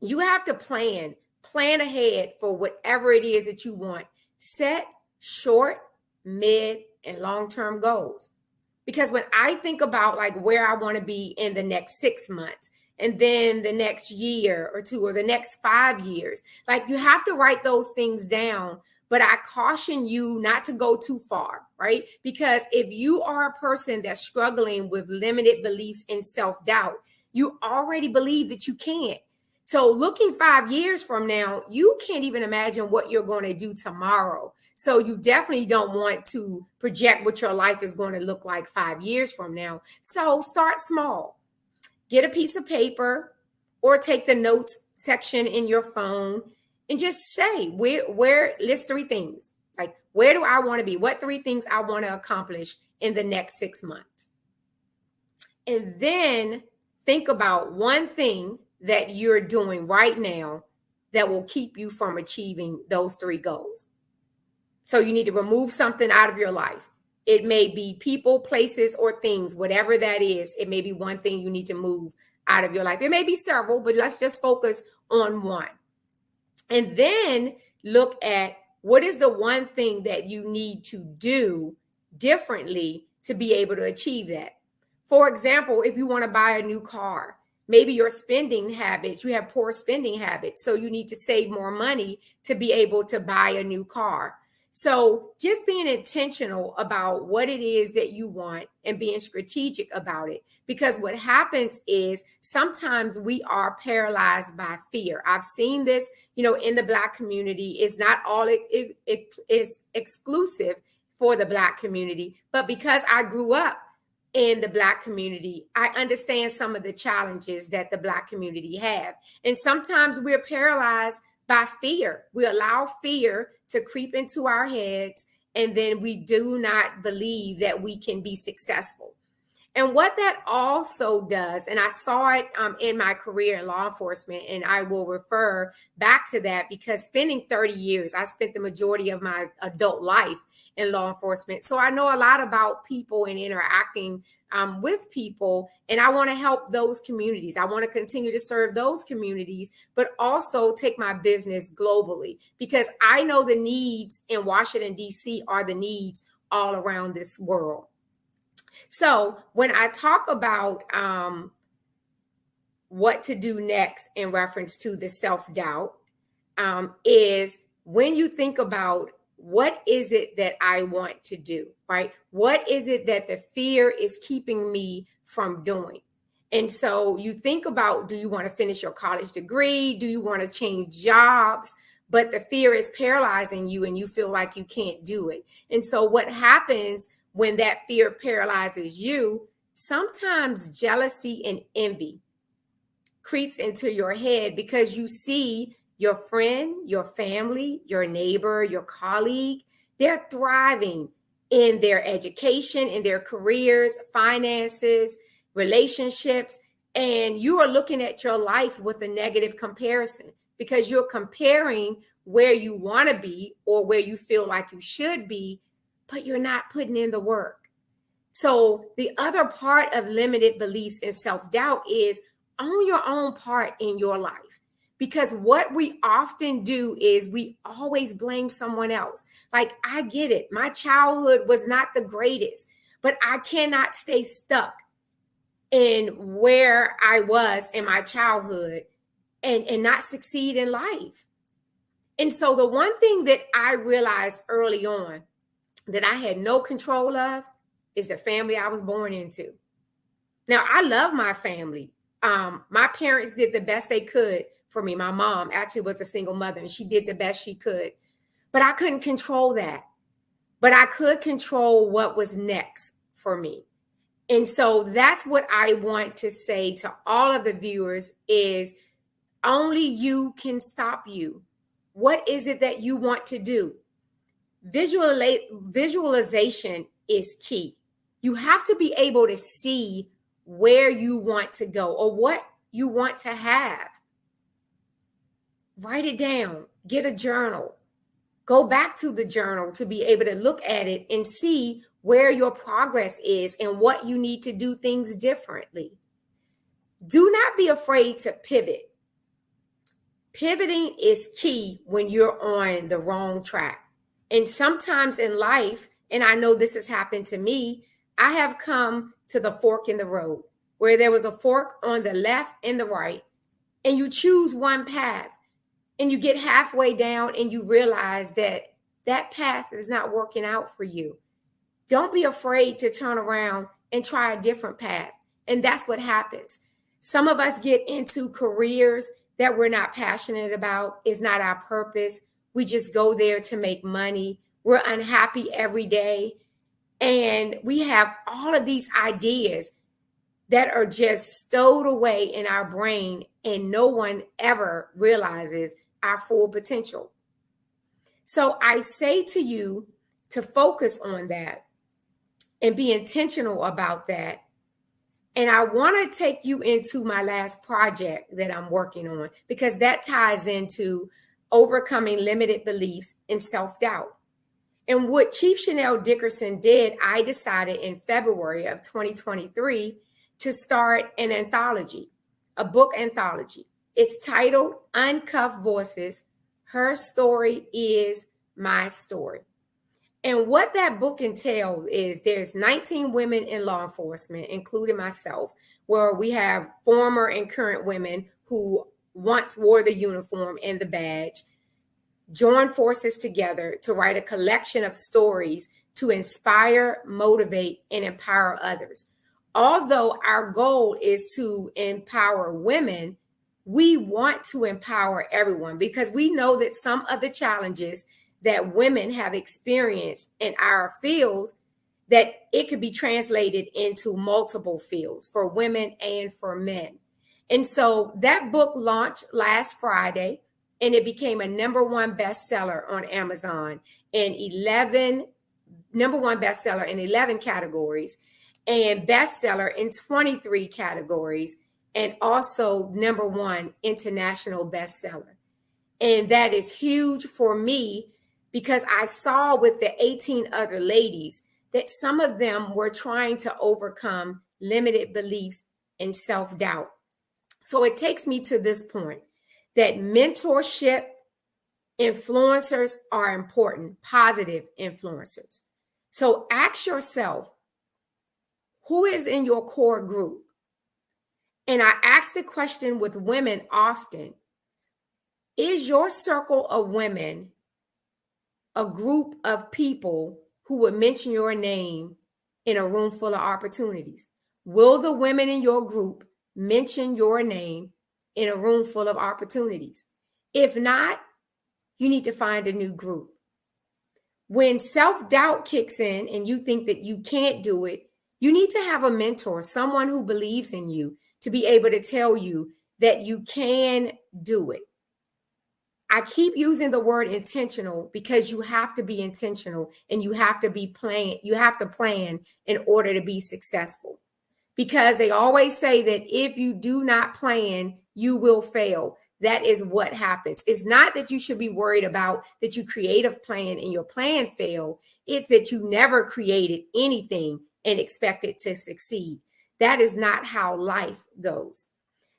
you have to plan ahead for whatever it is that you want. Set short, mid, and long-term goals. Because when I think about like where I want to be in the next 6 months, and then the next year or two, or the next 5 years, like you have to write those things down. But I caution you not to go too far, right? Because if you are a person that's struggling with limited beliefs and self-doubt, you already believe that you can't. So looking 5 years from now, you can't even imagine what you're going to do tomorrow. So you definitely don't want to project what your life is going to look like 5 years from now. So start small. Get a piece of paper or take the notes section in your phone and just say, where list 3 things. Like, where do I want to be? What 3 things I want to accomplish in the next 6 months? And then think about one thing that you're doing right now that will keep you from achieving those 3 goals. So you need to remove something out of your life. It may be people, places, or things, whatever that is. It may be one thing you need to move out of your life. It may be several, but let's just focus on one. And then look at what is the one thing that you need to do differently to be able to achieve that. For example, if you want to buy a new car, maybe your spending habits, you have poor spending habits. So you need to save more money to be able to buy a new car. So just being intentional about what it is that you want and being strategic about it. Because what happens is sometimes we are paralyzed by fear. I've seen this, in the Black community. It's not all it is exclusive for the Black community. But because I grew up in the Black community, I understand some of the challenges that the Black community have. And sometimes we're paralyzed by fear. We allow fear to creep into our heads, and then we do not believe that we can be successful. And what that also does, and I saw it in my career in law enforcement, and I will refer back to that because spending 30 years, I spent the majority of my adult life in law enforcement. So I know a lot about people and interacting with people, and I want to help those communities. I want to continue to serve those communities, but also take my business globally, because I know the needs in Washington, D.C. are the needs all around this world. So when I talk about what to do next in reference to the self-doubt, is when you think about what is it that I want to do, right? What is it that the fear is keeping me from doing? And so you think about, do you want to finish your college degree? Do you want to change jobs? But the fear is paralyzing you and you feel like you can't do it. And so what happens when that fear paralyzes you? Sometimes jealousy and envy creeps into your head because you see your friend, your family, your neighbor, your colleague, they're thriving in their education, in their careers, finances, relationships, and you are looking at your life with a negative comparison because you're comparing where you want to be or where you feel like you should be, but you're not putting in the work. So the other part of limited beliefs and self-doubt is own your own part in your life. Because what we often do is we always blame someone else. Like, I get it. My childhood was not the greatest, but I cannot stay stuck in where I was in my childhood and not succeed in life. And so the one thing that I realized early on that I had no control of is the family I was born into. Now, I love my family. My parents did the best they could for me. My mom actually was a single mother, and she did the best she could. But I couldn't control that. But I could control what was next for me. And so that's what I want to say to all of the viewers is only you can stop you. What is it that you want to do? Visualization is key. You have to be able to see where you want to go or what you want to have. Write it down. Get a journal. Go back to the journal to be able to look at it and see where your progress is and what you need to do things differently. Do not be afraid to pivot. Pivoting is key when you're on the wrong track. And sometimes in life, and I know this has happened to me, I have come to the fork in the road where there was a fork on the left and the right, and you choose one path and you get halfway down and you realize that that path is not working out for you. Don't be afraid to turn around and try a different path. And that's what happens. Some of us get into careers that we're not passionate about. It's not our purpose. We just go there to make money. We're unhappy every day. And we have all of these ideas that are just stowed away in our brain, and no one ever realizes our full potential. So I say to you to focus on that and be intentional about that. And I want to take you into my last project that I'm working on, because that ties into overcoming limited beliefs and self-doubt. And what Chief Chanel Dickerson did, I decided in February of 2023 to start an anthology, a book anthology. It's titled Uncuffed Voices, Her Story is My Story. And what that book entails is there's 19 women in law enforcement, including myself, where we have former and current women who once wore the uniform and the badge, join forces together to write a collection of stories to inspire, motivate, and empower others. Although our goal is to empower women, we want to empower everyone, because we know that some of the challenges that women have experienced in our fields, that it could be translated into multiple fields for women and for men. And so that book launched last Friday, and it became a #1 bestseller on Amazon and #1 bestseller in 11 categories, and bestseller in 23 categories, and also #1 international bestseller. And that is huge for me, because I saw with the 18 other ladies that some of them were trying to overcome limited beliefs and self-doubt. So it takes me to this point that mentorship, influencers are important, positive influencers. So ask yourself, who is in your core group? And I ask the question with women often, is your circle of women a group of people who would mention your name in a room full of opportunities? Will the women in your group mention your name in a room full of opportunities? If not, you need to find a new group. When self-doubt kicks in and you think that you can't do it, you need to have a mentor, someone who believes in you, to be able to tell you that you can do it. I keep using the word intentional because you have to be intentional, and you have to be plan in order to be successful. Because they always say that if you do not plan, you will fail. That is what happens. It's not that you should be worried about that you create a plan and your plan failed. It's that you never created anything and expect it to succeed. That is not how life goes.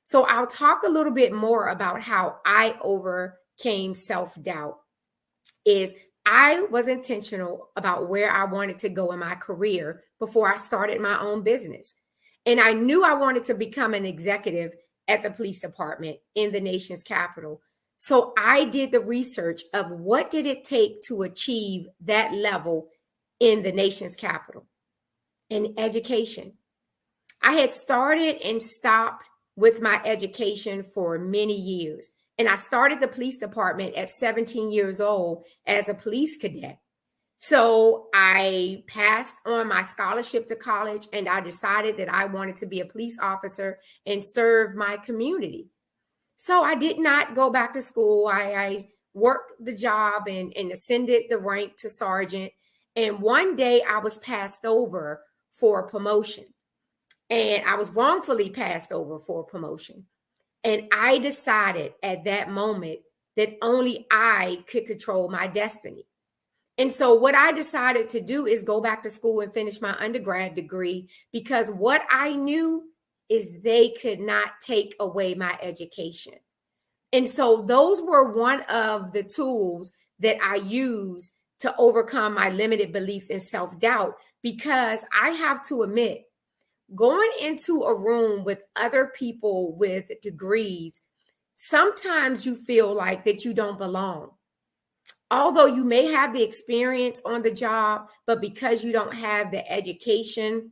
So I'll talk a little bit more about how I overcame self-doubt. Is I was intentional about where I wanted to go in my career before I started my own business. And I knew I wanted to become an executive at the police department in the nation's capital. So I did the research of what did it take to achieve that level in the nation's capital. And education. I had started and stopped with my education for many years. And I started the police department at 17 years old as a police cadet. So I passed on my scholarship to college, and I decided that I wanted to be a police officer and serve my community. So I did not go back to school. I worked the job and ascended the rank to sergeant. And one day I was passed over for a promotion. And I was wrongfully passed over for a promotion. And I decided at that moment that only I could control my destiny. And so what I decided to do is go back to school and finish my undergrad degree, because what I knew is they could not take away my education. And so those were one of the tools that I used to overcome my limited beliefs and self-doubt, because I have to admit, going into a room with other people with degrees, sometimes you feel like that you don't belong. Although you may have the experience on the job, but because you don't have the education,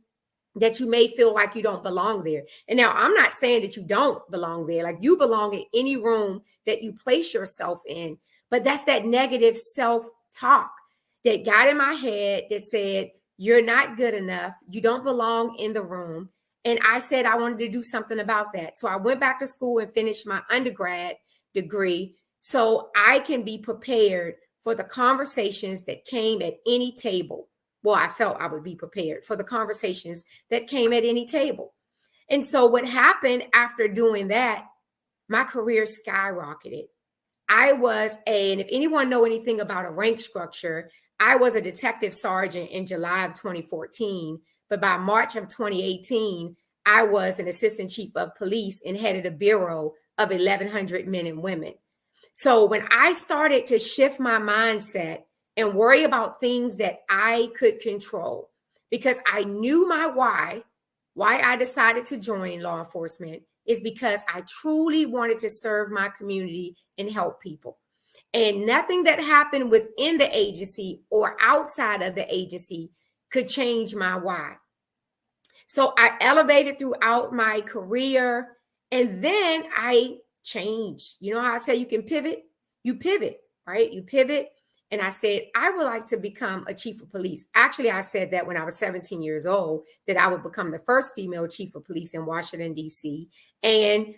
that you may feel like you don't belong there. And now I'm not saying that you don't belong there. Like, you belong in any room that you place yourself in. But that's that negative self-talk that got in my head that said, you're not good enough. You don't belong in the room. And I said I wanted to do something about that. So I went back to school and finished my undergrad degree so I can be prepared for the conversations that came at any table. Well, I felt I would be prepared for the conversations that came at any table. And so what happened after doing that, my career skyrocketed. And if anyone know anything about a rank structure, I was a detective sergeant in July of 2014, but by March of 2018, I was an assistant chief of police and headed a bureau of 1,100 men and women. So when I started to shift my mindset and worry about things that I could control, because I knew my why I decided to join law enforcement is because I truly wanted to serve my community and help people. And nothing that happened within the agency or outside of the agency could change my why. So I elevated throughout my career, and then I changed. You know how I say you can pivot? You pivot, right? You pivot. And I said, I would like to become a chief of police. Actually, I said that when I was 17 years old, that I would become the first female chief of police in Washington, D.C. And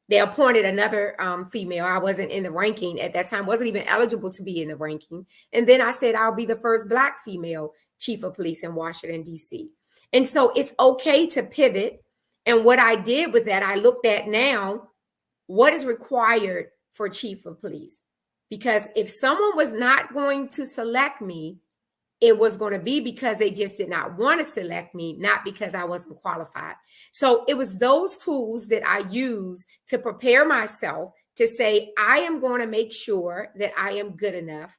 they appointed another female. I wasn't in the ranking at that time, wasn't even eligible to be in the ranking. And then I said, I'll be the first Black female chief of police in Washington, D.C. And so it's okay to pivot. And what I did with that, I looked at now, what is required for chief of police? Because if someone was not going to select me, it was going to be because they just did not want to select me, not because I wasn't qualified. So it was those tools that I used to prepare myself to say, I am going to make sure that I am good enough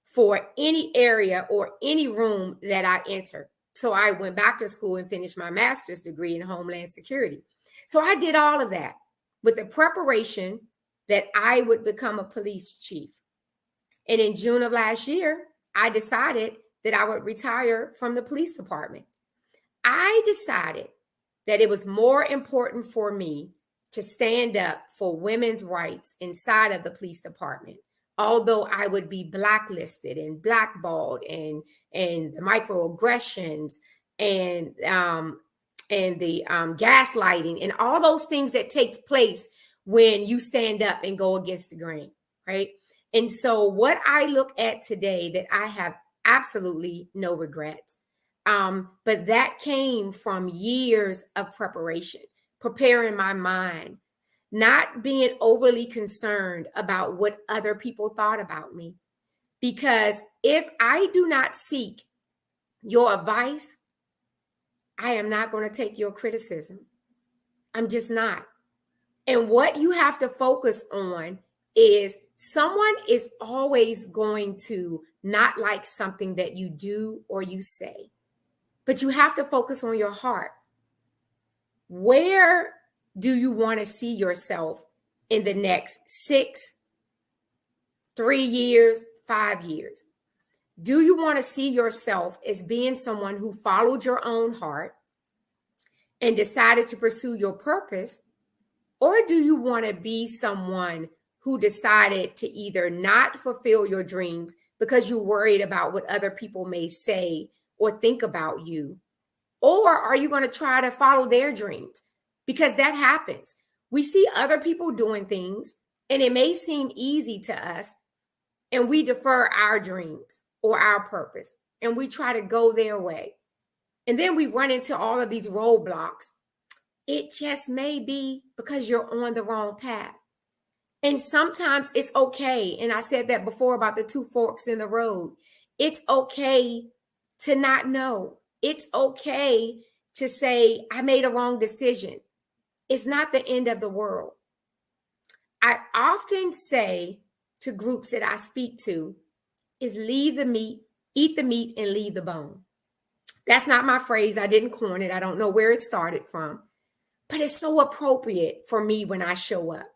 for any area or any room that I enter. So I went back to school and finished my master's degree in Homeland Security. So I did all of that with the preparation that I would become a police chief. And in June of last year, I decided that I would retire from the police department. I decided that it was more important for me to stand up for women's rights inside of the police department, although I would be blacklisted and blackballed and the microaggressions and the gaslighting and all those things that takes place when you stand up and go against the grain, right? And so what I look at today, that I have absolutely no regrets, but that came from years of preparation, preparing my mind, not being overly concerned about what other people thought about me. Because if I do not seek your advice, I am not going to take your criticism. I'm just not. And what you have to focus on is someone is always going to not like something that you do or you say, but you have to focus on your heart. Where do you want to see yourself in the next 6, 3 years, 5 years? Do you want to see yourself as being someone who followed your own heart, and decided to pursue your purpose? Or do you want to be someone who decided to either not fulfill your dreams because you're worried about what other people may say or think about you? Or are you going to try to follow their dreams? Because that happens. We see other people doing things and it may seem easy to us, and we defer our dreams or our purpose and we try to go their way. And then we run into all of these roadblocks. It just may be because you're on the wrong path. And sometimes it's okay. And I said that before about the two forks in the road. It's okay to not know. It's okay to say, I made a wrong decision. It's not the end of the world. I often say to groups that I speak to is leave the meat, eat the meat and leave the bone. That's not my phrase. I didn't coin it. I don't know where it started from, but it's so appropriate for me when I show up.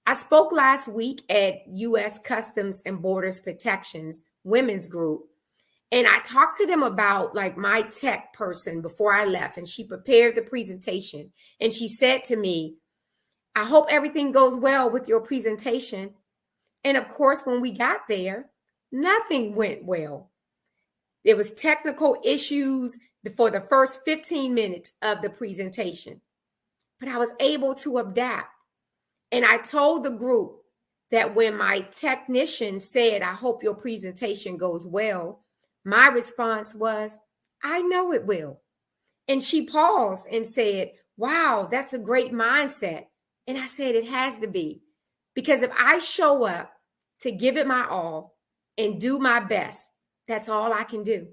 I spoke last week at U.S. Customs and Borders Protection's women's group, and I talked to them about like my tech person before I left, and she prepared the presentation, and she said to me, I hope everything goes well with your presentation. And of course, when we got there, nothing went well. There was technical issues for the first 15 minutes of the presentation, but I was able to adapt. And I told the group that when my technician said, I hope your presentation goes well, my response was, I know it will. And she paused and said, wow, that's a great mindset. And I said, it has to be, because if I show up to give it my all and do my best, that's all I can do.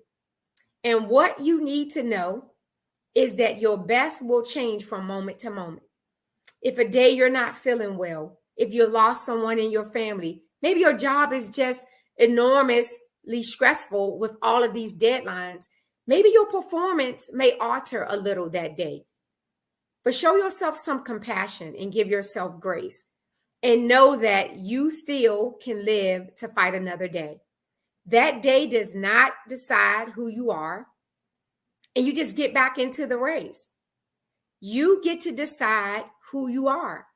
And what you need to know is that your best will change from moment to moment. If a day you're not feeling well, if you lost someone in your family, maybe your job is just enormously stressful with all of these deadlines, maybe your performance may alter a little that day. But show yourself some compassion and give yourself grace, and know that you still can live to fight another day. That day does not decide who you are, and you just get back into the race. You get to decide who you are.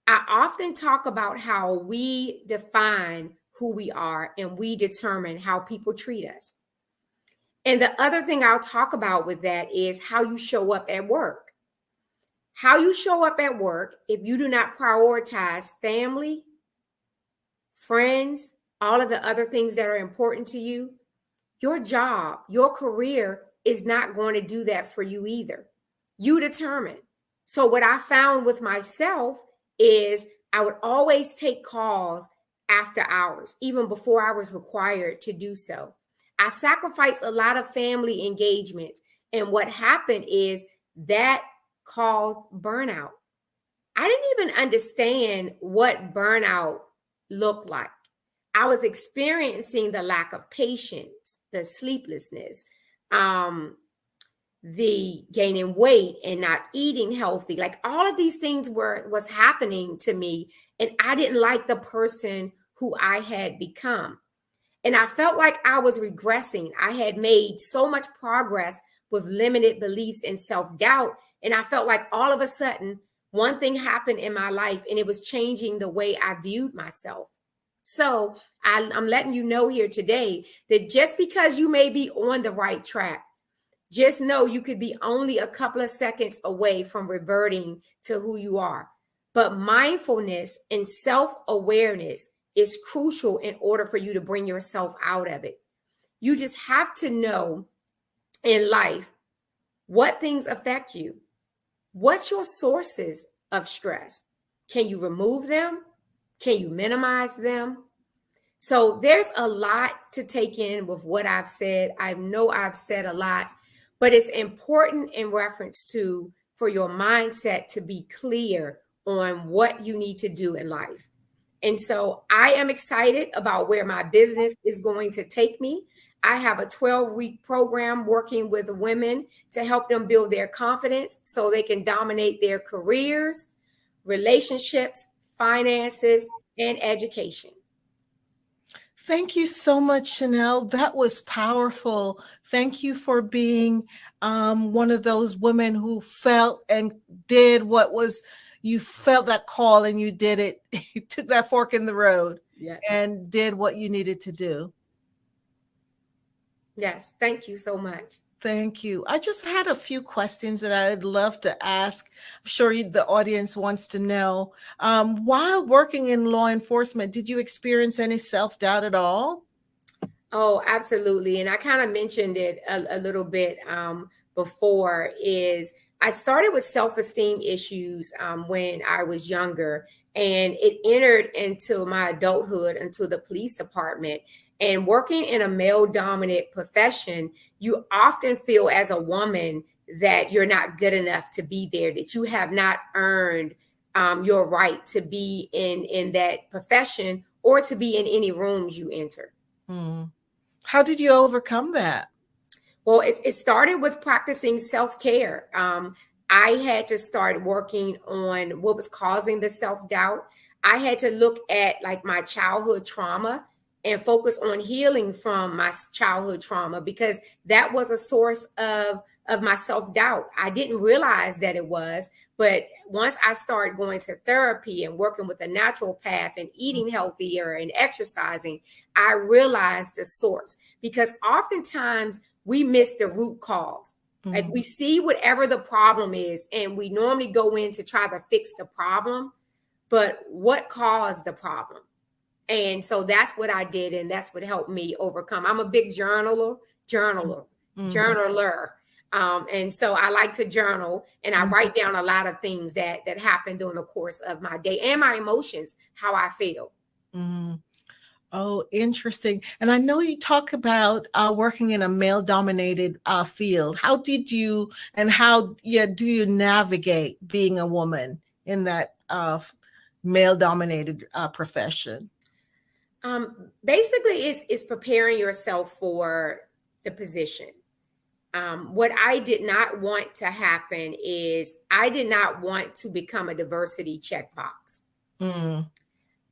I often talk about how we define who we are and we determine how people treat us. And the other thing I'll talk about with that is how you show up at work. How you show up at work, if you do not prioritize family, friends, all of the other things that are important to you, your job, your career is not going to do that for you either. You determine. So what I found with myself is I would always take calls after hours, even before I was required to do so. I sacrificed a lot of family engagement. And what happened is that caused burnout. I didn't even understand what burnout looked like. I was experiencing the lack of patience, the sleeplessness, the gaining weight and not eating healthy. Like all of these things was happening to me, and I didn't like the person who I had become. And I felt like I was regressing. I had made so much progress with limited beliefs and self-doubt. And I felt like all of a sudden, one thing happened in my life and it was changing the way I viewed myself. So I'm letting you know here today that just because you may be on the right track, just know you could be only a couple of seconds away from reverting to who you are. But mindfulness and self-awareness is crucial in order for you to bring yourself out of it. You just have to know in life what things affect you. What's your sources of stress? Can you remove them? Can you minimize them? So there's a lot to take in with what I've said. I know I've said a lot, but it's important in reference to for your mindset to be clear on what you need to do in life. And so I am excited about where my business is going to take me. I have a 12-week program working with women to help them build their confidence so they can dominate their careers, relationships, finances, and education. Thank you so much, Chanel. That was powerful. Thank you for being one of those women who felt and did what was, you felt that call and you did it. You took that fork in the road and did what you needed to do. Yes, thank you so much. Thank you. I just had a few questions that I'd love to ask. I'm sure the audience wants to know. While working in law enforcement, did you experience any self-doubt at all? Oh, absolutely. And I kind of mentioned it a little bit before, is I started with self-esteem issues when I was younger, and it entered into my adulthood, into the police department. And working in a male-dominant profession, you often feel as a woman that you're not good enough to be there, that you have not earned your right to be in that profession or to be in any rooms you enter. How did you overcome that? Well, it started with practicing self-care. I had to start working on what was causing the self-doubt. I had to look at like my childhood trauma and focus on healing from my childhood trauma, because that was a source of my self-doubt. I didn't realize that it was, but once I started going to therapy and working with a natural path and eating healthier and exercising, I realized the source, because oftentimes we miss the root cause. Like we see whatever the problem is, and we normally go in to try to fix the problem, but what caused the problem? And so that's what I did, and that's what helped me overcome. I'm a big journaler. And so I like to journal, and I write down a lot of things that happen during the course of my day, and my emotions, how I feel. Oh, interesting. And I know you talk about working in a male-dominated field. How did you, and how do you navigate being a woman in that male-dominated profession? Basically, it's preparing yourself for the position. What I did not want to happen is I did not want to become a diversity checkbox.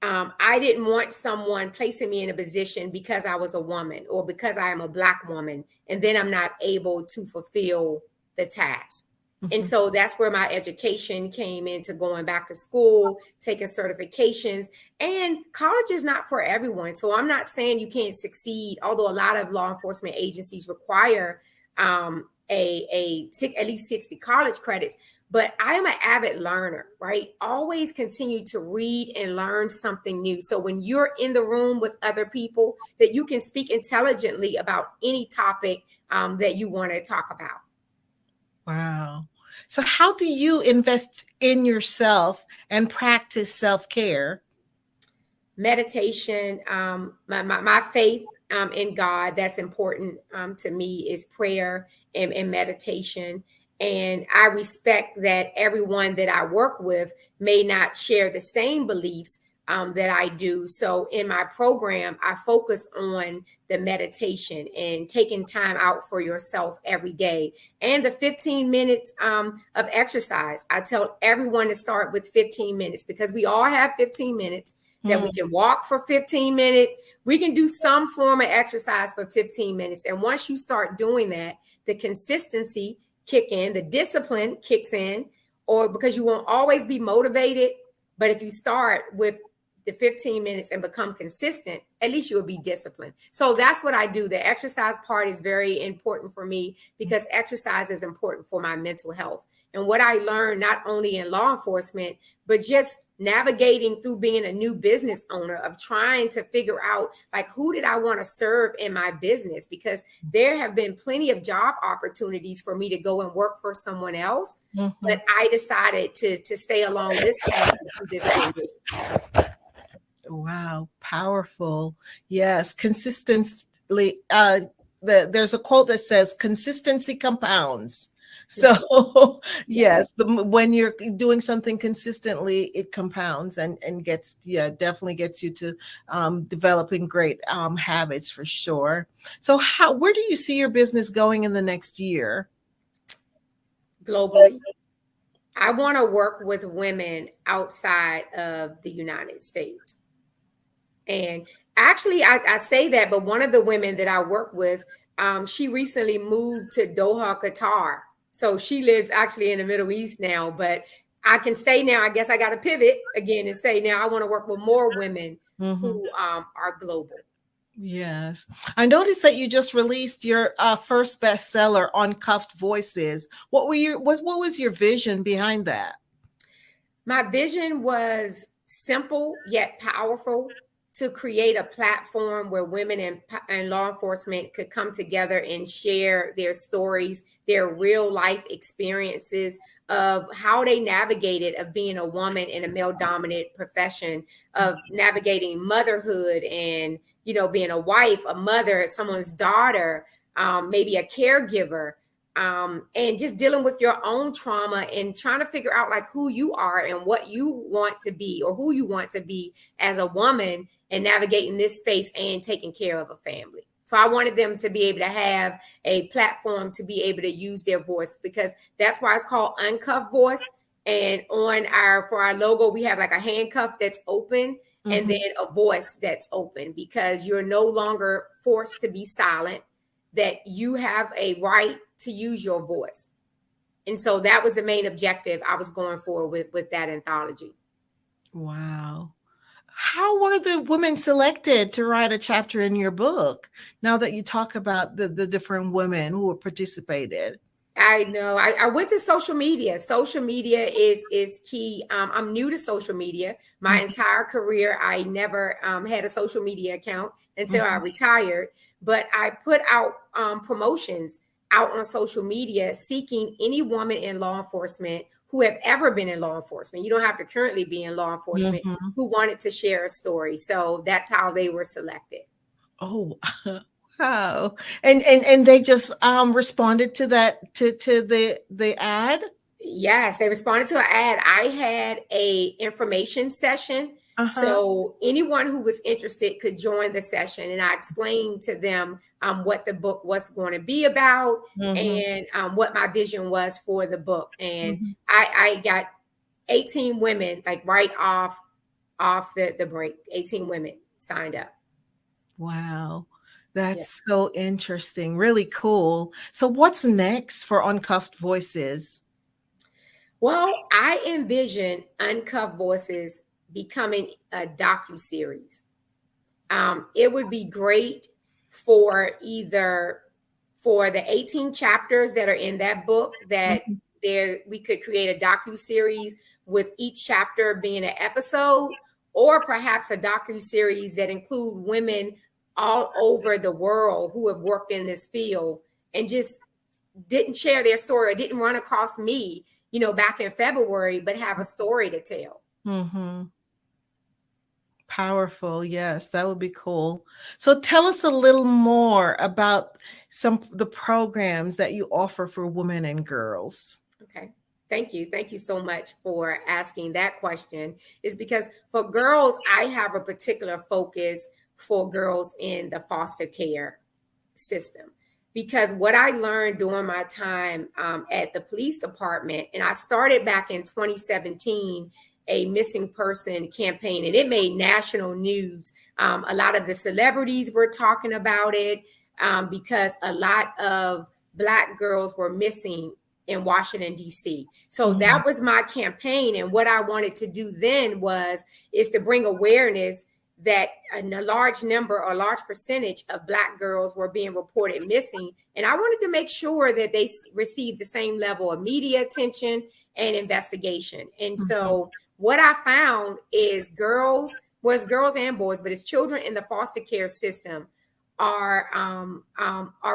I didn't want someone placing me in a position because I was a woman or because I am a Black woman, and then I'm not able to fulfill the task. And so that's where my education came into going back to school, taking certifications, and college is not for everyone. So I'm not saying you can't succeed, although a lot of law enforcement agencies require at least 60 college credits. But I am an avid learner, right? Always continue to read and learn something new. So when you're in the room with other people, that you can speak intelligently about any topic that you want to talk about. Wow. So how do you invest in yourself and practice self-care? Meditation, my faith in God, that's important to me, is prayer and meditation. And I respect that everyone that I work with may not share the same beliefs that I do. So in my program, I focus on the meditation and taking time out for yourself every day, and the 15 minutes of exercise. I tell everyone to start with 15 minutes, because we all have 15 minutes that we can walk for 15 minutes. We can do some form of exercise for 15 minutes. And once you start doing that, the consistency kick in, the discipline kicks in, or because you won't always be motivated. But if you start with the 15 minutes and become consistent, at least you'll be disciplined. So that's what I do. The exercise part is very important for me, because exercise is important for my mental health. And what I learned, not only in law enforcement, but just navigating through being a new business owner, of trying to figure out, like, who did I want to serve in my business? Because there have been plenty of job opportunities for me to go and work for someone else. But I decided to stay along this path and do this career. Wow, powerful. Yes, consistently. There's a quote that says consistency compounds. So yes, when you're doing something consistently, it compounds and gets, definitely gets you to developing great habits, for sure. So where do you see your business going in the next year? Globally. I want to work with women outside of the United States. And actually, I say that, but one of the women that I work with, she recently moved to Doha, Qatar. So she lives actually in the Middle East now. But I can say now, I guess I got to pivot again and say now I want to work with more women who are global. Yes. I noticed that you just released your first bestseller, Uncuffed Voices. What was your vision behind that? My vision was simple yet powerful, to create a platform where women and law enforcement could come together and share their stories, their real life experiences of how they navigated of being a woman in a male dominant profession, of navigating motherhood and, being a wife, a mother, someone's daughter, maybe a caregiver, and just dealing with your own trauma and trying to figure out like who you are and what you want to be or who you want to be as a woman and navigating this space and taking care of a family. So I wanted them to be able to have a platform to be able to use their voice, because that's why it's called Uncuffed Voice. And for our logo, we have like a handcuff that's open and then a voice that's open, because you're no longer forced to be silent, that you have a right to use your voice. And so that was the main objective I was going for with that anthology. Wow. How were the women selected to write a chapter in your book, now that you talk about the different women who participated? I know. I went to social media. Social media is key. I'm new to social media. My entire career, I never had a social media account until I retired. But I put out promotions out on social media seeking any woman in law enforcement who have ever been in law enforcement. You don't have to currently be in law enforcement, who wanted to share a story. So that's how they were selected. Oh, wow. And they just responded to that, to the ad? Yes, they responded to an ad. I had a information session. So anyone who was interested could join the session, and I explained to them what the book was going to be about and what my vision was for the book. And I got 18 women, like right off the break. 18 women signed up. Wow. That's so interesting. Really cool. So what's next for Uncuffed Voices? Well, I envision Uncuffed Voices becoming a docuseries. It would be great for the 18 chapters that are in that book, that we could create a docuseries with each chapter being an episode, or perhaps a docuseries that include women all over the world who have worked in this field and just didn't share their story or didn't run across me, back in February, but have a story to tell. Powerful. Yes, that would be cool. So tell us a little more about the programs that you offer for women and girls. Okay. Thank you. Thank you so much for asking that question. Is because for girls, I have a particular focus for girls in the foster care system. Because what I learned during my time at the police department, and I started back in 2017, a missing person campaign, and it made national news. A lot of the celebrities were talking about it because a lot of Black girls were missing in Washington, D.C. So that was my campaign. And what I wanted to do then is to bring awareness that a large number or a large percentage of Black girls were being reported missing. And I wanted to make sure that they received the same level of media attention and investigation. And so what I found is girls and boys, but it's children in the foster care system are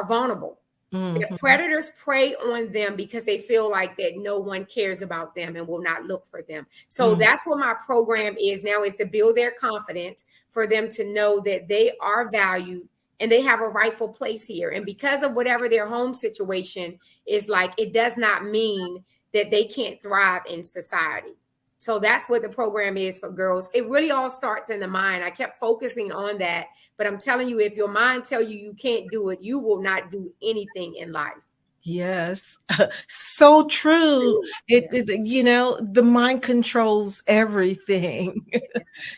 vulnerable. The predators prey on them because they feel like that no one cares about them and will not look for them. So that's what my program is now, is to build their confidence, for them to know that they are valued and they have a rightful place here. And because of whatever their home situation is like, it does not mean that they can't thrive in society. So that's what the program is for girls. It really all starts in the mind. I kept focusing on that, but I'm telling you, if your mind tell you you can't do it, you will not do anything in life. Yes, so true. The mind controls everything.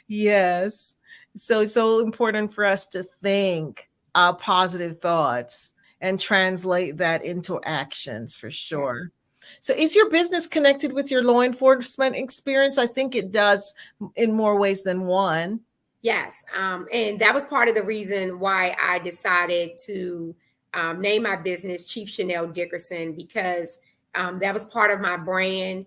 Yes. So it's so important for us to think positive thoughts and translate that into actions for sure. So is your business connected with your law enforcement experience? I think it does in more ways than one. Yes. And that was part of the reason why I decided to name my business Chief Chanel Dickerson, because that was part of my brand.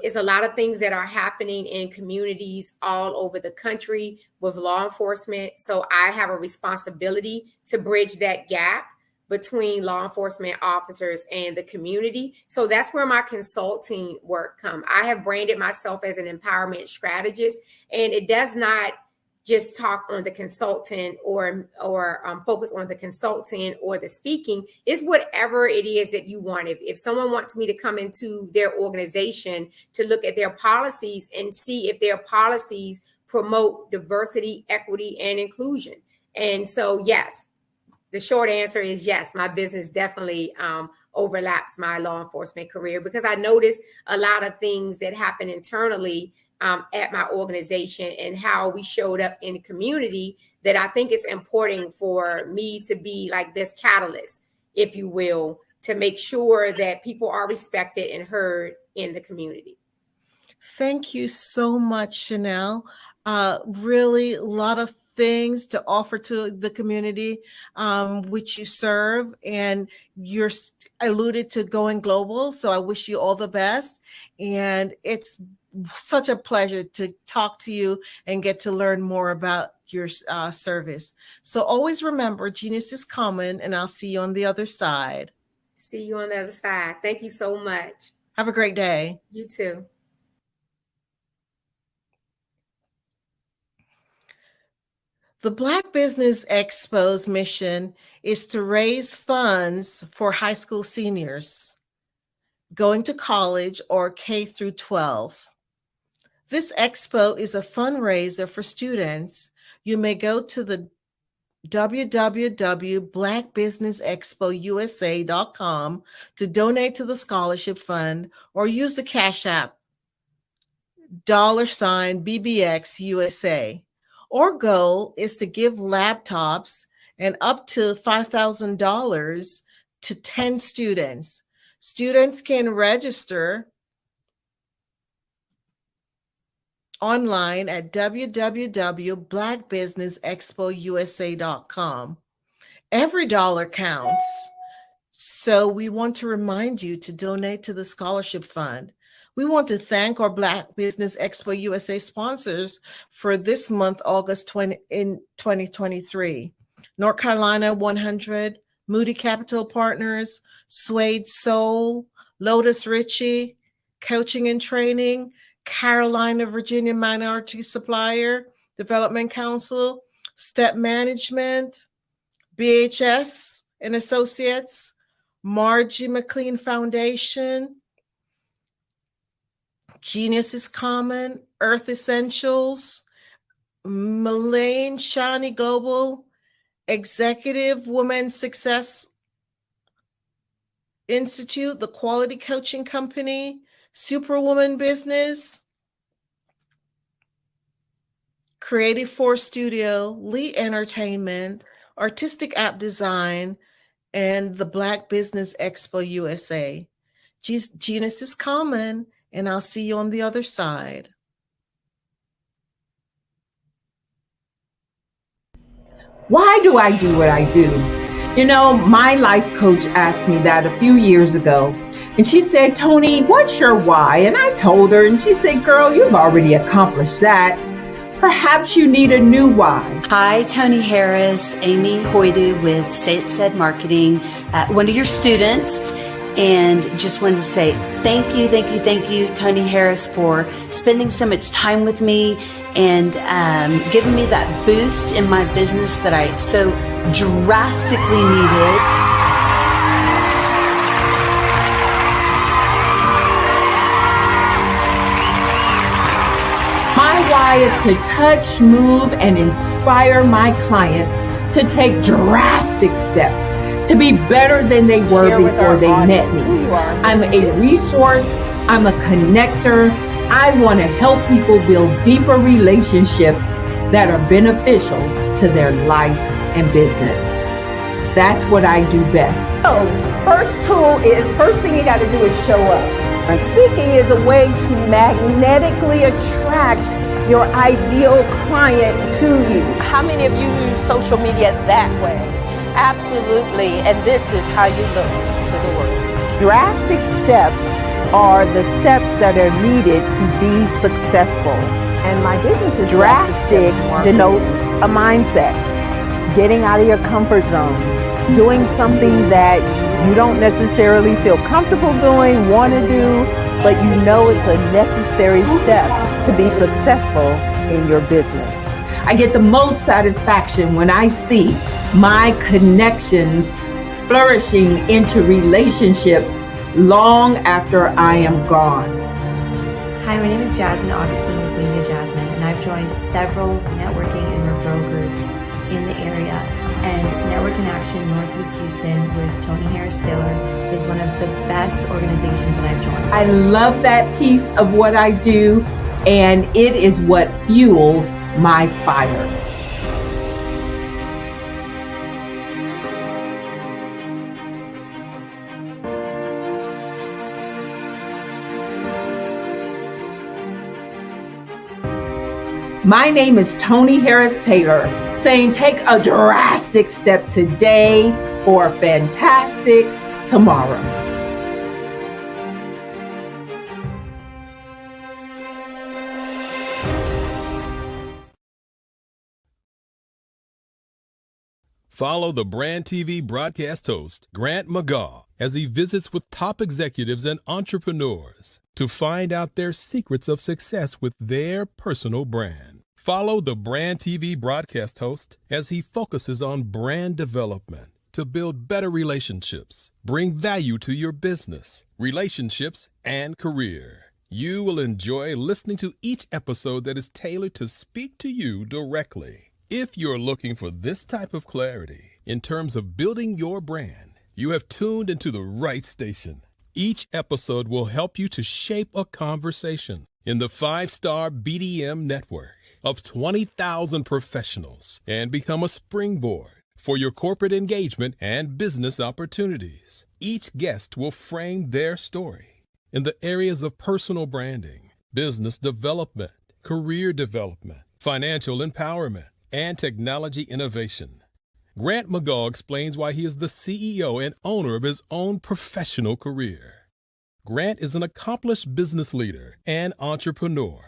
It's a lot of things that are happening in communities all over the country with law enforcement. So I have a responsibility to bridge that gap between law enforcement officers and the community. So that's where my consulting work comes. I have branded myself as an empowerment strategist, and it does not just talk on the consultant or focus on the consultant or the speaking. It's whatever it is that you want. If someone wants me to come into their organization to look at their policies and see if their policies promote diversity, equity, and inclusion. And so, yes, the short answer is yes, my business definitely overlaps my law enforcement career, because I noticed a lot of things that happen internally at my organization and how we showed up in the community, that I think it's important for me to be like this catalyst, if you will, to make sure that people are respected and heard in the community. Thank you so much, Chanel. Really a lot of things to offer to the community which you serve, and you're alluded to going global. So I wish you all the best. And it's such a pleasure to talk to you and get to learn more about your service. So always remember, genius is common, and I'll see you on the other side. See you on the other side. Thank you so much. Have a great day. You too. The Black Business Expo's mission is to raise funds for high school seniors going to college or K through 12. This expo is a fundraiser for students. You may go to the www.blackbusinessexpousa.com to donate to the scholarship fund, or use the Cash App $BBX USA. Our goal is to give laptops and up to $5,000 to 10 students. Students can register online at www.blackbusinessexpousa.com. Every dollar counts. So we want to remind you to donate to the scholarship fund. We want to thank our Black Business Expo USA sponsors for this month, August 2023. North Carolina 100, Moody Capital Partners, Suede Soul, Lotus Ritchie, Coaching and Training, Carolina, Virginia Minority Supplier Development Council, Step Management, BHS and Associates, Margie McLean Foundation, Genius is Common, Earth Essentials, Malane Shani Global, Executive Women Success Institute, the Quality Coaching Company, Superwoman Business, Creative Force Studio, Lee Entertainment, Artistic App Design, and the Black Business Expo USA. Genius is Common, and I'll see you on the other side. Why do I do what I do? You know, my life coach asked me that a few years ago. And she said, Tony, what's your why? And I told her, and she said, girl, you've already accomplished that. Perhaps you need a new why. Hi, Tony Harris, Amy Hoydu with Say It Said Marketing, one of your students. And just wanted to say thank you, Tony Harris, for spending so much time with me and giving me that boost in my business that I so drastically needed. My why is to touch, move, and inspire my clients to take drastic steps to be better than they were before they met me. I'm a resource. I'm a connector. I want to help people build deeper relationships that are beneficial to their life and business. That's what I do best. So, first thing you got to do is show up. And speaking is a way to magnetically attract your ideal client to you. How many of you use social media that way? Absolutely. And this is how you look to the world. Drastic steps are the steps that are needed to be successful. And my business is drastic denotes a mindset. Getting out of your comfort zone. Doing something that you don't necessarily feel comfortable doing, want to do, but you know it's a necessary step to be successful in your business. I get the most satisfaction when I see my connections flourishing into relationships long after I am gone. Hi, my name is Jasmine Augustine with Media Jasmine, and I've joined several networking and referral groups in the area. And Network in Action Northwest Houston with Tony Harris Taylor is one of the best organizations that I've joined. I love that piece of what I do, and it is what fuels my fire. My name is Tony Harris Taylor, saying take a drastic step today for a fantastic tomorrow. Follow the Brand TV broadcast host, Grant McGaugh, as he visits with top executives and entrepreneurs to find out their secrets of success with their personal brand. Follow the Brand TV broadcast host as he focuses on brand development to build better relationships, bring value to your business, relationships, and career. You will enjoy listening to each episode that is tailored to speak to you directly. If you're looking for this type of clarity in terms of building your brand, you have tuned into the right station. Each episode will help you to shape a conversation in the 5-star BDM network of 20,000 professionals and become a springboard for your corporate engagement and business opportunities. Each guest will frame their story in the areas of personal branding, business development, career development, financial empowerment, and technology innovation. Grant McGaugh explains why he is the CEO and owner of his own professional career. Grant is an accomplished business leader and entrepreneur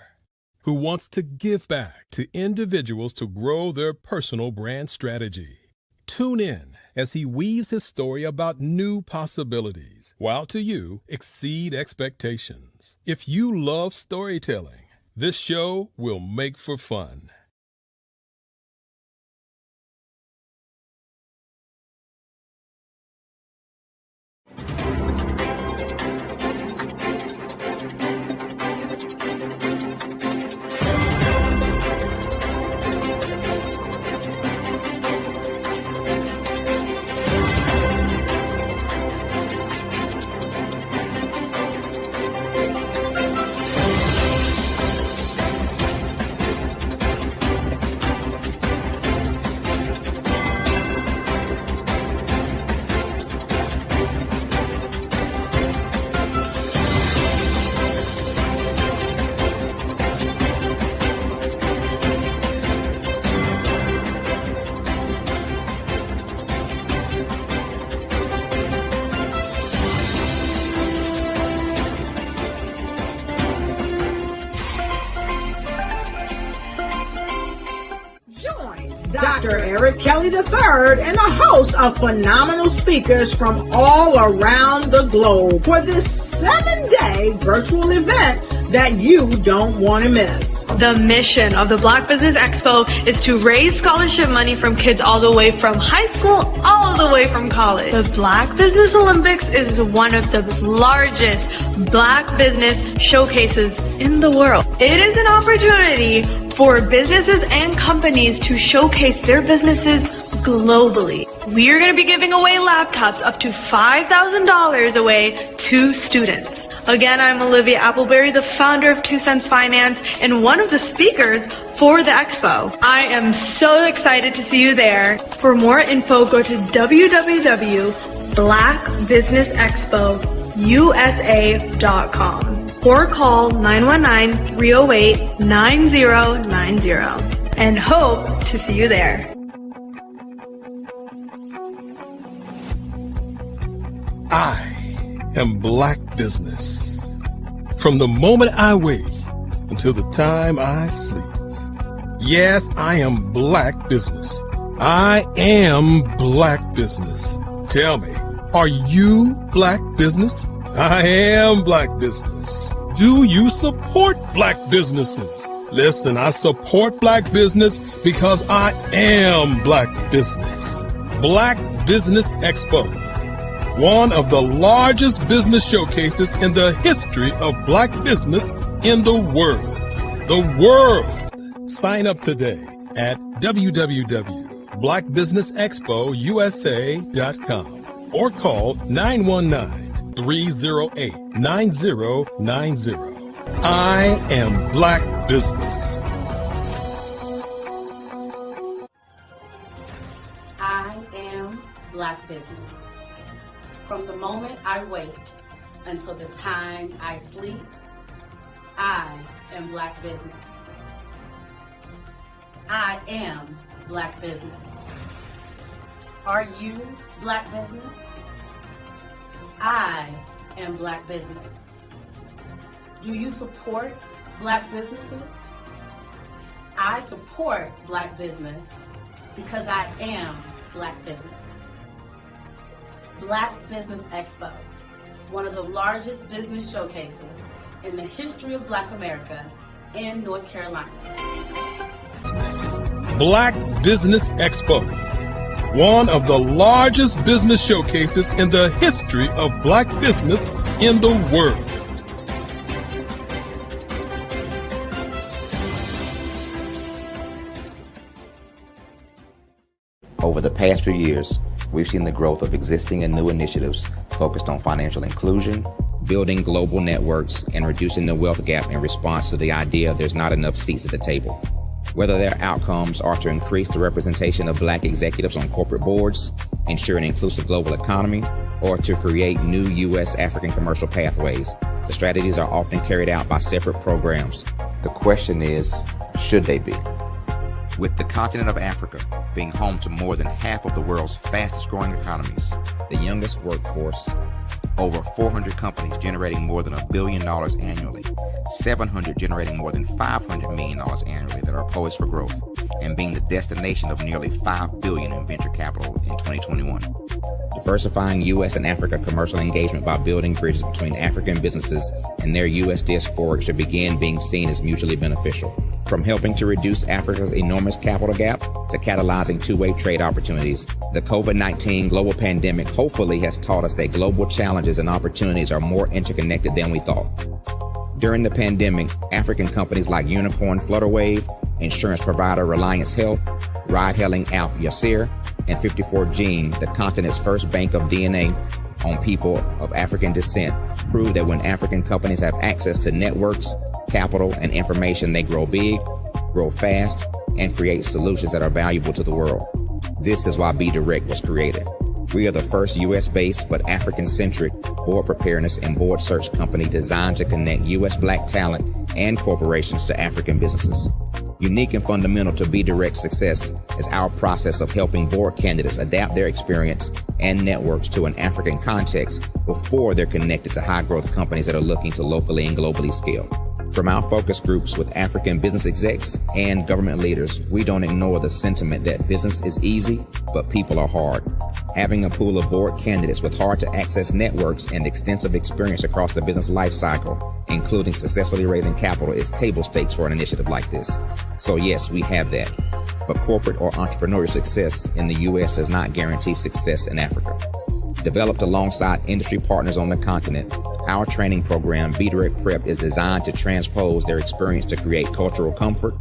who wants to give back to individuals to grow their personal brand strategy. Tune in as he weaves his story about new possibilities, while to you exceed expectations. If you love storytelling, this show will make for fun. Dr. Eric Kelly III and a host of phenomenal speakers from all around the globe for this 7-day virtual event that you don't want to miss. The mission of the Black Business Expo is to raise scholarship money from kids all the way from high school, all the way from college. The Black Business Olympics is one of the largest Black business showcases in the world. It is an opportunity for businesses and companies to showcase their businesses globally. We are going to be giving away laptops up to $5,000 away to students. Again, I'm Olivia Appleberry, the founder of 2 Cents Finance and one of the speakers for the expo. I am so excited to see you there. For more info, go to www.blackbusinessexpousa.com or call 919-308-9090 and hope to see you there. I am Black Business. From the moment I wake until the time I sleep. Yes, I am Black Business. I am Black Business. Tell me, are you Black Business? I am Black Business. Do you support Black businesses? Listen, I support Black business because I am Black Business. Black Business Expo, one of the largest business showcases in the history of Black business in the world. The world! Sign up today at www.blackbusinessexpousa.com or call 919-308-9090. I am Black Business. I am Black Business. From the moment I wake until the time I sleep, I am Black Business. I am Black Business. Are you Black Business? I am Black Business. Do you support Black businesses? I support Black business because I am Black Business. Black Business Expo, one of the largest business showcases in the history of Black America in North Carolina. Black Business Expo, one of the largest business showcases in the history of Black business in the world. Over the past few years, we've seen the growth of existing and new initiatives focused on financial inclusion, building global networks, and reducing the wealth gap in response to the idea there's not enough seats at the table. Whether their outcomes are to increase the representation of Black executives on corporate boards, ensure an inclusive global economy, or to create new U.S. African commercial pathways, the strategies are often carried out by separate programs. The question is, should they be? With the continent of Africa being home to more than half of the world's fastest growing economies, the youngest workforce, over 400 companies generating more than $1 billion annually, 700 generating more than $500 million annually that are poised for growth, and being the destination of nearly $5 billion in venture capital in 2021. Diversifying U.S. and Africa commercial engagement by building bridges between African businesses and their U.S. diaspora should begin being seen as mutually beneficial. From helping to reduce Africa's enormous capital gap to catalyzing two-way trade opportunities, the COVID-19 global pandemic hopefully has taught us that global challenges and opportunities are more interconnected than we thought. During the pandemic, African companies like Unicorn Flutterwave, insurance provider Reliance Health, ride-hailing app Yasir, and 54Gene, the continent's first bank of DNA on people of African descent, prove that when African companies have access to networks, capital, and information, they grow big, grow fast, and create solutions that are valuable to the world. This is why Be Direct was created. We are the first U.S.-based but African-centric board preparedness and board search company designed to connect U.S. Black talent and corporations to African businesses. Unique and fundamental to Be Direct's success is our process of helping board candidates adapt their experience and networks to an African context before they're connected to high-growth companies that are looking to locally and globally scale. From our focus groups with African business execs and government leaders, we don't ignore the sentiment that business is easy, but people are hard. Having a pool of board candidates with hard-to-access networks and extensive experience across the business life cycle, including successfully raising capital, is table stakes for an initiative like this. So yes, we have that. But corporate or entrepreneurial success in the U.S. does not guarantee success in Africa. Developed alongside industry partners on the continent, our training program, Be Direct Prep, is designed to transpose their experience to create cultural comfort,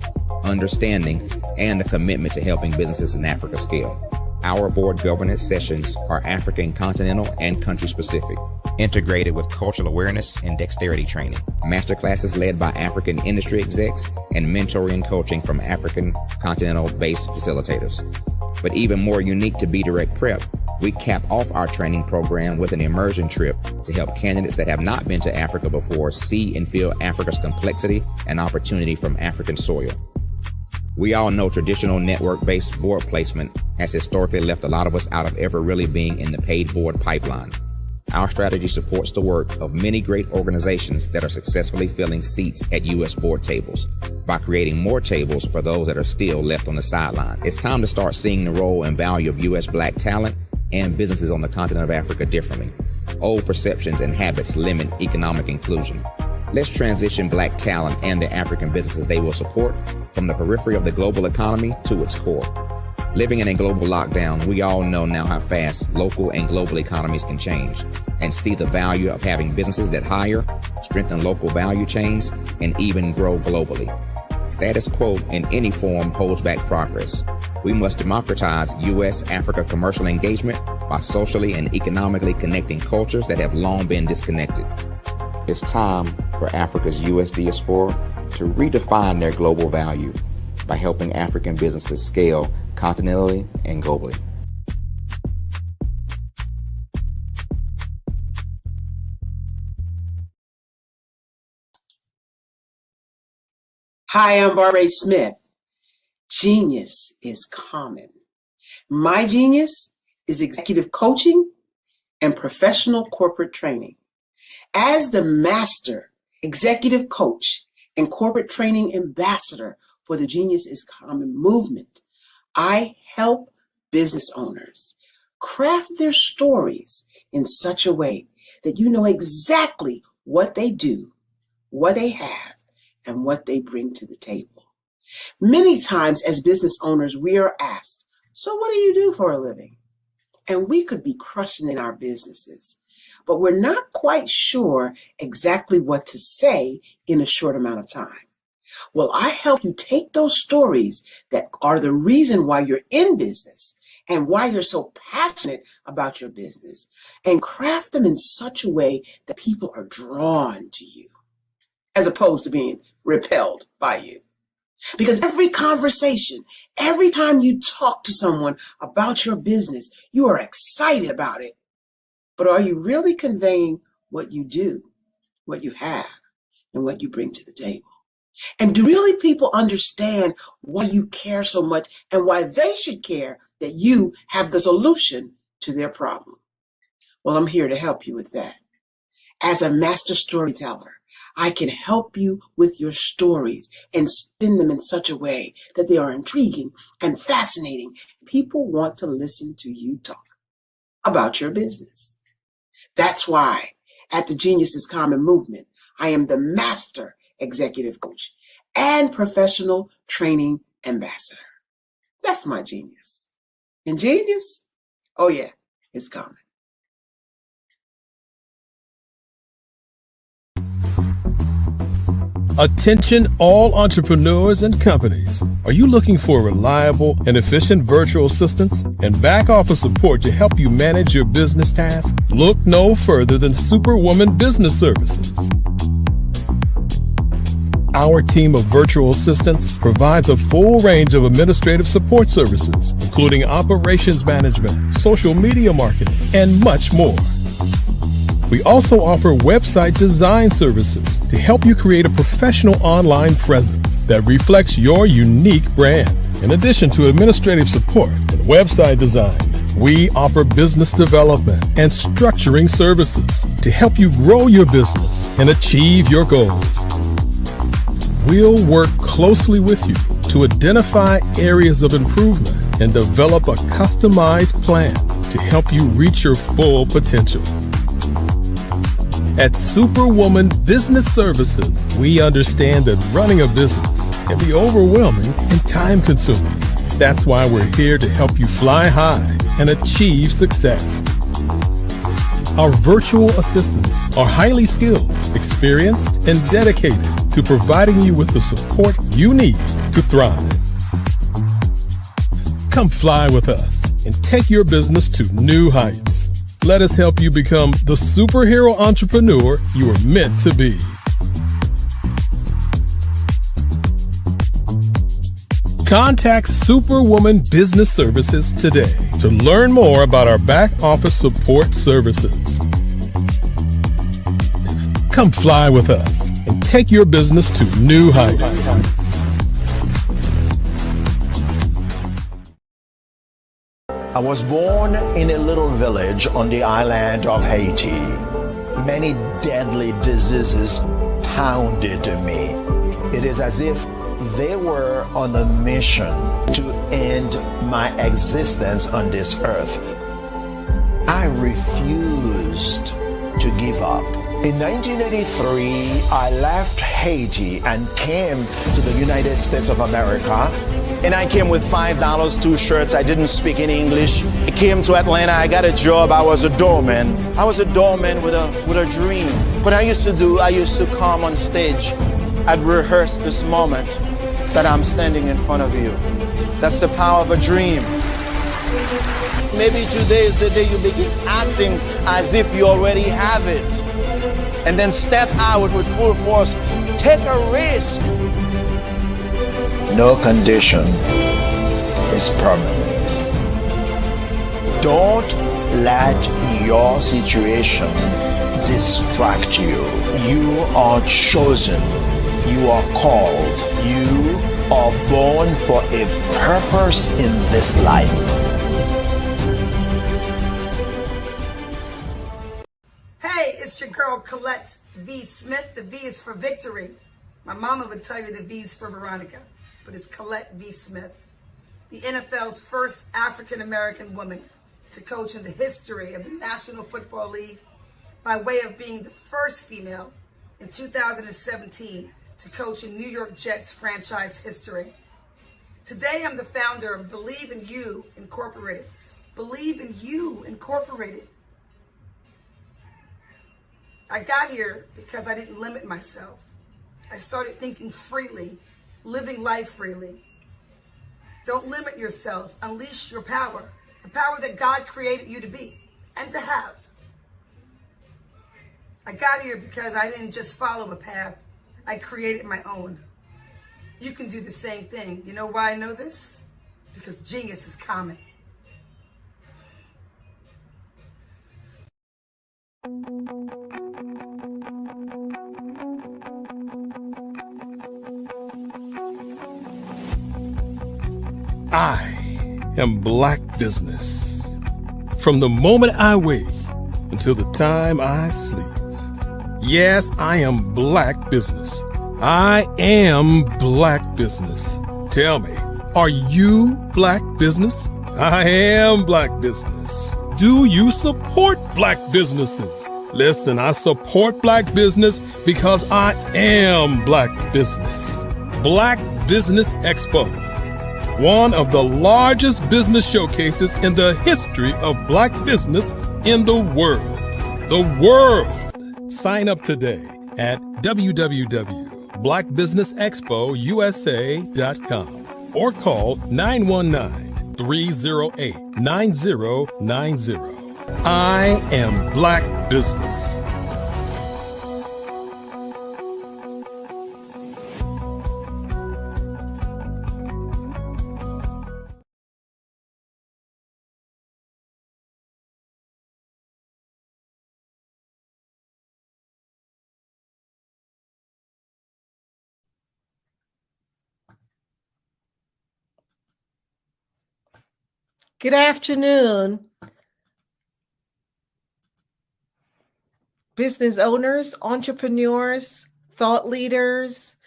understanding, and a commitment to helping businesses in Africa scale. Our board governance sessions are African continental and country specific. integrated with cultural awareness and dexterity training. Masterclasses led by African industry execs and mentoring and coaching from African continental-based facilitators. But even more unique to Be Direct Prep, we cap off our training program with an immersion trip to help candidates that have not been to Africa before see and feel Africa's complexity and opportunity from African soil. We all know traditional network-based board placement has historically left a lot of us out of ever really being in the paid board pipeline. Our strategy supports the work of many great organizations that are successfully filling seats at U.S. board tables by creating more tables for those that are still left on the sideline. It's time to start seeing the role and value of U.S. Black talent and businesses on the continent of Africa differently. Old perceptions and habits limit economic inclusion. Let's transition Black talent and the African businesses they will support from the periphery of the global economy to its core. Living in a global lockdown, we all know now how fast local and global economies can change and see the value of having businesses that hire, strengthen local value chains, and even grow globally. Status quo in any form holds back progress. We must democratize U.S.-Africa commercial engagement by socially and economically connecting cultures that have long been disconnected. It's time for Africa's U.S. diaspora to redefine their global value by helping African businesses scale continentally and globally. Hi, I'm Barbara Smith. Genius is common. My genius is executive coaching and professional corporate training. As the master executive coach and corporate training ambassador for the Genius is Common movement, I help business owners craft their stories in such a way that you know exactly what they do, what they have, and what they bring to the table. Many times as business owners, we are asked, so what do you do for a living? And we could be crushing in our businesses, but we're not quite sure exactly what to say in a short amount of time. Well, I help you take those stories that are the reason why you're in business and why you're so passionate about your business and craft them in such a way that people are drawn to you as opposed to being repelled by you. Because every conversation, every time you talk to someone about your business, you are excited about it. But are you really conveying what you do, what you have, and what you bring to the table? And do really people understand why you care so much and why they should care that you have the solution to their problem? Well, I'm here to help you with that. As a master storyteller, I can help you with your stories and spin them in such a way that they are intriguing and fascinating. People want to listen to you talk about your business. That's why at the Genius is Common movement, I am the master executive coach and professional training ambassador. That's my genius. And genius? Oh yeah, it's common. Attention all entrepreneurs and companies. Are you looking for reliable and efficient virtual assistants and back office support to help you manage your business tasks? Look no further than Superwoman Business Services. Our team of virtual assistants provides a full range of administrative support services, including operations management, social media marketing, and much more. We also offer website design services to help you create a professional online presence that reflects your unique brand. In addition to administrative support and website design, we offer business development and structuring services to help you grow your business and achieve your goals. We'll work closely with you to identify areas of improvement and develop a customized plan to help you reach your full potential. At Superwoman Business Services, we understand that running a business can be overwhelming and time-consuming. That's why we're here to help you fly high and achieve success. Our virtual assistants are highly skilled, experienced, and dedicated to providing you with the support you need to thrive. Come fly with us and take your business to new heights. Let us help you become the superhero entrepreneur you are meant to be. Contact Superwoman Business Services today to learn more about our back office support services. Come fly with us and take your business to new heights. I was born in a little village on the island of Haiti. Many deadly diseases pounded me. It is as if they were on a mission to end my existence on this earth. I refused to give up. In 1983, I left Haiti and came to the United States of America. And I came with $5, 2 shirts. I didn't speak any English. I came to Atlanta. I got a job. I was a doorman. I was a doorman with a dream. What I used to come on stage. I'd rehearse this moment that I'm standing in front of you. That's the power of a dream. Maybe today is the day you begin acting as if you already have it. And then step out with full force. Take a risk. No condition is permanent. Don't let your situation distract you. You are chosen. You are called. You are born for a purpose in this life. Hey, it's your girl Colette V. Smith. The V is for victory. My mama would tell you the V is for Veronica, but it's Colette V. Smith, the NFL's first African-American woman to coach in the history of the National Football League, by way of being the first female in 2017 to coach in New York Jets franchise history. Today, I'm the founder of Believe in You Incorporated. Believe in You Incorporated. I got here because I didn't limit myself. I started thinking freely, living life freely. Don't limit yourself. Unleash your power, the power that God created you to be and to have. I got here because I didn't just follow a path. I created my own. You can do the same thing. You know why I know this? Because genius is common. I am Black Business. From the moment I wake until the time I sleep. Yes, I am Black Business. I am Black Business. Tell me, are you Black Business? I am Black Business. Do you support Black businesses? Listen, I support Black business because I am Black Business. Black Business Expo, one of the largest business showcases in the history of Black business in the world. The world. Sign up today at www.blackbusinessexpousa.com or call 919-308-9090. I am Black Business. Good afternoon, business owners, entrepreneurs, thought leaders,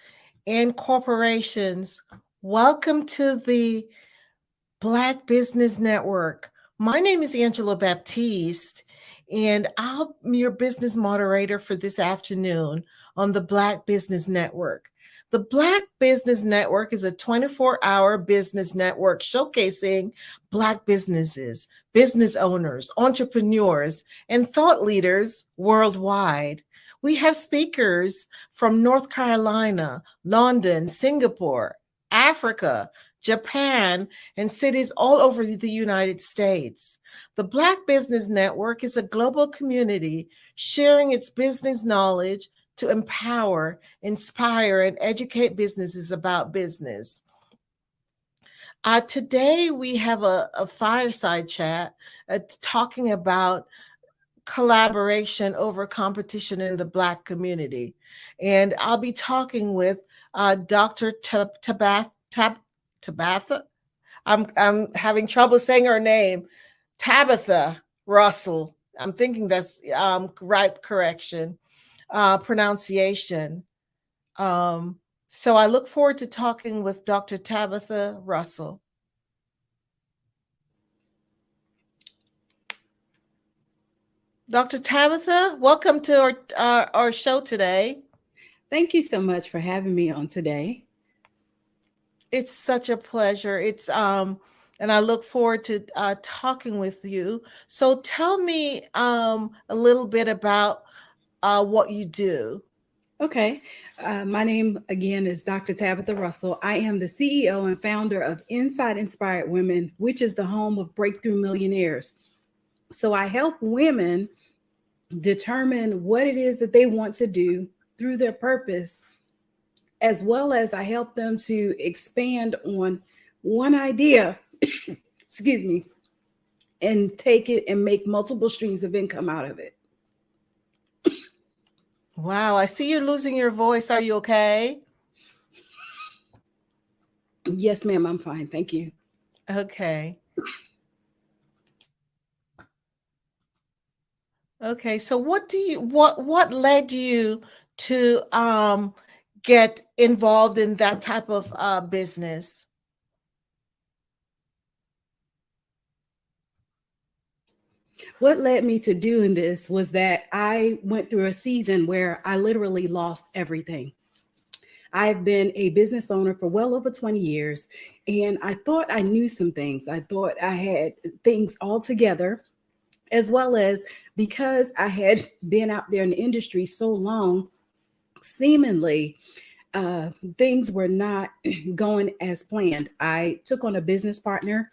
and corporations. Welcome to the Black Business Network. My name is Angela Baptiste, and I'm your business moderator for this afternoon on the Black Business Network. The Black Business Network is a 24-hour business network showcasing Black businesses, business owners, entrepreneurs, and thought leaders worldwide. We have speakers from North Carolina, London, Singapore, Africa, Japan, and cities all over the United States. The Black Business Network is a global community sharing its business knowledge to empower, inspire, and educate businesses about business. Today, we have a fireside chat talking about collaboration over competition in the Black community. And I'll be talking with Dr. Tabitha. I'm having trouble saying her name. Tabitha Russell. I'm thinking that's right correction, pronunciation. So I look forward to talking with Dr. Tabitha Russell. Dr. Tabitha, welcome to our show today. Thank you so much for having me on today. It's such a pleasure. It's and I look forward to talking with you. So tell me a little bit about what you do. Okay. My name again is Dr. Tabitha Russell. I am the CEO and founder of Inside Inspired Women, which is the home of Breakthrough Millionaires. So I help women determine what it is that they want to do through their purpose, as well as I help them to expand on one idea, excuse me, and take it and make multiple streams of income out of it. Wow, I see you're losing your voice. Are you okay? Yes, ma'am, I'm fine. Thank you. Okay. Okay, so what led you to get involved in that type of business? What led me to doing this was that I went through a season where I literally lost everything. I've been a business owner for well over 20 years, and I thought I knew some things. I thought I had things all together, as well as because I had been out there in the industry so long, seemingly things were not going as planned. I took on a business partner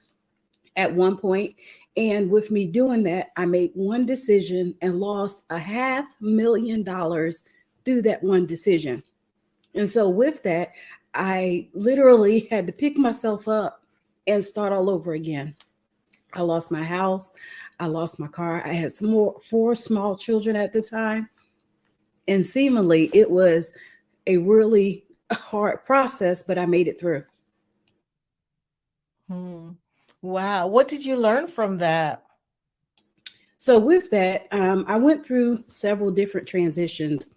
at one point, and with me doing that, I made one decision and lost $500,000 through that one decision. And so with that, I literally had to pick myself up and start all over again. I lost my house. I lost my car. I had four small children at the time. And seemingly it was a really hard process, but I made it through. Wow. What did you learn from that? So with that, I went through several different transitions.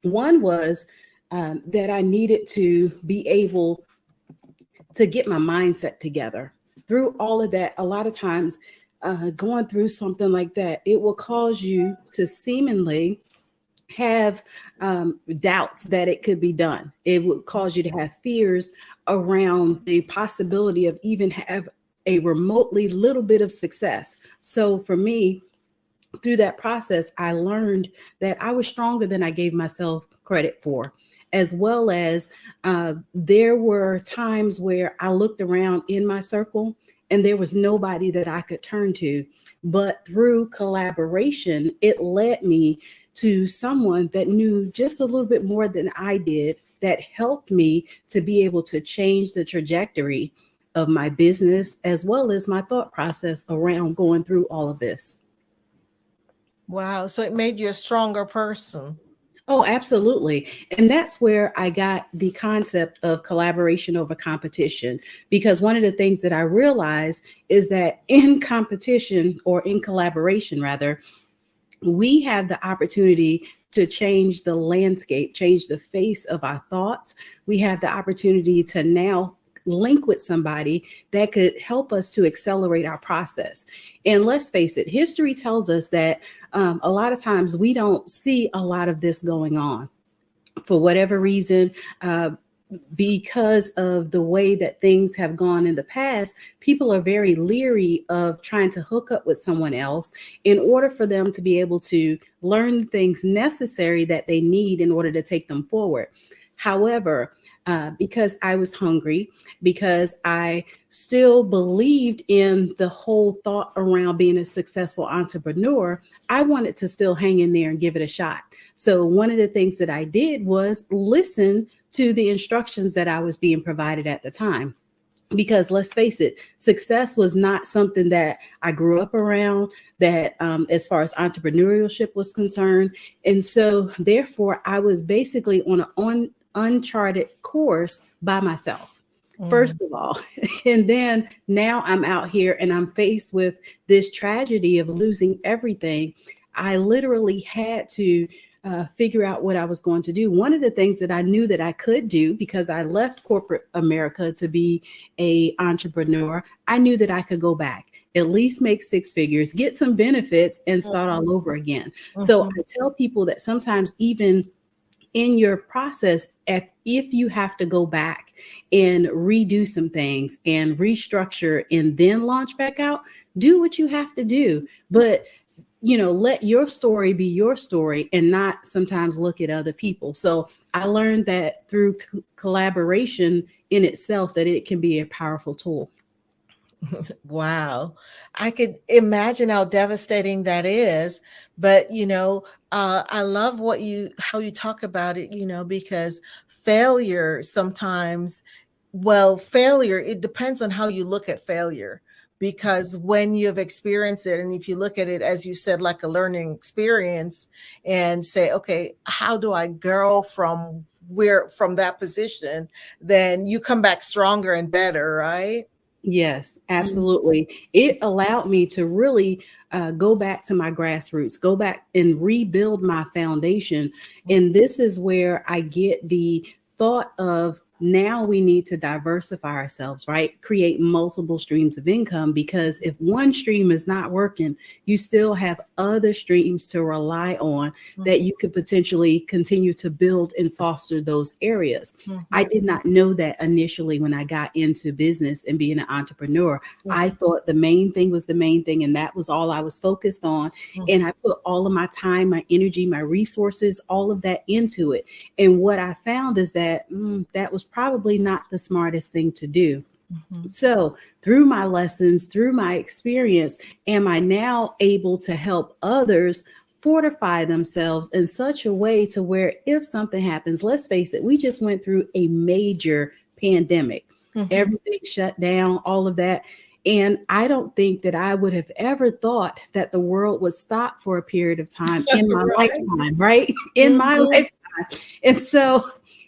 One was that I needed to be able to get my mindset together. Through all of that, a lot of times going through something like that, it will cause you to seemingly have doubts that it could be done. It would cause you to have fears around the possibility of even have a remotely little bit of success. So for me, through that process, I learned that I was stronger than I gave myself credit for, as well as there were times where I looked around in my circle and there was nobody that I could turn to. But through collaboration, it led me to someone that knew just a little bit more than I did, that helped me to be able to change the trajectory of my business, as well as my thought process around going through all of this. Wow. So it made you a stronger person. Oh, absolutely. And that's where I got the concept of collaboration over competition, because one of the things that I realized is that in competition, or in collaboration rather, we have the opportunity to change the landscape, change the face of our thoughts. We have the opportunity to now link with somebody that could help us to accelerate our process. And let's face it, history tells us that a lot of times we don't see a lot of this going on for whatever reason. Because of the way that things have gone in the past, people are very leery of trying to hook up with someone else in order for them to be able to learn things necessary that they need in order to take them forward. However, because I was hungry, because I still believed in the whole thought around being a successful entrepreneur. I wanted to still hang in there and give it a shot. So one of the things that I did was listen to the instructions that I was being provided at the time. Because let's face it, success was not something that I grew up around, that as far as entrepreneurship was concerned. And so therefore, I was basically on an uncharted course by myself, first of all. And then now I'm out here and I'm faced with this tragedy of losing everything. I literally had to figure out what I was going to do. One of the things that I knew that I could do, because I left corporate America to be an entrepreneur, I knew that I could go back, at least make six figures, get some benefits, and start all over again. So I tell people that sometimes even in your process, if you have to go back and redo some things and restructure and then launch back out, do what you have to do. But let your story be your story and not sometimes look at other people. So I learned that through collaboration in itself, that it can be a powerful tool. Wow. I could imagine how devastating that is. But, I love how you talk about it, because failure sometimes, failure, it depends on how you look at failure. Because when you've experienced it, and if you look at it, as you said, like a learning experience, and say, okay, how do I grow from that position? Then you come back stronger and better, right? Yes, absolutely. It allowed me to really go back to my grassroots, go back and rebuild my foundation. And this is where I get the thought of, now we need to diversify ourselves, right? Create multiple streams of income, because if one stream is not working, you still have other streams to rely on that you could potentially continue to build and foster those areas. I did not know that initially when I got into business and being an entrepreneur. I thought the main thing was the main thing, and that was all I was focused on. And I put all of my time, my energy, my resources, all of that into it. And what I found is that that was probably not the smartest thing to do. So through my lessons, through my experience, am I now able to help others fortify themselves in such a way to where if something happens, let's face it, we just went through a major pandemic, everything shut down, all of that. And I don't think that I would have ever thought that the world would stop for a period of time in my lifetime, right? In my lifetime. And so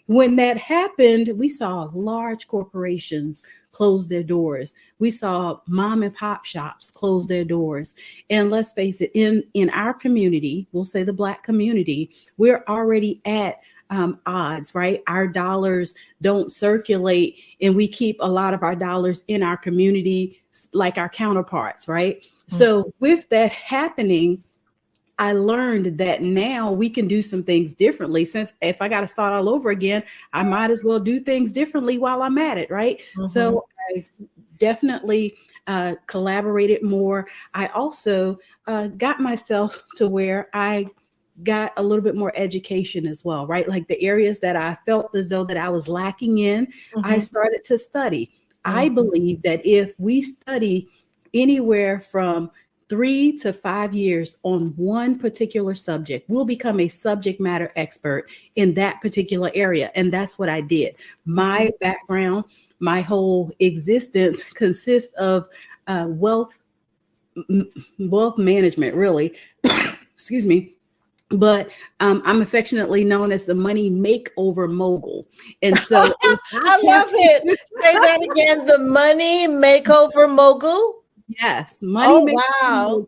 when that happened, we saw large corporations close their doors. We saw mom and pop shops close their doors. And let's face it, in our community, we'll say the Black community, we're already at odds, right? Our dollars don't circulate, and we keep a lot of our dollars in our community like our counterparts, right? So with that happening, I learned that now we can do some things differently. Since if I got to start all over again, I might as well do things differently while I'm at it, right? So I definitely collaborated more. I also got myself to where I got a little bit more education as well, right? Like the areas that I felt as though that I was lacking in, I started to study. I believe that if we study anywhere from 3 to 5 years on one particular subject, we'll become a subject matter expert in that particular area. And that's what I did. My background, my whole existence consists of wealth management, really. Excuse me. But I'm affectionately known as the money makeover mogul. And so I love it. Say that again. The money makeover mogul. Yes, money. Wow.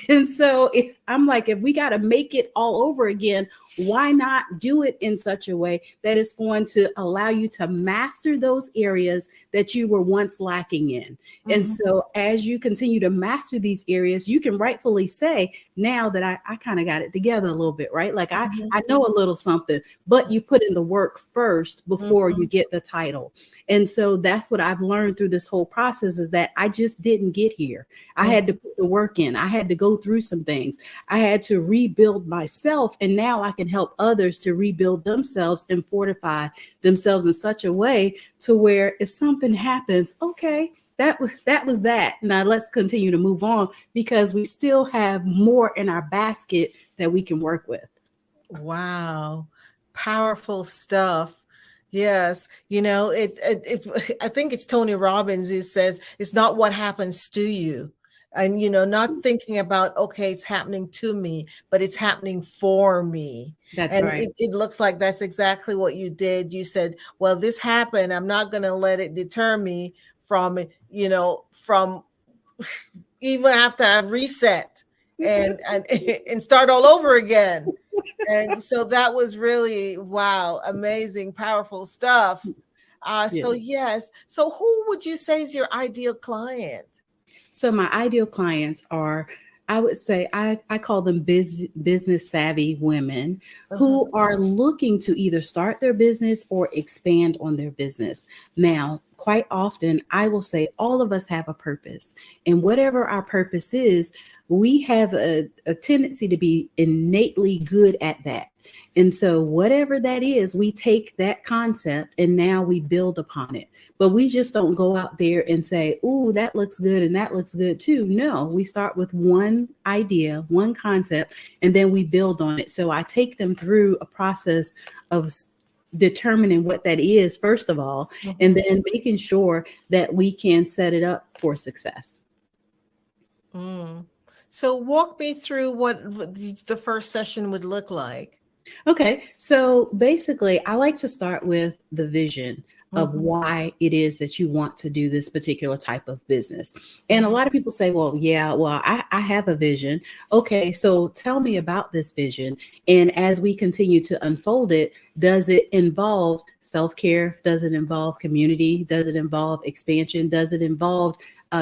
And so I'm like, if we got to make it all over again, why not do it in such a way that it's going to allow you to master those areas that you were once lacking in? And so as you continue to master these areas, you can rightfully say now that I kind of got it together a little bit, right? Like I know a little something, but you put in the work first before you get the title. And so that's what I've learned through this whole process, is that I just didn't get here. I had to put the work in. I had to go through some things. I had to rebuild myself. And now I can help others to rebuild themselves and fortify themselves in such a way to where if something happens, okay, that was that. Now let's continue to move on because we still have more in our basket that we can work with. Wow. Powerful stuff. Yes. You know, I think it's Tony Robbins who says it's not what happens to you. And, you know, not thinking about, okay, it's happening to me, but it's happening for me. That's and right. it looks like that's exactly what you did. You said, well, this happened. I'm not going to let it deter me from, you know, from even after I've reset and start all over again. And so that was really, wow, amazing, powerful stuff. So yes. So who would you say is your ideal client? So my ideal clients are, I would say, I call them business savvy women who are looking to either start their business or expand on their business. Now, quite often, I will say all of us have a purpose. And whatever our purpose is, we have a tendency to be innately good at that. And so whatever that is, we take that concept and now we build upon it. But we just don't go out there and say, "Ooh, that looks good and that looks good too." No, we start with one idea, one concept, and then we build on it. So I take them through a process of determining what that is, first of all, and then making sure that we can set it up for success. So walk me through what the first session would look like. Okay, so basically, I like to start with the vision of why it is that you want to do this particular type of business. And a lot of people say, well, yeah, well, I have a vision. Okay, so tell me about this vision. And as we continue to unfold it, does it involve self-care? Does it involve community? Does it involve expansion? Does it involve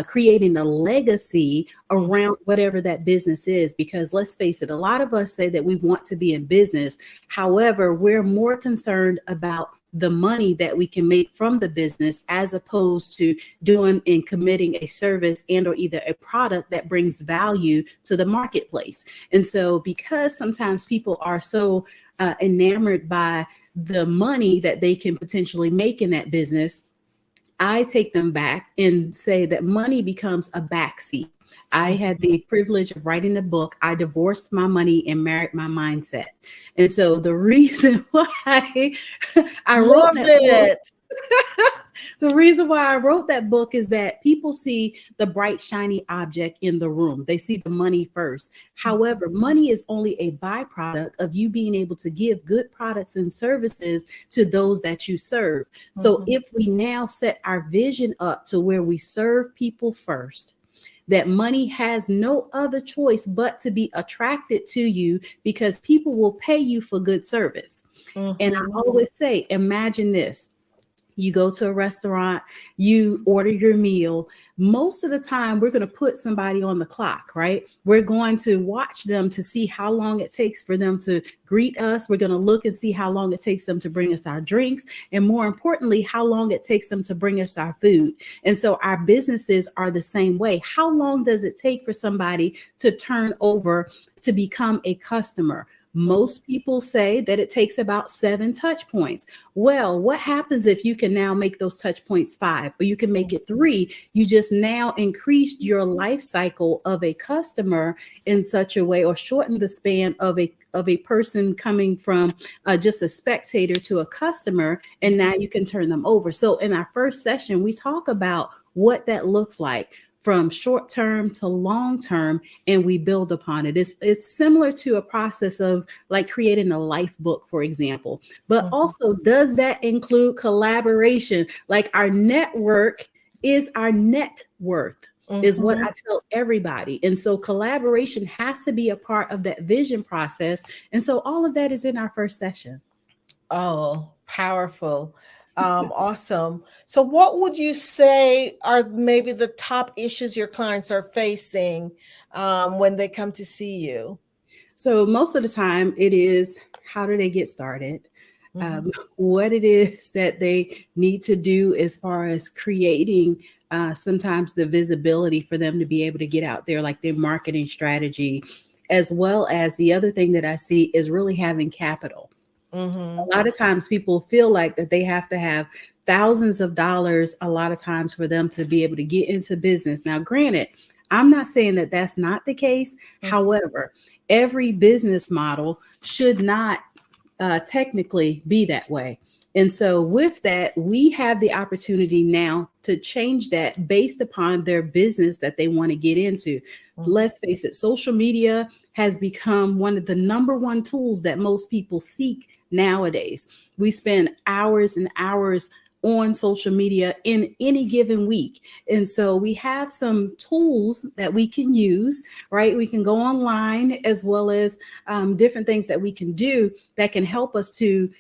creating a legacy around whatever that business is? Because let's face it, a lot of us say that we want to be in business. However, we're more concerned about the money that we can make from the business as opposed to doing and committing a service and or either a product that brings value to the marketplace. And so because sometimes people are so enamored by the money that they can potentially make in that business, I take them back and say that money becomes a backseat. I had the privilege of writing a book. I divorced my money and married my mindset. And so the reason why I wrote that book, the reason why I wrote that book is that people see the bright, shiny object in the room. They see the money first. However, money is only a byproduct of you being able to give good products and services to those that you serve. So if we now set our vision up to where we serve people first, that money has no other choice but to be attracted to you because people will pay you for good service. And I always say, imagine this. You go to a restaurant, you order your meal. Most of the time, we're going to put somebody on the clock, right? We're going to watch them to see how long it takes for them to greet us. We're going to look and see how long it takes them to bring us our drinks. And more importantly, how long it takes them to bring us our food. And so our businesses are the same way. How long does it take for somebody to turn over to become a customer? Most people say that it takes about 7 touch points. Well, what happens if you can now make those touch points 5 or you can make it 3? You just now increased your life cycle of a customer in such a way, or shortened the span of a person coming from just a spectator to a customer, and now you can turn them over. So in our first session, we talk about what that looks like from short term to long term, and we build upon it. It's similar to a process of like creating a life book, for example, but also does that include collaboration? Like our network is our net worth, is what I tell everybody. And so collaboration has to be a part of that vision process. And so all of that is in our first session. Oh, powerful. Awesome. So what would you say are maybe the top issues your clients are facing when they come to see you? So most of the time it is, how do they get started? What it is that they need to do as far as creating sometimes the visibility for them to be able to get out there, like their marketing strategy, as well as the other thing that I see is really having capital. A lot of times people feel like that they have to have thousands of dollars a lot of times for them to be able to get into business. Now, granted, I'm not saying that that's not the case. However, every business model should not technically be that way. And so with that, we have the opportunity now to change that based upon their business that they want to get into. Let's face it, social media has become one of the number one tools that most people seek nowadays. We spend hours and hours on social media in any given week. And so we have some tools that we can use, right? We can go online as well as different things that we can do that can help us to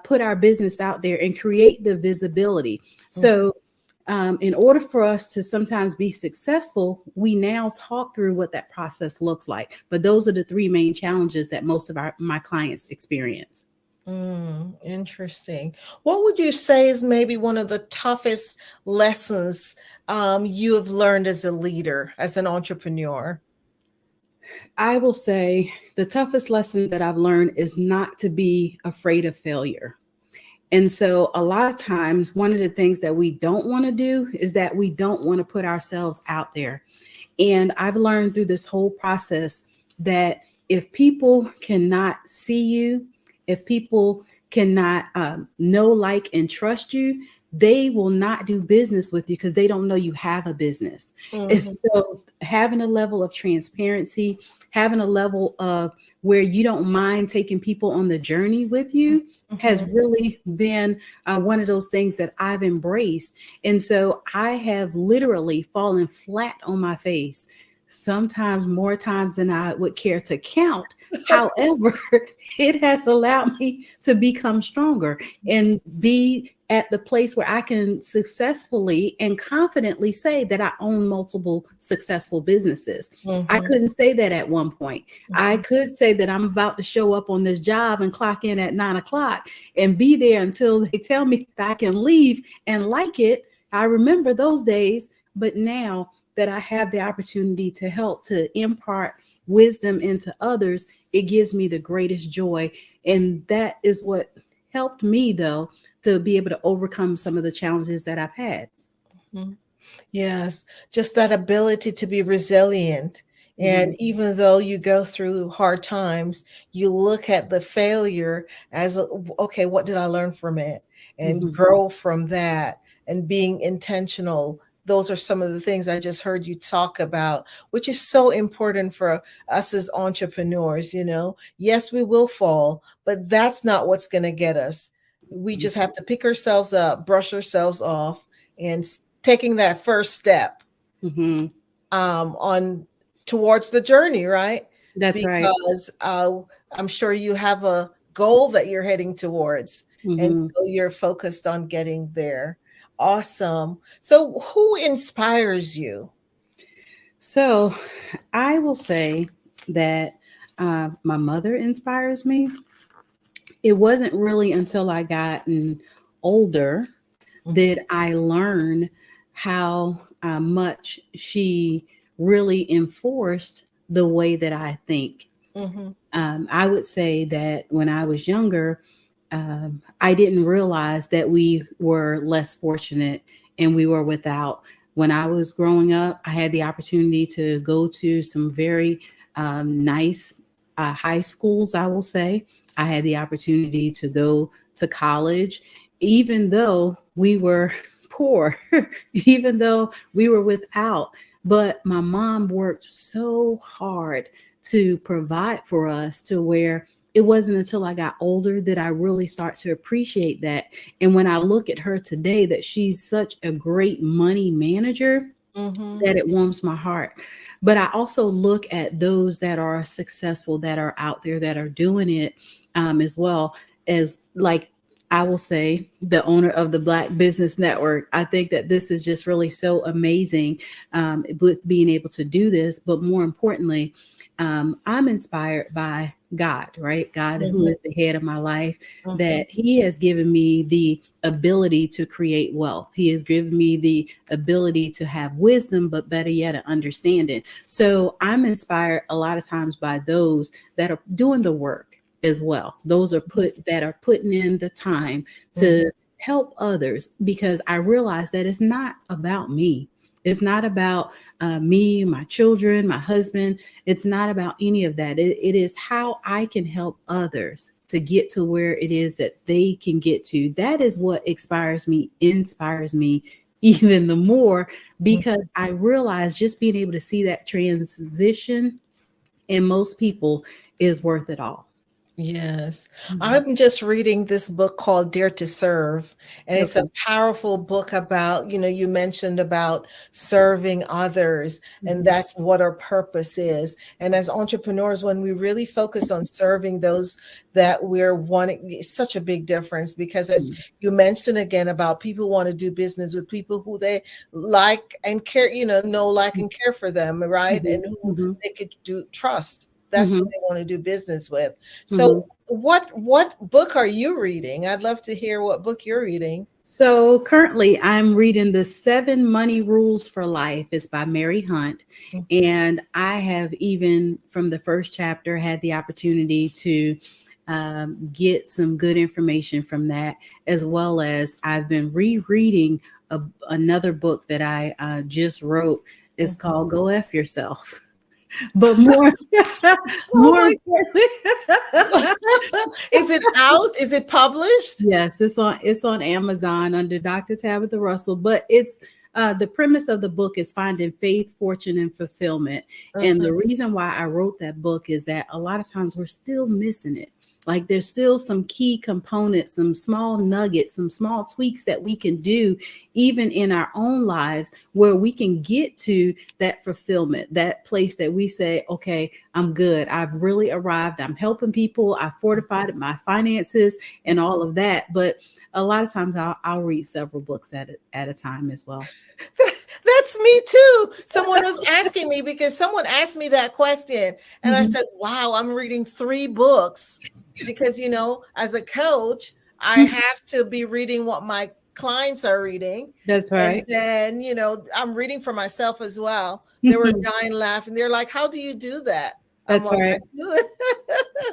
put our business out there and create the visibility. So in order for us to sometimes be successful, we now talk through what that process looks like. But those are the three main challenges that most of my clients experience. Interesting. What would you say is maybe one of the toughest lessons you have learned as a leader, as an entrepreneur? I will say the toughest lesson that I've learned is not to be afraid of failure. And so a lot of times, one of the things that we don't want to do is that we don't want to put ourselves out there. And I've learned through this whole process that if people cannot see you, if people cannot know, like, and trust you, they will not do business with you because they don't know you have a business. And so having a level of transparency, having a level of where you don't mind taking people on the journey with you has really been one of those things that I've embraced. And so I have literally fallen flat on my face, sometimes more times than I would care to count. However, it has allowed me to become stronger and be at the place where I can successfully and confidently say that I own multiple successful businesses. I couldn't say that at one point. I could say that I'm about to show up on this job and clock in at 9 o'clock and be there until they tell me that I can leave and like it. I remember those days, but now that I have the opportunity to help to impart wisdom into others, it gives me the greatest joy. And that is what helped me, though, to be able to overcome some of the challenges that I've had. Yes, just that ability to be resilient. And even though you go through hard times, you look at the failure as, okay, what did I learn from it? And grow from that, and being intentional. Those are some of the things I just heard you talk about, which is so important for us as entrepreneurs. You know, yes, we will fall, but that's not what's going to get us. We just have to pick ourselves up, brush ourselves off, and taking that first step on towards the journey, right? That's right. Because I'm sure you have a goal that you're heading towards, and so you're focused on getting there. Awesome. So who inspires you? So I will say that my mother inspires me. It wasn't really until I gotten older that I learned how much she really enforced the way that I think. I would say that when I was younger, I didn't realize that we were less fortunate and we were without. When I was growing up, I had the opportunity to go to some very nice high schools, I will say. I had the opportunity to go to college, even though we were poor, even though we were without. But my mom worked so hard to provide for us to where it wasn't until I got older that I really start to appreciate that. And when I look at her today, that she's such a great money manager, that it warms my heart. But I also look at those that are successful, that are out there, that are doing it as well as, like, I will say, the owner of the Black Business Network. I think that this is just really so amazing with being able to do this. But more importantly, I'm inspired by God, right? God, who Mhm. is the head of my life, Mhm. that he has given me the ability to create wealth. He has given me the ability to have wisdom, but better yet, an understanding. So I'm inspired a lot of times by those that are doing the work as well. Those are putting in the time to help others, because I realize that it's not about me. It's not about me, my children, my husband. It's not about any of that. It is how I can help others to get to where it is that they can get to. That is what inspires me even the more, because I realize just being able to see that transition in most people is worth it all. Yes. I'm just reading this book called Dare to Serve, and it's a powerful book about, you mentioned about serving others, and that's what our purpose is. And as entrepreneurs, when we really focus on serving those that we're wanting, it's such a big difference, because as you mentioned again about people want to do business with people who they like and care, know, like and care for them, right? And who they could trust. That's who they want to do business with. So what book are you reading? I'd love to hear what book you're reading. So currently I'm reading The 7 Money Rules for Life. It's by Mary Hunt. And I have, even from the first chapter, had the opportunity to get some good information from that, as well as I've been rereading another book that I just wrote. It's called Go F Yourself. But more, importantly, is it out? Is it published? Yes, it's on Amazon under Dr. Tabitha Russell. But it's the premise of the book is finding faith, fortune, and fulfillment. And the reason why I wrote that book is that a lot of times we're still missing it. Like there's still some key components, some small nuggets, some small tweaks that we can do even in our own lives, where we can get to that fulfillment, that place that we say, okay, I'm good. I've really arrived. I'm helping people. I fortified my finances and all of that. But a lot of times I'll read several books at a time as well. That's me too. Someone was asking me, because someone asked me that question, and I said, wow, I'm reading 3 books. Because, as a coach, I have to be reading what my clients are reading. That's right. And then, I'm reading for myself as well. They were dying laughing. They're like, how do you do that? That's right.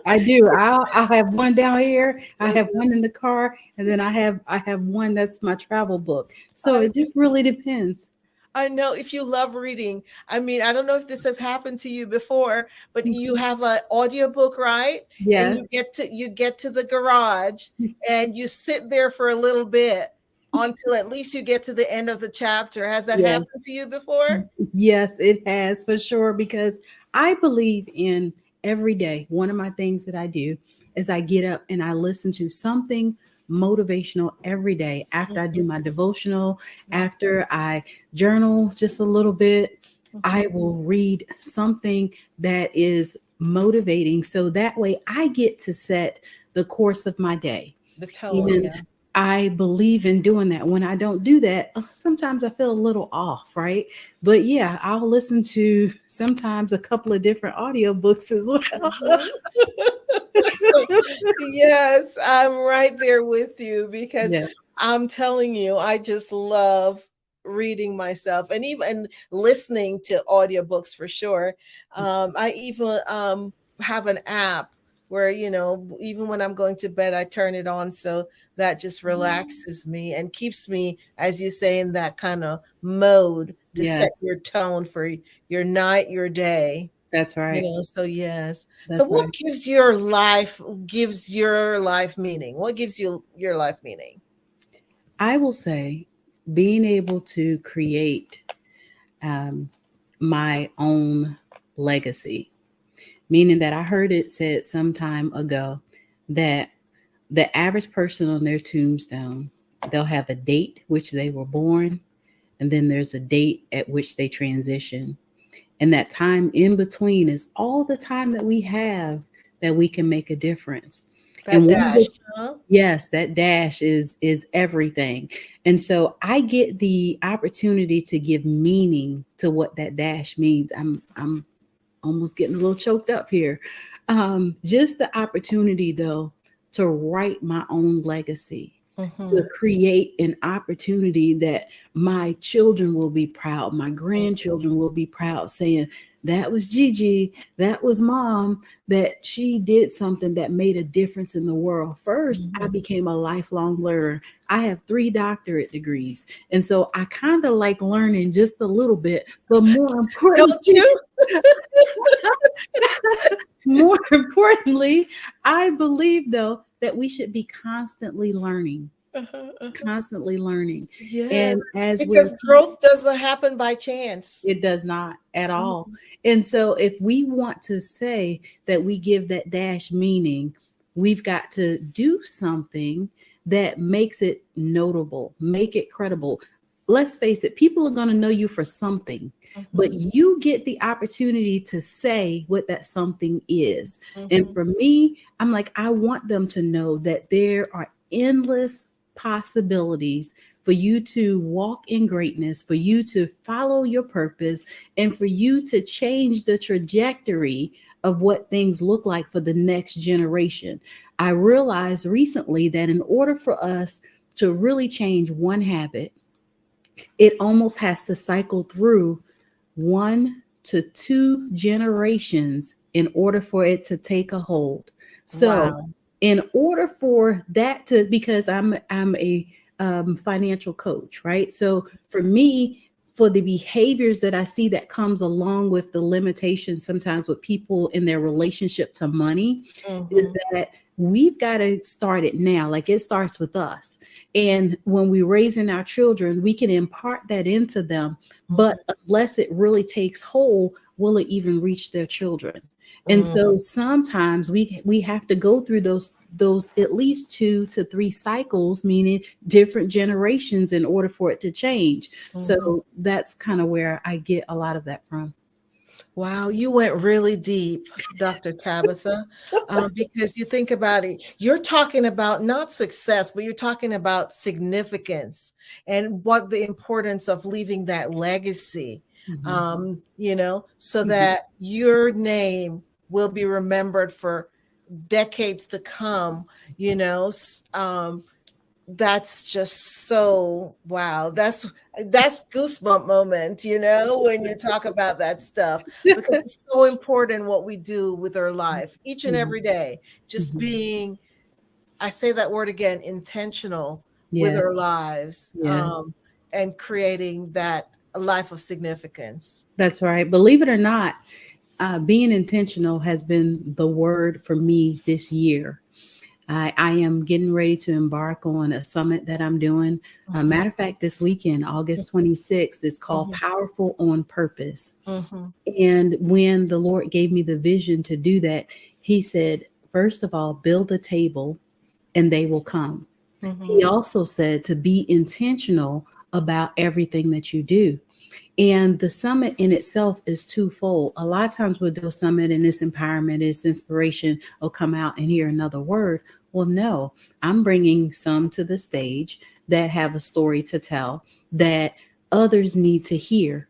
I do. I have one down here. I have one in the car, and then I have one that's my travel book. So it just really depends. I know, if you love reading. I mean, I don't know if this has happened to you before, but you have an audiobook, right? Yes. And you get to the garage and you sit there for a little bit until at least you get to the end of the chapter. Has that happened to you before? Yes, it has, for sure, because I believe in every day. One of my things that I do is I get up and I listen to something motivational every day. After I do my devotional, after I journal just a little bit, I will read something that is motivating. So that way I get to set the course of my day. The tone. I believe in doing that. When I don't do that, sometimes I feel a little off, right? But yeah, I'll listen to sometimes a couple of different audiobooks as well. Yes, I'm right there with you, because I'm telling you, I just love reading myself, and even listening to audiobooks for sure. I even have an app where, even when I'm going to bed, I turn it on. So that just relaxes me and keeps me, as you say, in that kind of mode to set your tone for your night, your day. That's right. So yes. That's so what right. gives your life meaning? What gives you your life meaning? I will say being able to create my own legacy, meaning that I heard it said some time ago that the average person on their tombstone, they'll have a date which they were born, and then there's a date at which they transition. And that time in between is all the time that we have that we can make a difference. That dash, yes, that dash is everything. And so I get the opportunity to give meaning to what that dash means. I'm almost getting a little choked up here. Just the opportunity, though, to write my own legacy, to create an opportunity that my children will be proud, my grandchildren will be proud, saying, that was Gigi, that was mom, that she did something that made a difference in the world. First, I became a lifelong learner. I have 3 doctorate degrees. And so I kind of like learning just a little bit, but more importantly, more importantly, I believe, though, that we should be constantly learning. Constantly learning. Yes, and as because growth doesn't happen by chance. It does not at all. And so if we want to say that we give that dash meaning, we've got to do something that makes it notable, make it credible. Let's face it, people are going to know you for something, but you get the opportunity to say what that something is. And for me, I'm like, I want them to know that there are endless possibilities for you to walk in greatness, for you to follow your purpose, and for you to change the trajectory of what things look like for the next generation. I realized recently that in order for us to really change one habit, it almost has to cycle through 1 to 2 generations in order for it to take a hold. So in order for that to, because I'm a financial coach, right? So for me, for the behaviors that I see that comes along with the limitations sometimes with people in their relationship to money, is that we've got to start it now. Like, it starts with us. And when we're raising our children, we can impart that into them. But unless it really takes hold, will it even reach their children? And so sometimes we have to go through those at least 2 to 3 cycles, meaning different generations, in order for it to change. So that's kind of where I get a lot of that from. Wow, you went really deep, Dr. Tabitha, because you think about it, you're talking about not success, but you're talking about significance and what the importance of leaving that legacy, so that your name will be remembered for decades to come, that's just so wow. That's goosebump moment, when you talk about that stuff, because it's so important what we do with our life each and every day. Just being, I say that word again, intentional with our lives, and creating that life of significance. That's right. Believe it or not, being intentional has been the word for me this year. I am getting ready to embark on a summit that I'm doing. Matter of fact, this weekend, August 26th, it's called Powerful on Purpose. And when the Lord gave me the vision to do that, he said, first of all, build a table and they will come. He also said to be intentional about everything that you do. And the summit in itself is twofold. A lot of times we'll do a summit and it's empowerment, it's inspiration, or come out and hear another word. Well, no, I'm bringing some to the stage that have a story to tell that others need to hear,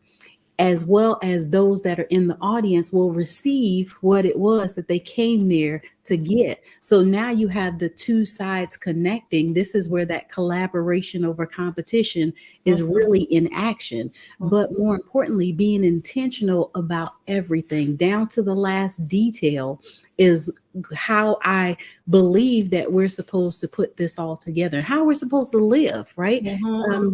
as well as those that are in the audience will receive what it was that they came there to get. So now you have the two sides connecting. This is where that collaboration over competition is really in action. But more importantly, being intentional about everything down to the last detail is how I believe that we're supposed to put this all together, how we're supposed to live, right?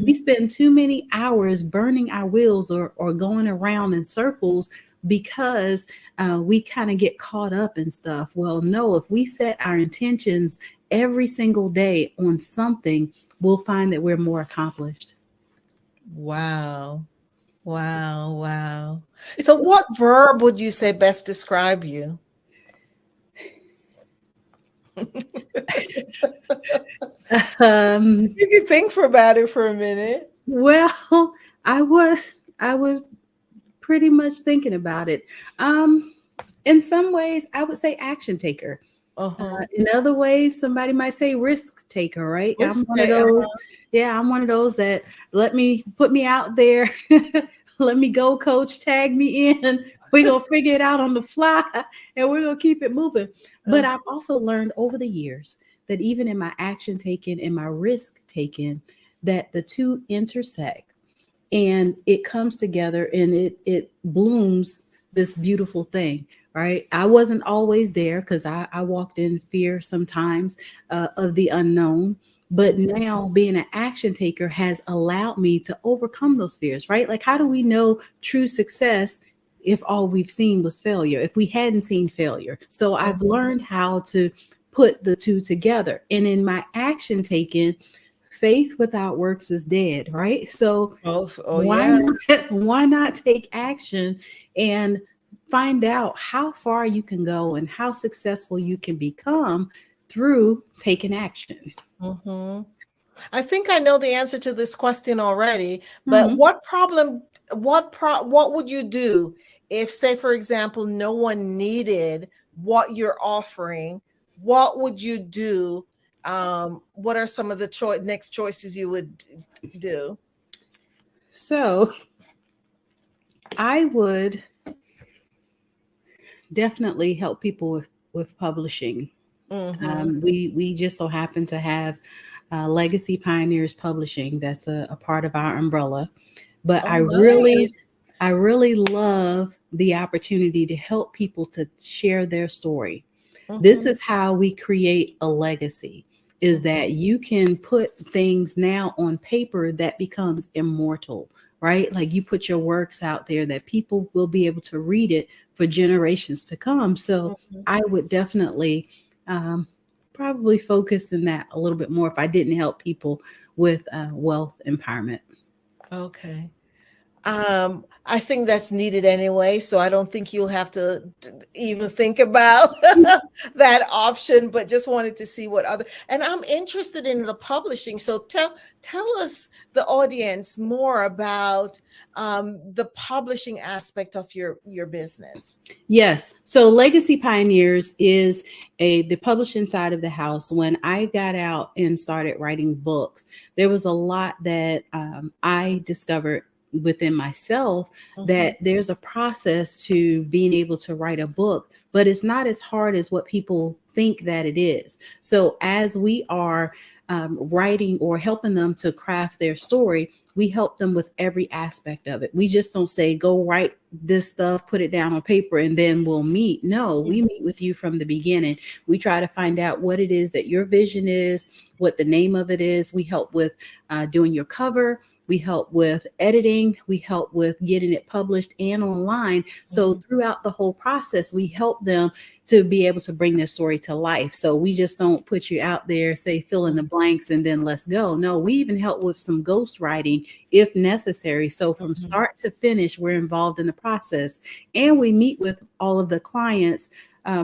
We spend too many hours burning our wheels or going around in circles because we kind of get caught up in stuff. Well, no, if we set our intentions every single day on something, we'll find that we're more accomplished. Wow. Wow. Wow. So what verb would you say best describe you? You can think about it for a minute. Well, I was pretty much thinking about it. In some ways, I would say action taker. In other ways, somebody might say risk taker, right? I'm one of those. Yeah, I'm one of those that put me out there. Let me go, coach, tag me in, We're going to figure it out on the fly and we're going to keep it moving. But I've also learned over the years that even in my action taking and my risk taking, that the two intersect and it comes together and it blooms this beautiful thing, right? I wasn't always there because I walked in fear sometimes of the unknown. But now being an action taker has allowed me to overcome those fears, right? Like, how do we know true success if all we've seen was failure, if we hadn't seen failure? So I've learned how to put the two together. And in my action taking, faith without works is dead, right? So why not take action and find out how far you can go and how successful you can become through taking action? I think I know the answer to this question already, but what would you do if, say, for example, no one needed what you're offering? What would you do? What are some of the next choices you would do? So I would definitely help people with publishing. We just so happen to have Legacy Pioneers Publishing. That's a part of our umbrella. But I really love the opportunity to help people to share their story. This is how we create a legacy, is that you can put things now on paper that becomes immortal, right? Like you put your works out there that people will be able to read it for generations to come. So I would definitely probably focus in that a little bit more if I didn't help people with wealth empowerment. Okay. I think that's needed anyway, so I don't think you'll have to even think about that option, but just wanted to see what other, and I'm interested in the publishing. So tell us, the audience, more about the publishing aspect of your business. Yes. So Legacy Pioneers is the publishing side of the house. When I got out and started writing books, there was a lot that I discovered within myself, that there's a process to being able to write a book, but it's not as hard as what people think that it is. So as we are writing or helping them to craft their story, we help them with every aspect of it. We just don't say, go write this stuff, put it down on paper, and then we'll meet. No, we meet with you from the beginning. We try to find out what it is that your vision is, what the name of it is. We help with doing your cover. We help with editing. We help with getting it published and online. So throughout the whole process, we help them to be able to bring their story to life. So we just don't put you out there, say, fill in the blanks and then let's go. No, we even help with some ghostwriting if necessary. So from start to finish, we're involved in the process. And we meet with all of the clients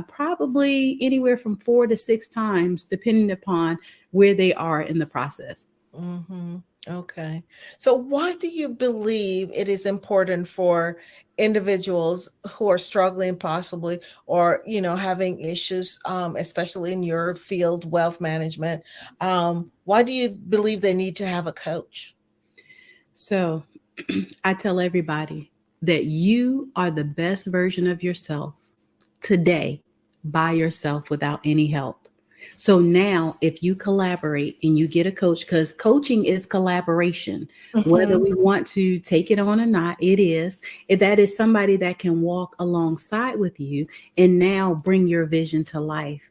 probably anywhere from 4 to 6 times, depending upon where they are in the process. Okay. So why do you believe it is important for individuals who are struggling possibly, or, having issues, especially in your field, wealth management? Why do you believe they need to have a coach? So I tell everybody that you are the best version of yourself today by yourself without any help. So now if you collaborate and you get a coach, because coaching is collaboration, whether we want to take it on or not, it is. That is somebody that can walk alongside with you and now bring your vision to life.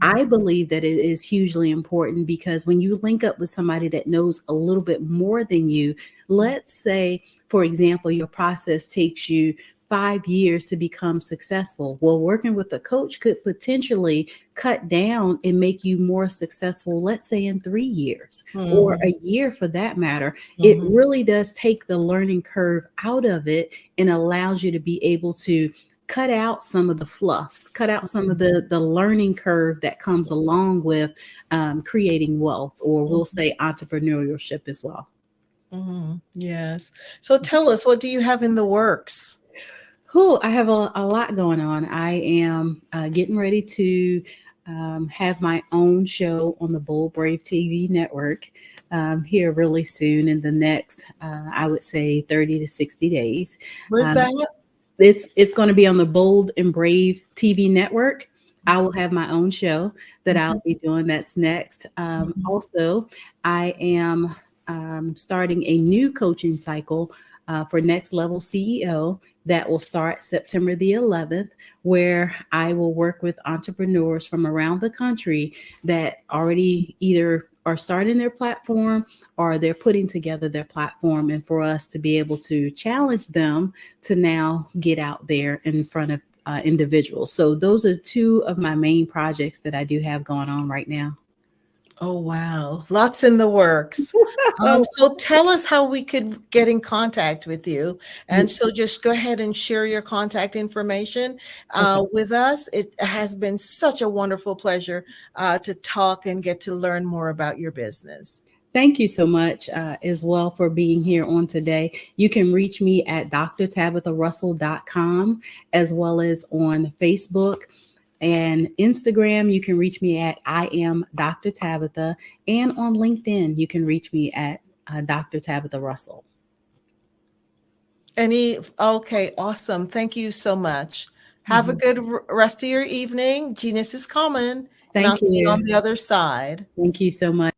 I believe that it is hugely important because when you link up with somebody that knows a little bit more than you, let's say, for example, your process takes you 5 years to become successful. Well, working with a coach could potentially cut down and make you more successful, let's say in 3 years or a year for that matter. It really does take the learning curve out of it and allows you to be able to cut out some of the fluffs, cut out some of the learning curve that comes along with creating wealth, or we'll say entrepreneurship as well. Yes. So tell us, what do you have in the works? I have a lot going on. I am getting ready to have my own show on the Bold Brave TV network here really soon in the next, I would say 30 to 60 days. Where's that? It's going to be on the Bold and Brave TV network. I will have my own show that I'll be doing. That's next. Also, I am starting a new coaching cycle for Next Level CEO that will start September the 11th, where I will work with entrepreneurs from around the country that already either are starting their platform or they're putting together their platform, and for us to be able to challenge them to now get out there in front of individuals. So those are two of my main projects that I do have going on right now. Oh, wow. Lots in the works. So tell us how we could get in contact with you. And so just go ahead and share your contact information with us. It has been such a wonderful pleasure to talk and get to learn more about your business. Thank you so much as well for being here on today. You can reach me at drtabitharussell.com, as well as on Facebook and Instagram. You can reach me at I am Dr. Tabitha, and on LinkedIn, you can reach me at Dr. Tabitha Russell. Okay, awesome. Thank you so much. Have a good rest of your evening. Genius is coming. Thank I'll you. see you on the other side. Thank you so much.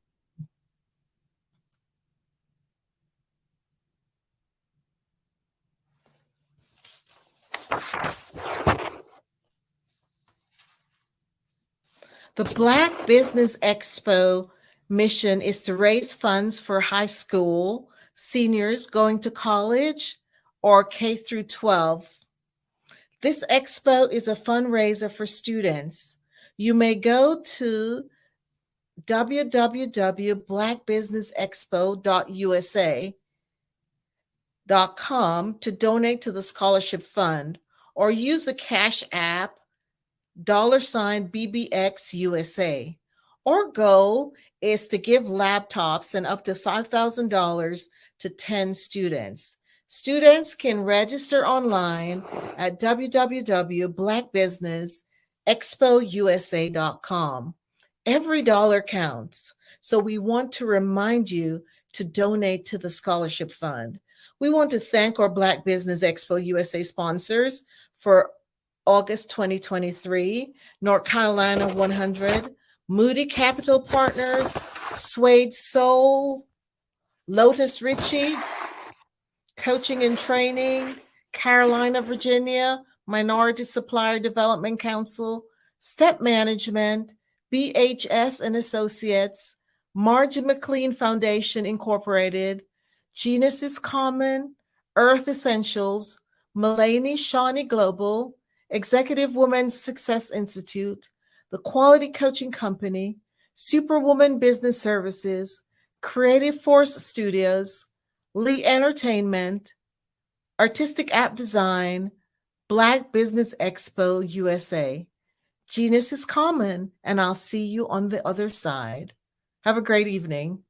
The Black Business Expo mission is to raise funds for high school seniors going to college or K through 12. This expo is a fundraiser for students. You may go to www.blackbusinessexpo.usa.com to donate to the scholarship fund, or use the Cash App $BBXUSA. Our goal is to give laptops and up to $5,000 to 10 students. Students can register online at www.blackbusinessexpousa.com. Every dollar counts, so we want to remind you to donate to the scholarship fund. We want to thank our Black Business Expo USA sponsors for August 2023, North Carolina 100, Moody Capital Partners, Suede Soul, Lotus Ritchie, Coaching and Training, Carolina, Virginia, Minority Supplier Development Council, Step Management, BHS and Associates, Margin McLean Foundation Incorporated, Genius is Common, Earth Essentials, Mulaney Shawnee Global, Executive Women's Success Institute, The Quality Coaching Company, Superwoman Business Services, Creative Force Studios, Lee Entertainment, Artistic App Design, Black Business Expo USA. Genius is common, and I'll see you on the other side. Have a great evening.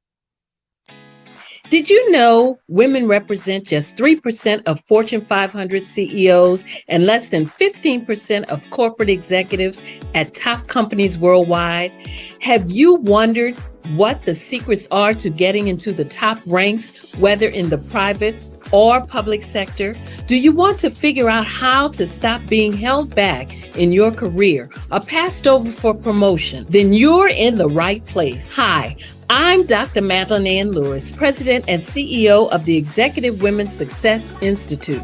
Did you know women represent just 3% of Fortune 500 CEOs and less than 15% of corporate executives at top companies worldwide? Have you wondered what the secrets are to getting into the top ranks, whether in the private or public sector? Do you want to figure out how to stop being held back in your career or passed over for promotion? Then you're in the right place. Hi, I'm Dr. Madeline Ann Lewis, President and CEO of the Executive Women's Success Institute.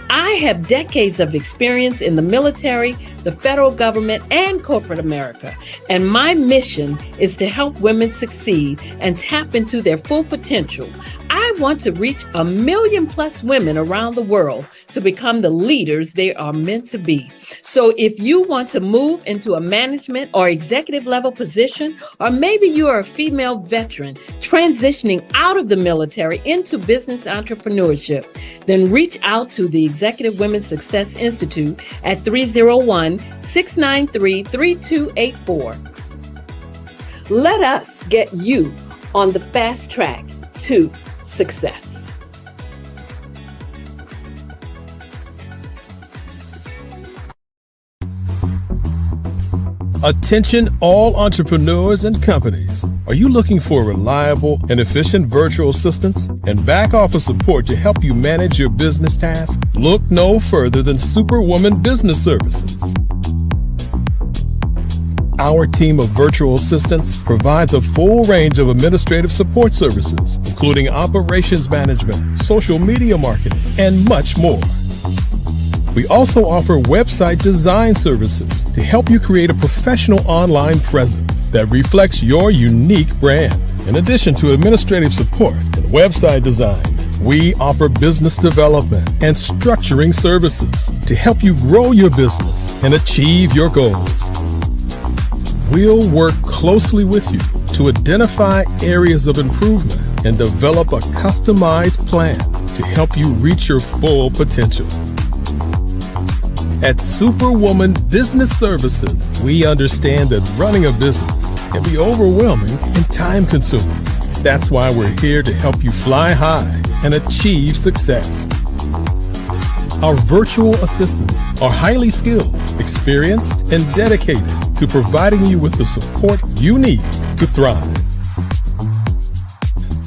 I have decades of experience in the military, the federal government, and corporate America, and my mission is to help women succeed and tap into their full potential. I want to reach 1 million plus women around the world to become the leaders they are meant to be. So if you want to move into a management or executive level position, or maybe you are a female veteran transitioning out of the military into business entrepreneurship, then reach out to the Executive Women's Success Institute at 301-693-3284. Let us get you on the fast track to success. Attention all entrepreneurs and companies. Are you looking for reliable and efficient virtual assistants and back office support to help you manage your business tasks? Look no further than Superwoman Business Services. Our team of virtual assistants provides a full range of administrative support services, including operations management, social media marketing, and much more. We also offer website design services to help you create a professional online presence that reflects your unique brand. In addition to administrative support and website design, we offer business development and structuring services to help you grow your business and achieve your goals. We'll work closely with you to identify areas of improvement and develop a customized plan to help you reach your full potential. At Superwoman Business Services, we understand that running a business can be overwhelming and time-consuming. That's why we're here to help you fly high and achieve success. Our virtual assistants are highly skilled, experienced, and dedicated to providing you with the support you need to thrive.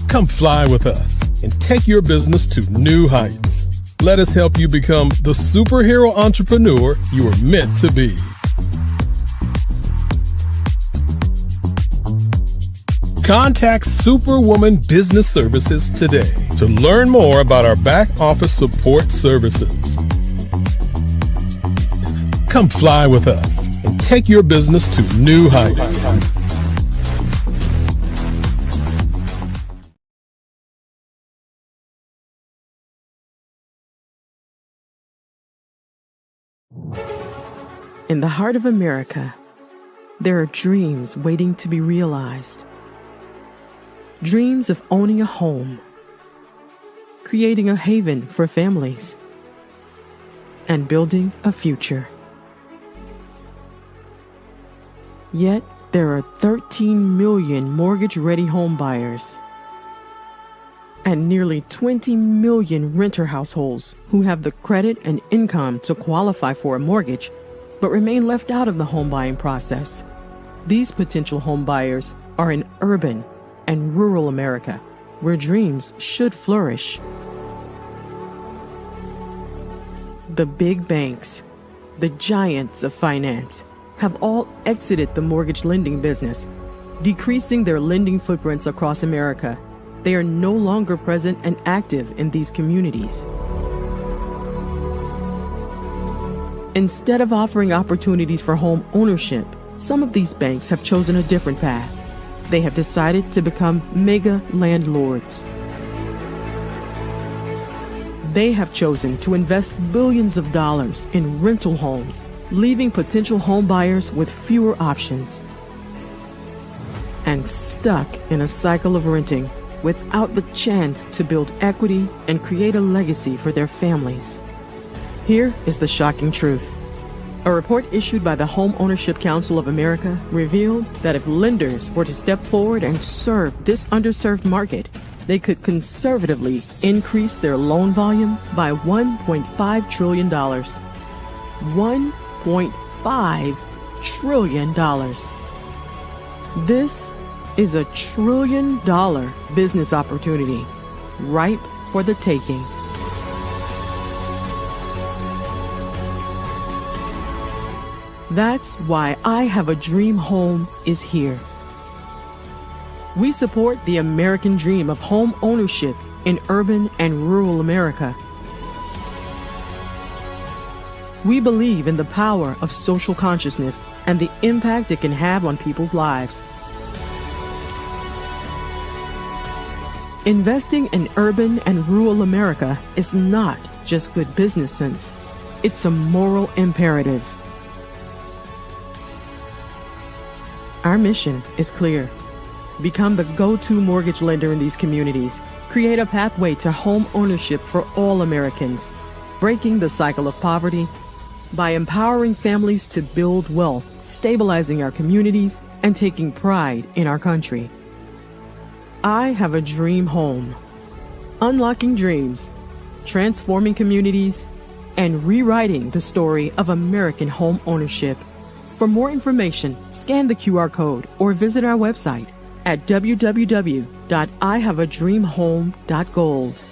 Come fly with us and take your business to new heights. Let us help you become the superhero entrepreneur you are meant to be. Contact Superwoman Business Services today to learn more about our back office support services. Come fly with us and take your business to new heights. In the heart of America, there are dreams waiting to be realized. Dreams of owning a home, creating a haven for families, and building a future. Yet, there are 13 million mortgage-ready home buyers and nearly 20 million renter households who have the credit and income to qualify for a mortgage but remain left out of the home buying process. These potential home buyers are in urban and rural America, where dreams should flourish. The big banks, the giants of finance, have all exited the mortgage lending business, decreasing their lending footprints across America. They are no longer present and active in these communities. Instead of offering opportunities for home ownership, some of these banks have chosen a different path. They have decided to become mega landlords. They have chosen to invest billions of dollars in rental homes, leaving potential home buyers with fewer options and stuck in a cycle of renting without the chance to build equity and create a legacy for their families. Here is the shocking truth. A report issued by the Home Ownership Council of America revealed that if lenders were to step forward and serve this underserved market, they could conservatively increase their loan volume by $1.5 trillion. $1.5 trillion. This is $1 trillion business opportunity, ripe for the taking. That's why I Have a Dream Home is here. We support the American dream of home ownership in urban and rural America. We believe in the power of social consciousness and the impact it can have on people's lives. Investing in urban and rural America is not just good business sense. It's a moral imperative. Our mission is clear. Become the go-to mortgage lender in these communities. Create a pathway to home ownership for all Americans, breaking the cycle of poverty by empowering families to build wealth, stabilizing our communities, and taking pride in our country. I Have a Dream Home. Unlocking dreams, transforming communities, and rewriting the story of American home ownership. For more information, scan the QR code or visit our website at www.ihaveadreamhome.gold.